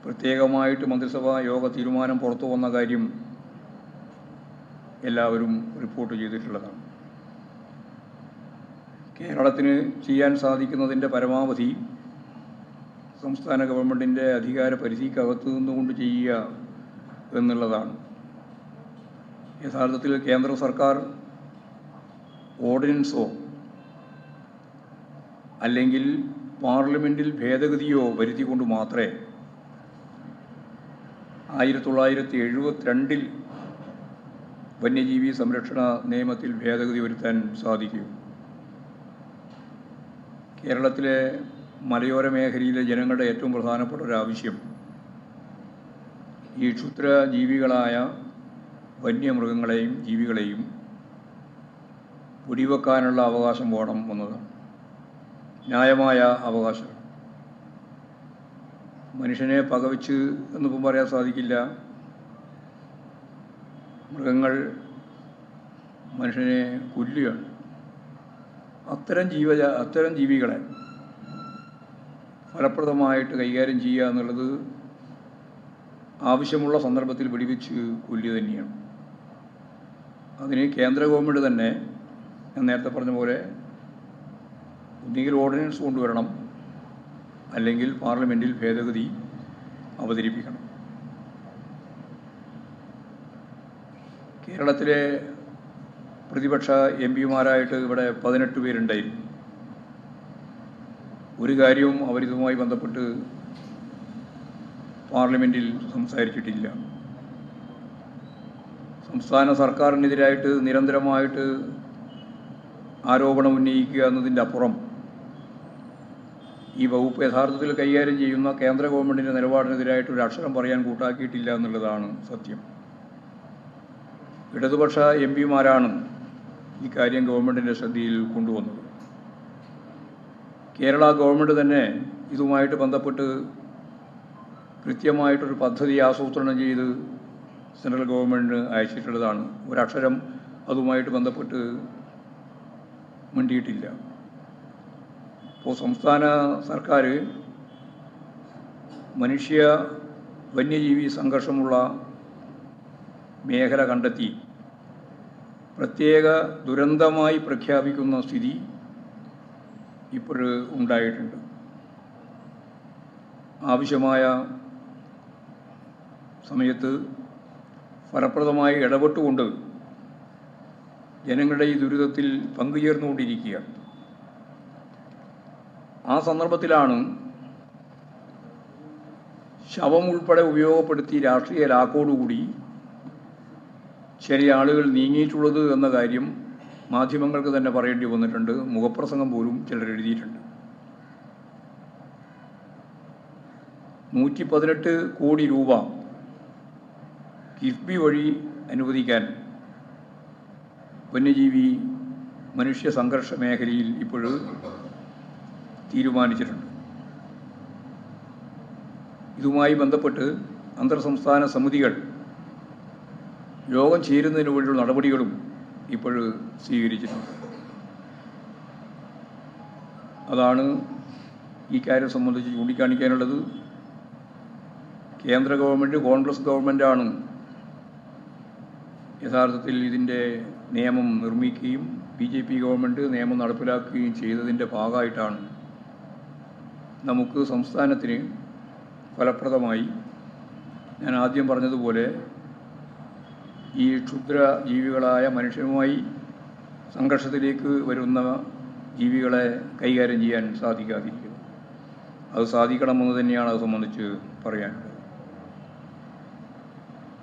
പ്രത്യേകമായിട്ട് മന്ത്രിസഭാ യോഗ തീരുമാനം പുറത്തു വന്ന കാര്യം എല്ലാവരും റിപ്പോർട്ട് ചെയ്തിട്ടുള്ളതാണ്. കേരളത്തിന് ചെയ്യാൻ സാധിക്കുന്നതിൻ്റെ പരമാവധി സംസ്ഥാന ഗവൺമെൻറ്റിൻ്റെ അധികാര പരിധിക്കകത്ത് നിന്നുകൊണ്ട് ചെയ്യുക എന്നുള്ളതാണ്. യഥാർത്ഥത്തിൽ കേന്ദ്ര സർക്കാർ ഓർഡിനൻസോ അല്ലെങ്കിൽ പാർലമെൻറ്റിൽ ഭേദഗതിയോ വരുത്തിക്കൊണ്ട് മാത്രമേ 1972 വന്യജീവി സംരക്ഷണ നിയമത്തിൽ ഭേദഗതി വരുത്താൻ സാധിക്കൂ. കേരളത്തിലെ മലയോര മേഖലയിലെ ജനങ്ങളുടെ ഏറ്റവും പ്രധാനപ്പെട്ട ഒരു ആവശ്യം ഈ ക്ഷുദ്രജീവികളായ വന്യമൃഗങ്ങളെയും ജീവികളെയും വെടിവെക്കാനുള്ള അവകാശം വേണം എന്നതാണ്. ന്യായമായ അവകാശം. മനുഷ്യനെ പകവച്ച് എന്നിപ്പം പറയാൻ സാധിക്കില്ല. മൃഗങ്ങൾ മനുഷ്യനെ കൊല്ലുകയാണ്. അത്തരം ജീവികളെ ഫലപ്രദമായിട്ട് കൈകാര്യം ചെയ്യുക എന്നുള്ളത് ആവശ്യമുള്ള സന്ദർഭത്തിൽ വെടിവെച്ച് കൊല്ലുക തന്നെയാണ്. അതിന് കേന്ദ്ര ഗവൺമെൻറ് തന്നെ ഞാൻ നേരത്തെ പറഞ്ഞ പോലെ ഒന്നുകിൽ ഓർഡിനൻസ് കൊണ്ടുവരണം, അല്ലെങ്കിൽ പാർലമെൻറ്റിൽ ഭേദഗതി അവതരിപ്പിക്കണം. കേരളത്തിലെ പ്രതിപക്ഷ MP-മാരായിട്ട് ഇവിടെ 18 പേരുണ്ടായിരുന്നു. ഒരു കാര്യവും അവരിതുമായി ബന്ധപ്പെട്ട് പാർലമെൻറ്റിൽ സംസാരിച്ചിട്ടില്ല. സംസ്ഥാന സർക്കാരിനെതിരായിട്ട് നിരന്തരമായിട്ട് ആരോപണം ഉന്നയിക്കുക എന്നതിൻ്റെ അപ്പുറം ഈ വകുപ്പ് യഥാർത്ഥത്തിൽ കൈകാര്യം ചെയ്യുന്ന കേന്ദ്ര ഗവൺമെൻറ്റിൻ്റെ നിലപാടിനെതിരായിട്ട് ഒരു അക്ഷരം പറയാൻ കൂട്ടാക്കിയിട്ടില്ല എന്നുള്ളതാണ് സത്യം. ഇടതുപക്ഷ MP-മാരാണ് ഈ കാര്യം ഗവൺമെൻറ്റിൻ്റെ ശ്രദ്ധയിൽ കൊണ്ടുവന്നത്. കേരള ഗവൺമെൻറ് തന്നെ ഇതുമായിട്ട് ബന്ധപ്പെട്ട് കൃത്യമായിട്ടൊരു പദ്ധതി ആസൂത്രണം ചെയ്ത് സെൻട്രൽ ഗവൺമെൻറ്റിന് അയച്ചിട്ടുള്ളതാണ്. ഒരക്ഷരം അതുമായിട്ട് ബന്ധപ്പെട്ട് മിണ്ടിയിട്ടില്ല. ഇപ്പോൾ സംസ്ഥാന സർക്കാർ മനുഷ്യ വന്യജീവി സംഘർഷമുള്ള മേഖല കണ്ടെത്തി പ്രത്യേക ദുരന്തമായി പ്രഖ്യാപിക്കുന്ന സ്ഥിതി ഇപ്പോൾ ഉണ്ടായിട്ടുണ്ട്. ആവശ്യമായ സമയത്ത് ഫലപ്രദമായി ഇടപെട്ടുകൊണ്ട് ജനങ്ങളുടെ ഈ ദുരിതത്തിൽ പങ്കുചേർന്നുകൊണ്ടിരിക്കുകയാണ്. ആ സന്ദർഭത്തിലാണ് ശവം ഉൾപ്പെടെ ഉപയോഗപ്പെടുത്തി രാഷ്ട്രീയ ലാക്കോടുകൂടി ചില ആളുകൾ നീങ്ങിയിട്ടുള്ളത് എന്ന കാര്യം മാധ്യമങ്ങൾക്ക് തന്നെ പറയേണ്ടി വന്നിട്ടുണ്ട്. മുഖപ്രസംഗം പോലും ചിലർ എഴുതിയിട്ടുണ്ട്. 118 കോടി രൂപ കിഫ്ബി വഴി അനുവദിക്കാൻ വന്യജീവി മനുഷ്യ സംഘർഷ മേഖലയിൽ ഇപ്പോൾ തീരുമാനിച്ചിട്ടുണ്ട്. ഇതുമായി ബന്ധപ്പെട്ട് അന്തർ സംസ്ഥാന സമിതികൾ യോഗം ചേരുന്നതിന് വേണ്ടിയുള്ള നടപടികളും ഇപ്പോൾ സ്വീകരിച്ചിട്ടുണ്ട്. അതാണ് ഈ കാര്യം സംബന്ധിച്ച് ചൂണ്ടിക്കാണിക്കാനുള്ളത്. കേന്ദ്ര ഗവൺമെൻറ്, കോൺഗ്രസ് ഗവൺമെൻറ്റാണ് യഥാർത്ഥത്തിൽ ഇതിൻ്റെ നിയമം നിർമ്മിക്കുകയും BJP ഗവൺമെൻറ് നിയമം നടപ്പിലാക്കുകയും ചെയ്തതിൻ്റെ ഭാഗമായിട്ടാണ് നമുക്ക് സംസ്ഥാനത്തിന് ഫലപ്രദമായി ഞാൻ ആദ്യം പറഞ്ഞതുപോലെ ഈ ക്ഷുദ്ര ജീവികളായ മനുഷ്യരുമായി സംഘർഷത്തിലേക്ക് വരുന്ന ജീവികളെ കൈകാര്യം ചെയ്യാൻ സാധിക്കാതിരിക്കുന്നു. അത് സാധിക്കണമെന്ന് തന്നെയാണ് അത് സംബന്ധിച്ച് പറയാനുള്ളത്.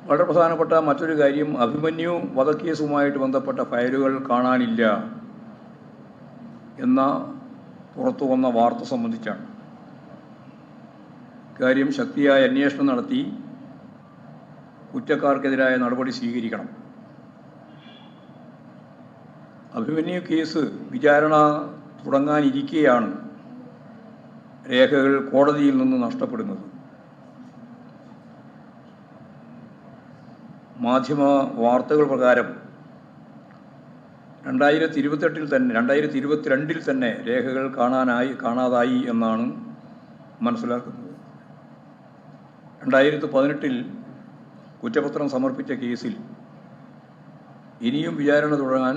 വളരെ പ്രധാനപ്പെട്ട മറ്റൊരു കാര്യം, അഭിമന്യു വധക്കേസുമായിട്ട് ബന്ധപ്പെട്ട ഫയലുകൾ കാണാനില്ല എന്ന പുറത്തു വന്ന വാർത്ത സംബന്ധിച്ചാണ്. കാര്യം ശക്തിയായ അന്വേഷണം നടത്തി കുറ്റക്കാർക്കെതിരായ നടപടി സ്വീകരിക്കണം. അഭിമന്യു കേസ് വിചാരണ തുടങ്ങാനിരിക്കെയാണ് രേഖകൾ കോടതിയിൽ നിന്ന് നഷ്ടപ്പെടുന്നത്. മാധ്യമ വാർത്തകൾ പ്രകാരം 2022 തന്നെ രേഖകൾ കാണാതായി എന്നാണ് മനസ്സിലാക്കുന്നത്. 2018 കുറ്റപത്രം സമർപ്പിച്ച കേസിൽ ഇനിയും വിചാരണ തുടങ്ങാൻ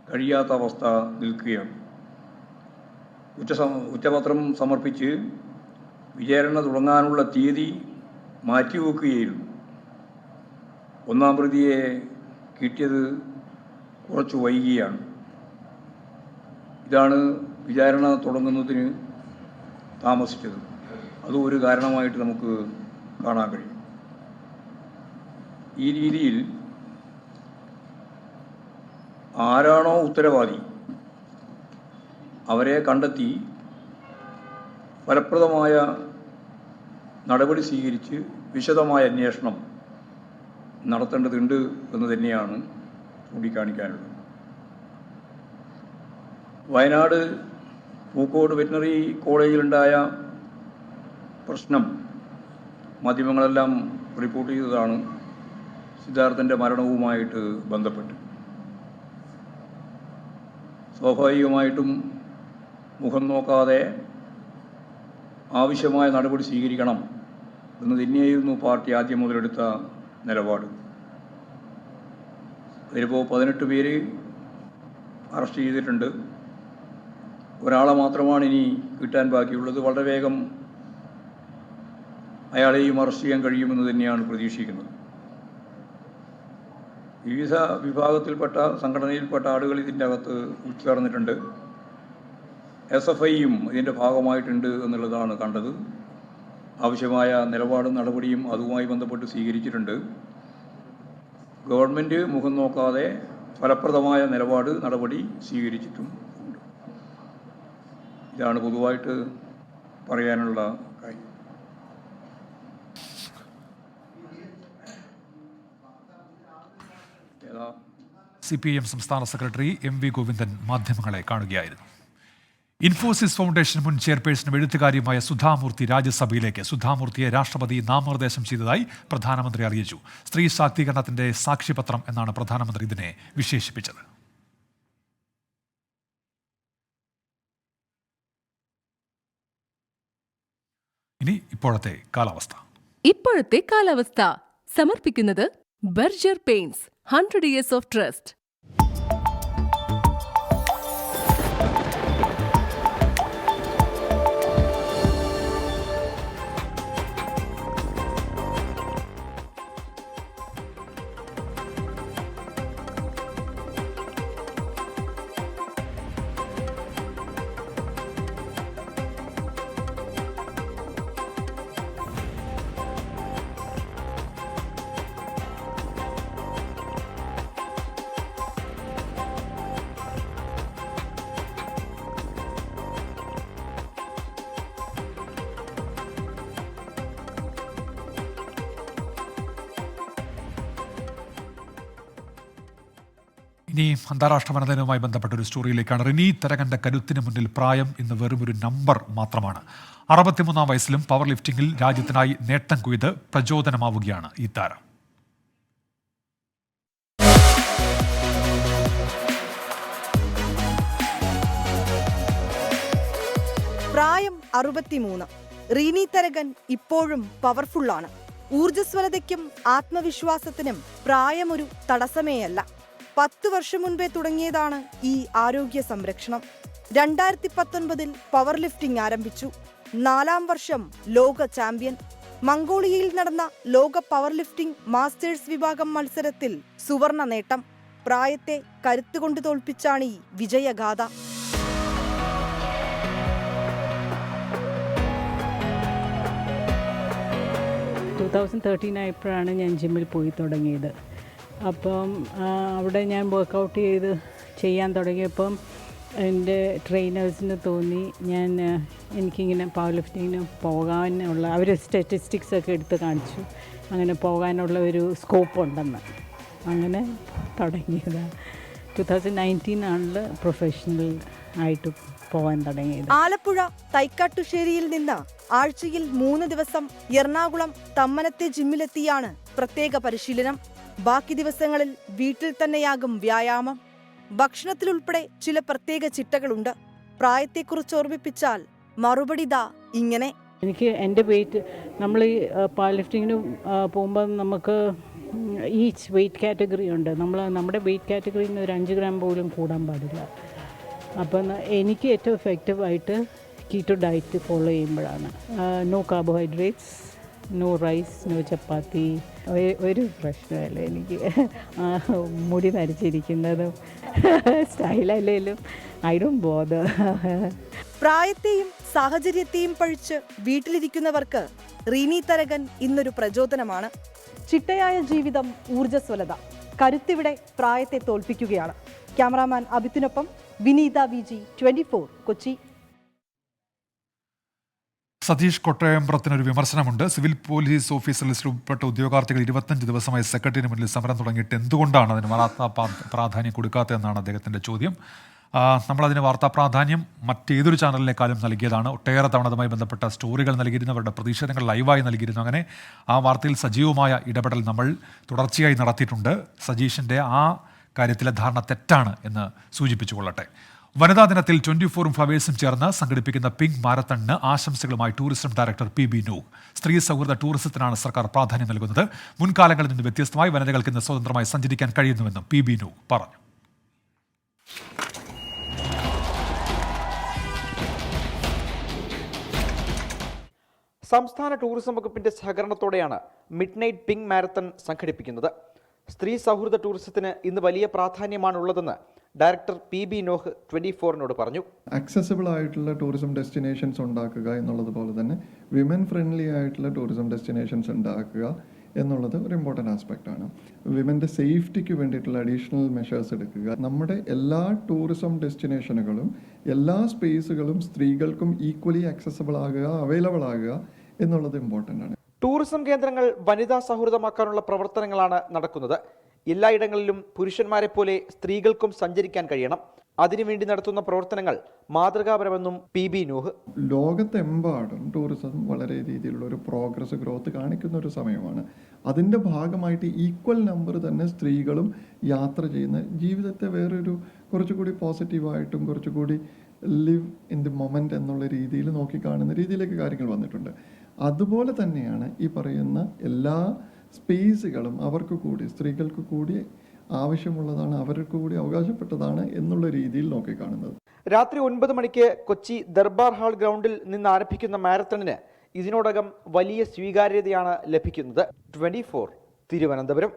കഴിയാത്ത അവസ്ഥ നിൽക്കുകയാണ്. കുറ്റപത്രം സമർപ്പിച്ച് വിചാരണ തുടങ്ങാനുള്ള തീയതി മാറ്റിവെക്കുകയായിരുന്നു. ഒന്നാം പ്രതിയെ കിട്ടിയത് കുറച്ച് വൈകിയാണ്. ഇതാണ് വിചാരണ തുടങ്ങുന്നതിന് താമസിച്ചത്. അതും ഒരു കാരണമായിട്ട് നമുക്ക് കാണാൻ കഴിയും. ഈ രീതിയിൽ ആരാണോ ഉത്തരവാദി അവരെ കണ്ടെത്തി ഫലപ്രദമായ നടപടി സ്വീകരിച്ച് വിശദമായ അന്വേഷണം നടത്തേണ്ടതുണ്ട് എന്ന് തന്നെയാണ് ചൂണ്ടിക്കാണിക്കാനുള്ളത്. വയനാട് പൂക്കോട് വെറ്റിനറി കോളേജിലുണ്ടായ പ്രശ്നം മാധ്യമങ്ങളെല്ലാം റിപ്പോർട്ട് ചെയ്തതാണ്. സിദ്ധാർത്ഥൻ്റെ മരണവുമായിട്ട് ബന്ധപ്പെട്ട് സ്വാഭാവികമായിട്ടും മുഖം നോക്കാതെ ആവശ്യമായ നടപടി സ്വീകരിക്കണം എന്ന് തന്നെയായിരുന്നു പാർട്ടി ആദ്യം മുതലെടുത്ത നിലപാട്. അതിലിപ്പോൾ 18 പേര് അറസ്റ്റ് ചെയ്തിട്ടുണ്ട്. ഒരാളെ മാത്രമാണ് ഇനി കിട്ടാൻ ബാക്കിയുള്ളത്. വളരെ വേഗം അയാളെയും അറസ്റ്റ് ചെയ്യാൻ കഴിയുമെന്ന് തന്നെയാണ് പ്രതീക്ഷിക്കുന്നത്. വിവിധ വിഭാഗത്തിൽപ്പെട്ട സംഘടനയിൽപ്പെട്ട ആളുകൾ ഇതിൻ്റെ അകത്ത് ഉൾച്ചേർന്നിട്ടുണ്ട്. SFIയും ഇതിൻ്റെ ഭാഗമായിട്ടുണ്ട് എന്നുള്ളതാണ് കണ്ടത്. ആവശ്യമായ നിലപാടും നടപടിയും അതുമായി ബന്ധപ്പെട്ട് സ്വീകരിച്ചിട്ടുണ്ട്. ഗവൺമെൻറ് മുഖം നോക്കാതെ ഫലപ്രദമായ നടപടി സ്വീകരിച്ചിട്ടും ഉണ്ട്. ഇതാണ് പൊതുവായിട്ട് പറയാനുള്ള കാര്യം. CPM സംസ്ഥാന സെക്രട്ടറി MV ഗോവിന്ദൻ മാധ്യമങ്ങളെ കാണുകയായിരുന്നു. ഇൻഫോസിസ് ഫൗണ്ടേഷൻ മുൻ ചെയർപേഴ്സണും എഴുത്തുകാരിയുമായ സുധാമൂർത്തി രാജ്യസഭയിലേക്ക്. സുധാമൂർത്തിയെ രാഷ്ട്രപതി നാമനിർദ്ദേശം ചെയ്തതായി പ്രധാനമന്ത്രി അറിയിച്ചു. സ്ത്രീ ശാക്തീകരണത്തിന്റെ സാക്ഷ്യപത്രം എന്നാണ് പ്രധാനമന്ത്രി ഇതിനെ വിശേഷിപ്പിച്ചത്. ഇനി ഇപ്പോഴത്തെ കാലാവസ്ഥ സമർപ്പിക്കുന്നത് Berger paints 100 years of trust. ഇനി അന്താരാഷ്ട്ര വനിതയുമായി ബന്ധപ്പെട്ട ഒരു സ്റ്റോറിയിലേക്കാണ്. റിനി തരകന്റെ കരുത്തിന് മുന്നിൽ പ്രായം ഇന്ന് വെറും ഒരു നമ്പർ മാത്രമാണ്. 63 വയസ്സിലും പവർ ലിഫ്റ്റിംഗിൽ രാജ്യത്തിനായി നേട്ടം കൊയ്ത് പ്രചോദനമാവുകയാണ് ഈ താരം. പ്രായം 63. റീനി തരകൻ ഇപ്പോഴും പവർഫുള്ളാണ്. ഊർജ്ജസ്വലതയ്ക്കും ആത്മവിശ്വാസത്തിനും പ്രായമൊരു തടസ്സമേയല്ല. 10 വർഷം മുൻപേ തുടങ്ങിയതാണ് ഈ ആരോഗ്യ സംരക്ഷണം. 2019 പവർ ലിഫ്റ്റിംഗ് ആരംഭിച്ചു. 4ാം വർഷം ലോക ചാമ്പ്യൻ. മംഗോളിയയിൽ നടന്ന ലോക പവർ ലിഫ്റ്റിംഗ് മാസ്റ്റേഴ്സ് വിഭാഗം മത്സരത്തിൽ സുവർണ നേട്ടം. പ്രായത്തെ കരുത്തുകൊണ്ട് തോൽപ്പിച്ചാണ് ഈ വിജയഗാഥ. 2013 ആയപ്പോഴാണ് ഞാൻ ജിമ്മിൽ പോയി തുടങ്ങിയത്. അപ്പം അവിടെ ഞാൻ വർക്കൗട്ട് ചെയ്യാൻ തുടങ്ങിയപ്പം എൻ്റെ ട്രെയിനേഴ്സിന് തോന്നി എനിക്കിങ്ങനെ പവർ ലിഫ്റ്റിങ്ങിന് പോകാനുള്ള അവർ സ്റ്റാറ്റിസ്റ്റിക്സ് ഒക്കെ എടുത്ത് കാണിച്ചു. അങ്ങനെ പോകാനുള്ള ഒരു സ്കോപ്പ് ഉണ്ടെന്ന് അങ്ങനെ തുടങ്ങിയതാണ്. 2019 ആണല്ലോ പ്രൊഫഷണൽ ആയിട്ട് പോകാൻ തുടങ്ങിയത്. ആലപ്പുഴ തൈക്കാട്ടുശ്ശേരിയിൽ നിന്ന് ആഴ്ചയിൽ 3 ദിവസം എറണാകുളം തമ്മനത്തെ ജിമ്മിലെത്തിയാണ് പ്രത്യേക പരിശീലനം. ബാക്കി ദിവസങ്ങളിൽ വീട്ടിൽ തന്നെയാകും വ്യായാമം. ഭക്ഷണത്തിലുൾപ്പെടെ ചില പ്രത്യേക ചിട്ടകളുണ്ട്. പ്രായത്തെക്കുറിച്ച് ഓർമ്മിപ്പിച്ചാൽ മറുപടി ദാ ഇങ്ങനെ. എനിക്ക് എൻ്റെ വെയിറ്റ് നമ്മൾ ഈ പവർ ലിഫ്റ്റിങ്ങിന് പോകുമ്പോൾ നമുക്ക് ഈച്ച് വെയിറ്റ് കാറ്റഗറി ഉണ്ട്. നമ്മുടെ വെയിറ്റ് കാറ്റഗറിയിൽ നിന്ന് ഒരു 5 ഗ്രാം പോലും കൂടാൻ പാടില്ല. അപ്പം എനിക്ക് ഏറ്റവും എഫക്റ്റീവായിട്ട് കീറ്റോ ഡയറ്റ് ഫോളോ ചെയ്യുമ്പോഴാണ്. നോ കാർബോഹൈഡ്രേറ്റ്സ്, നോ റൈസ്, നോ ചപ്പാത്തി. ഒരു പ്രശ്നമല്ല എനിക്ക്. മുടി നരച്ചിരിക്കുന്നതും സ്റ്റൈലല്ലേലും ഐ ഡോണ്ട് ബോദർ. പ്രായത്തെയും സാഹചര്യത്തെയും പഴിച്ച് വീട്ടിലിരിക്കുന്നവർക്ക് റീനി തരകൻ ഇന്നൊരു പ്രചോദനമാണ്. ചിട്ടയായ ജീവിതം, ഊർജ്ജസ്വലത, കരുത്തിവിടെ പ്രായത്തെ തോൽപ്പിക്കുകയാണ്. ക്യാമറാമാൻ അഭിത്തിനൊപ്പം വിനീത VG, 24 കൊച്ചി. സതീഷ് കൊട്ടയമ്പ്രത്തിനൊരു വിമർശനമുണ്ട്. സിവിൽ പോലീസ് ഓഫീസർ ലിസ്റ്റിൽ ഉൾപ്പെട്ട ഉദ്യോഗാർത്ഥികൾ 25 ദിവസമായി സെക്രട്ടറിന് മുന്നിൽ സമരം തുടങ്ങിയിട്ട് എന്തുകൊണ്ടാണ് അതിന് വാർത്താ പ്രാധാന്യം കൊടുക്കാത്തതെന്നാണ് അദ്ദേഹത്തിൻ്റെ ചോദ്യം. നമ്മളതിന് വാർത്താ പ്രാധാന്യം മറ്റേതൊരു ചാനലിനേക്കാളും നൽകിയതാണ്. ഒട്ടേറെ തവണ അതുമായി ബന്ധപ്പെട്ട സ്റ്റോറികൾ നൽകിയിരുന്നു, അവരുടെ പ്രതിഷേധങ്ങൾ ലൈവായി നൽകിയിരുന്നു. അങ്ങനെ ആ വാർത്തയിൽ സജീവമായ ഇടപെടൽ നമ്മൾ തുടർച്ചയായി നടത്തിയിട്ടുണ്ട്. സജീഷിൻ്റെ ആ കാര്യത്തിലെ ധാരണ തെറ്റാണ് എന്ന് സൂചിപ്പിച്ചുകൊള്ളട്ടെ. വനിതാ ദിനത്തിൽ 24ഉം ഫ്ലവേഴ്സും ചേർന്ന് സംഘടിപ്പിക്കുന്ന പിങ്ക് മാരത്തണിന് ആശംസകളുമായി ടൂറിസം ഡയറക്ടർ PB നൂഹ്. സ്ത്രീ സൗഹൃദ ടൂറിസത്തിനാണ് സർക്കാർ പ്രാധാന്യം നൽകുന്നത്. മുൻകാലങ്ങളിൽ നിന്ന് വ്യത്യസ്തമായി വനിതകൾക്ക് ഇന്ന് സ്വതന്ത്രമായി സഞ്ചരിക്കാൻ കഴിയുന്നുവെന്നും PB നൂഹ് പറഞ്ഞു. സംസ്ഥാന ടൂറിസം വകുപ്പിന്റെ സഹകരണത്തോടെയാണ് മിഡ് നൈറ്റ് പിങ്ക് മാരത്തൺ സംഘടിപ്പിക്കുന്നത്. സ്ത്രീ സൗഹൃദ ടൂറിസത്തിന് ഇന്ന് വലിയ പ്രാധാന്യമാണുള്ളതെന്ന് ഡയറക്ടർ PB നൂഹ് 24നോട് പറഞ്ഞു. ആക്സസിബിൾ ആയിട്ടുള്ള ടൂറിസം ഡെസ്റ്റിനേഷൻസ് ഉണ്ടാക്കുക എന്നുള്ളതുപോലെ തന്നെ വിമൻ ഫ്രണ്ട്ലി ആയിട്ടുള്ള ടൂറിസം ഡെസ്റ്റിനേഷൻസ് ഉണ്ടാക്കുക എന്നുള്ളത് ഒരു ഇമ്പോർട്ടൻ്റ് ആസ്പെക്റ്റ് ആണ്. വിമൻ്റെ സേഫ്റ്റിക്ക് വേണ്ടിയിട്ടുള്ള അഡീഷണൽ മെഷേഴ്സ് എടുക്കുക. നമ്മുടെ എല്ലാ ടൂറിസം ഡെസ്റ്റിനേഷനുകളും എല്ലാ സ്പേസുകളും സ്ത്രീകൾക്കും ഈക്വലി ആക്സസിബിൾ ആകുക, അവൈലബിൾ ആകുക എന്നുള്ളത് ഇമ്പോർട്ടൻ്റ് ആണ്. ടൂറിസം കേന്ദ്രങ്ങൾ വനിതാ സൗഹൃദമാക്കാനുള്ള പ്രവർത്തനങ്ങളാണ് നടക്കുന്നത്. എല്ലായിടങ്ങളിലും പുരുഷന്മാരെ പോലെ സ്ത്രീകൾക്കും സഞ്ചരിക്കാൻ കഴിയണം. അതിനുവേണ്ടി നടത്തുന്ന പ്രവർത്തനങ്ങൾ മാതൃകാപരമെന്നും PB നൂഹ്. ലോകത്തെമ്പാടും ടൂറിസം വളരെ രീതിയിലുള്ള ഒരു പ്രോഗ്രസ് ഗ്രോത്ത് കാണിക്കുന്ന ഒരു സമയമാണ്. അതിൻ്റെ ഭാഗമായിട്ട് ഈക്വൽ നമ്പർ തന്നെ സ്ത്രീകളും യാത്ര ചെയ്യുന്ന ജീവിതത്തെ വേറൊരു കുറച്ചുകൂടി പോസിറ്റീവായിട്ടും കുറച്ചുകൂടി ലിവ് ഇൻ ദി മൊമെൻ്റ് എന്നുള്ള രീതിയിൽ നോക്കിക്കാണുന്ന രീതിയിലേക്ക് കാര്യങ്ങൾ വന്നിട്ടുണ്ട്. അതുപോലെ തന്നെയാണ് ഈ പറയുന്ന എല്ലാ സ്പേസുകളും അവർക്ക് കൂടി സ്ത്രീകൾക്ക് കൂടി ആവശ്യമുള്ളതാണ്, അവർക്ക് കൂടി അവകാശപ്പെട്ടതാണ് എന്നുള്ള രീതിയിൽ നോക്കിക്കാണുന്നത്. രാത്രി 9 മണിക്ക് കൊച്ചി ദർബാർ ഹാൾ ഗ്രൗണ്ടിൽ നിന്ന് ആരംഭിക്കുന്ന മാരത്തണിന് ഇതിനോടകം വലിയ സ്വീകാര്യതയാണ് ലഭിക്കുന്നത്. 24 തിരുവനന്തപുരം.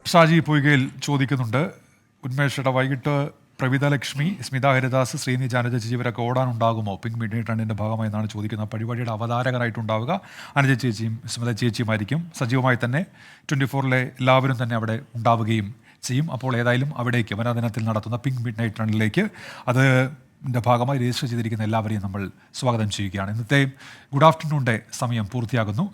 ഷാജി പൊയ്കയിൽ ചോദിക്കുന്നുണ്ട്, ഉന്മേഷയുടെ വൈകിട്ട് പ്രവിത ലക്ഷ്മി, സ്മിത ഹരിദാസ്, ശ്രീനി ജാനജ ചേച്ചിവരൊക്കെ ഓടാനുണ്ടാകുമോ പിങ്ക് മിഡ് നൈറ്റ് റണ്ണിൻ്റെ ഭാഗമായി എന്നാണ് ചോദിക്കുന്നത്. പരിപാടിയുടെ അവതാരകരായിട്ടുണ്ടാവുക അനുജ ചേച്ചിയും സ്മിത ചേച്ചിയുമായിരിക്കും. സജീവമായി തന്നെ 24ലെ എല്ലാവരും തന്നെ അവിടെ ഉണ്ടാവുകയും ചെയ്യും. അപ്പോൾ ഏതായാലും അവിടേക്ക് വനിതാദിനത്തിൽ നടത്തുന്ന പിങ്ക് മിഡ് നൈറ്റ് റണ്ണിലേക്ക് അതിൻ്റെ ഭാഗമായി രജിസ്റ്റർ ചെയ്തിരിക്കുന്ന എല്ലാവരെയും നമ്മൾ സ്വാഗതം ചെയ്യുകയാണ്. ഇന്നത്തെ ഗുഡ് ആഫ്റ്റർനൂണിൻ്റെ സമയം പൂർത്തിയാകുന്നു.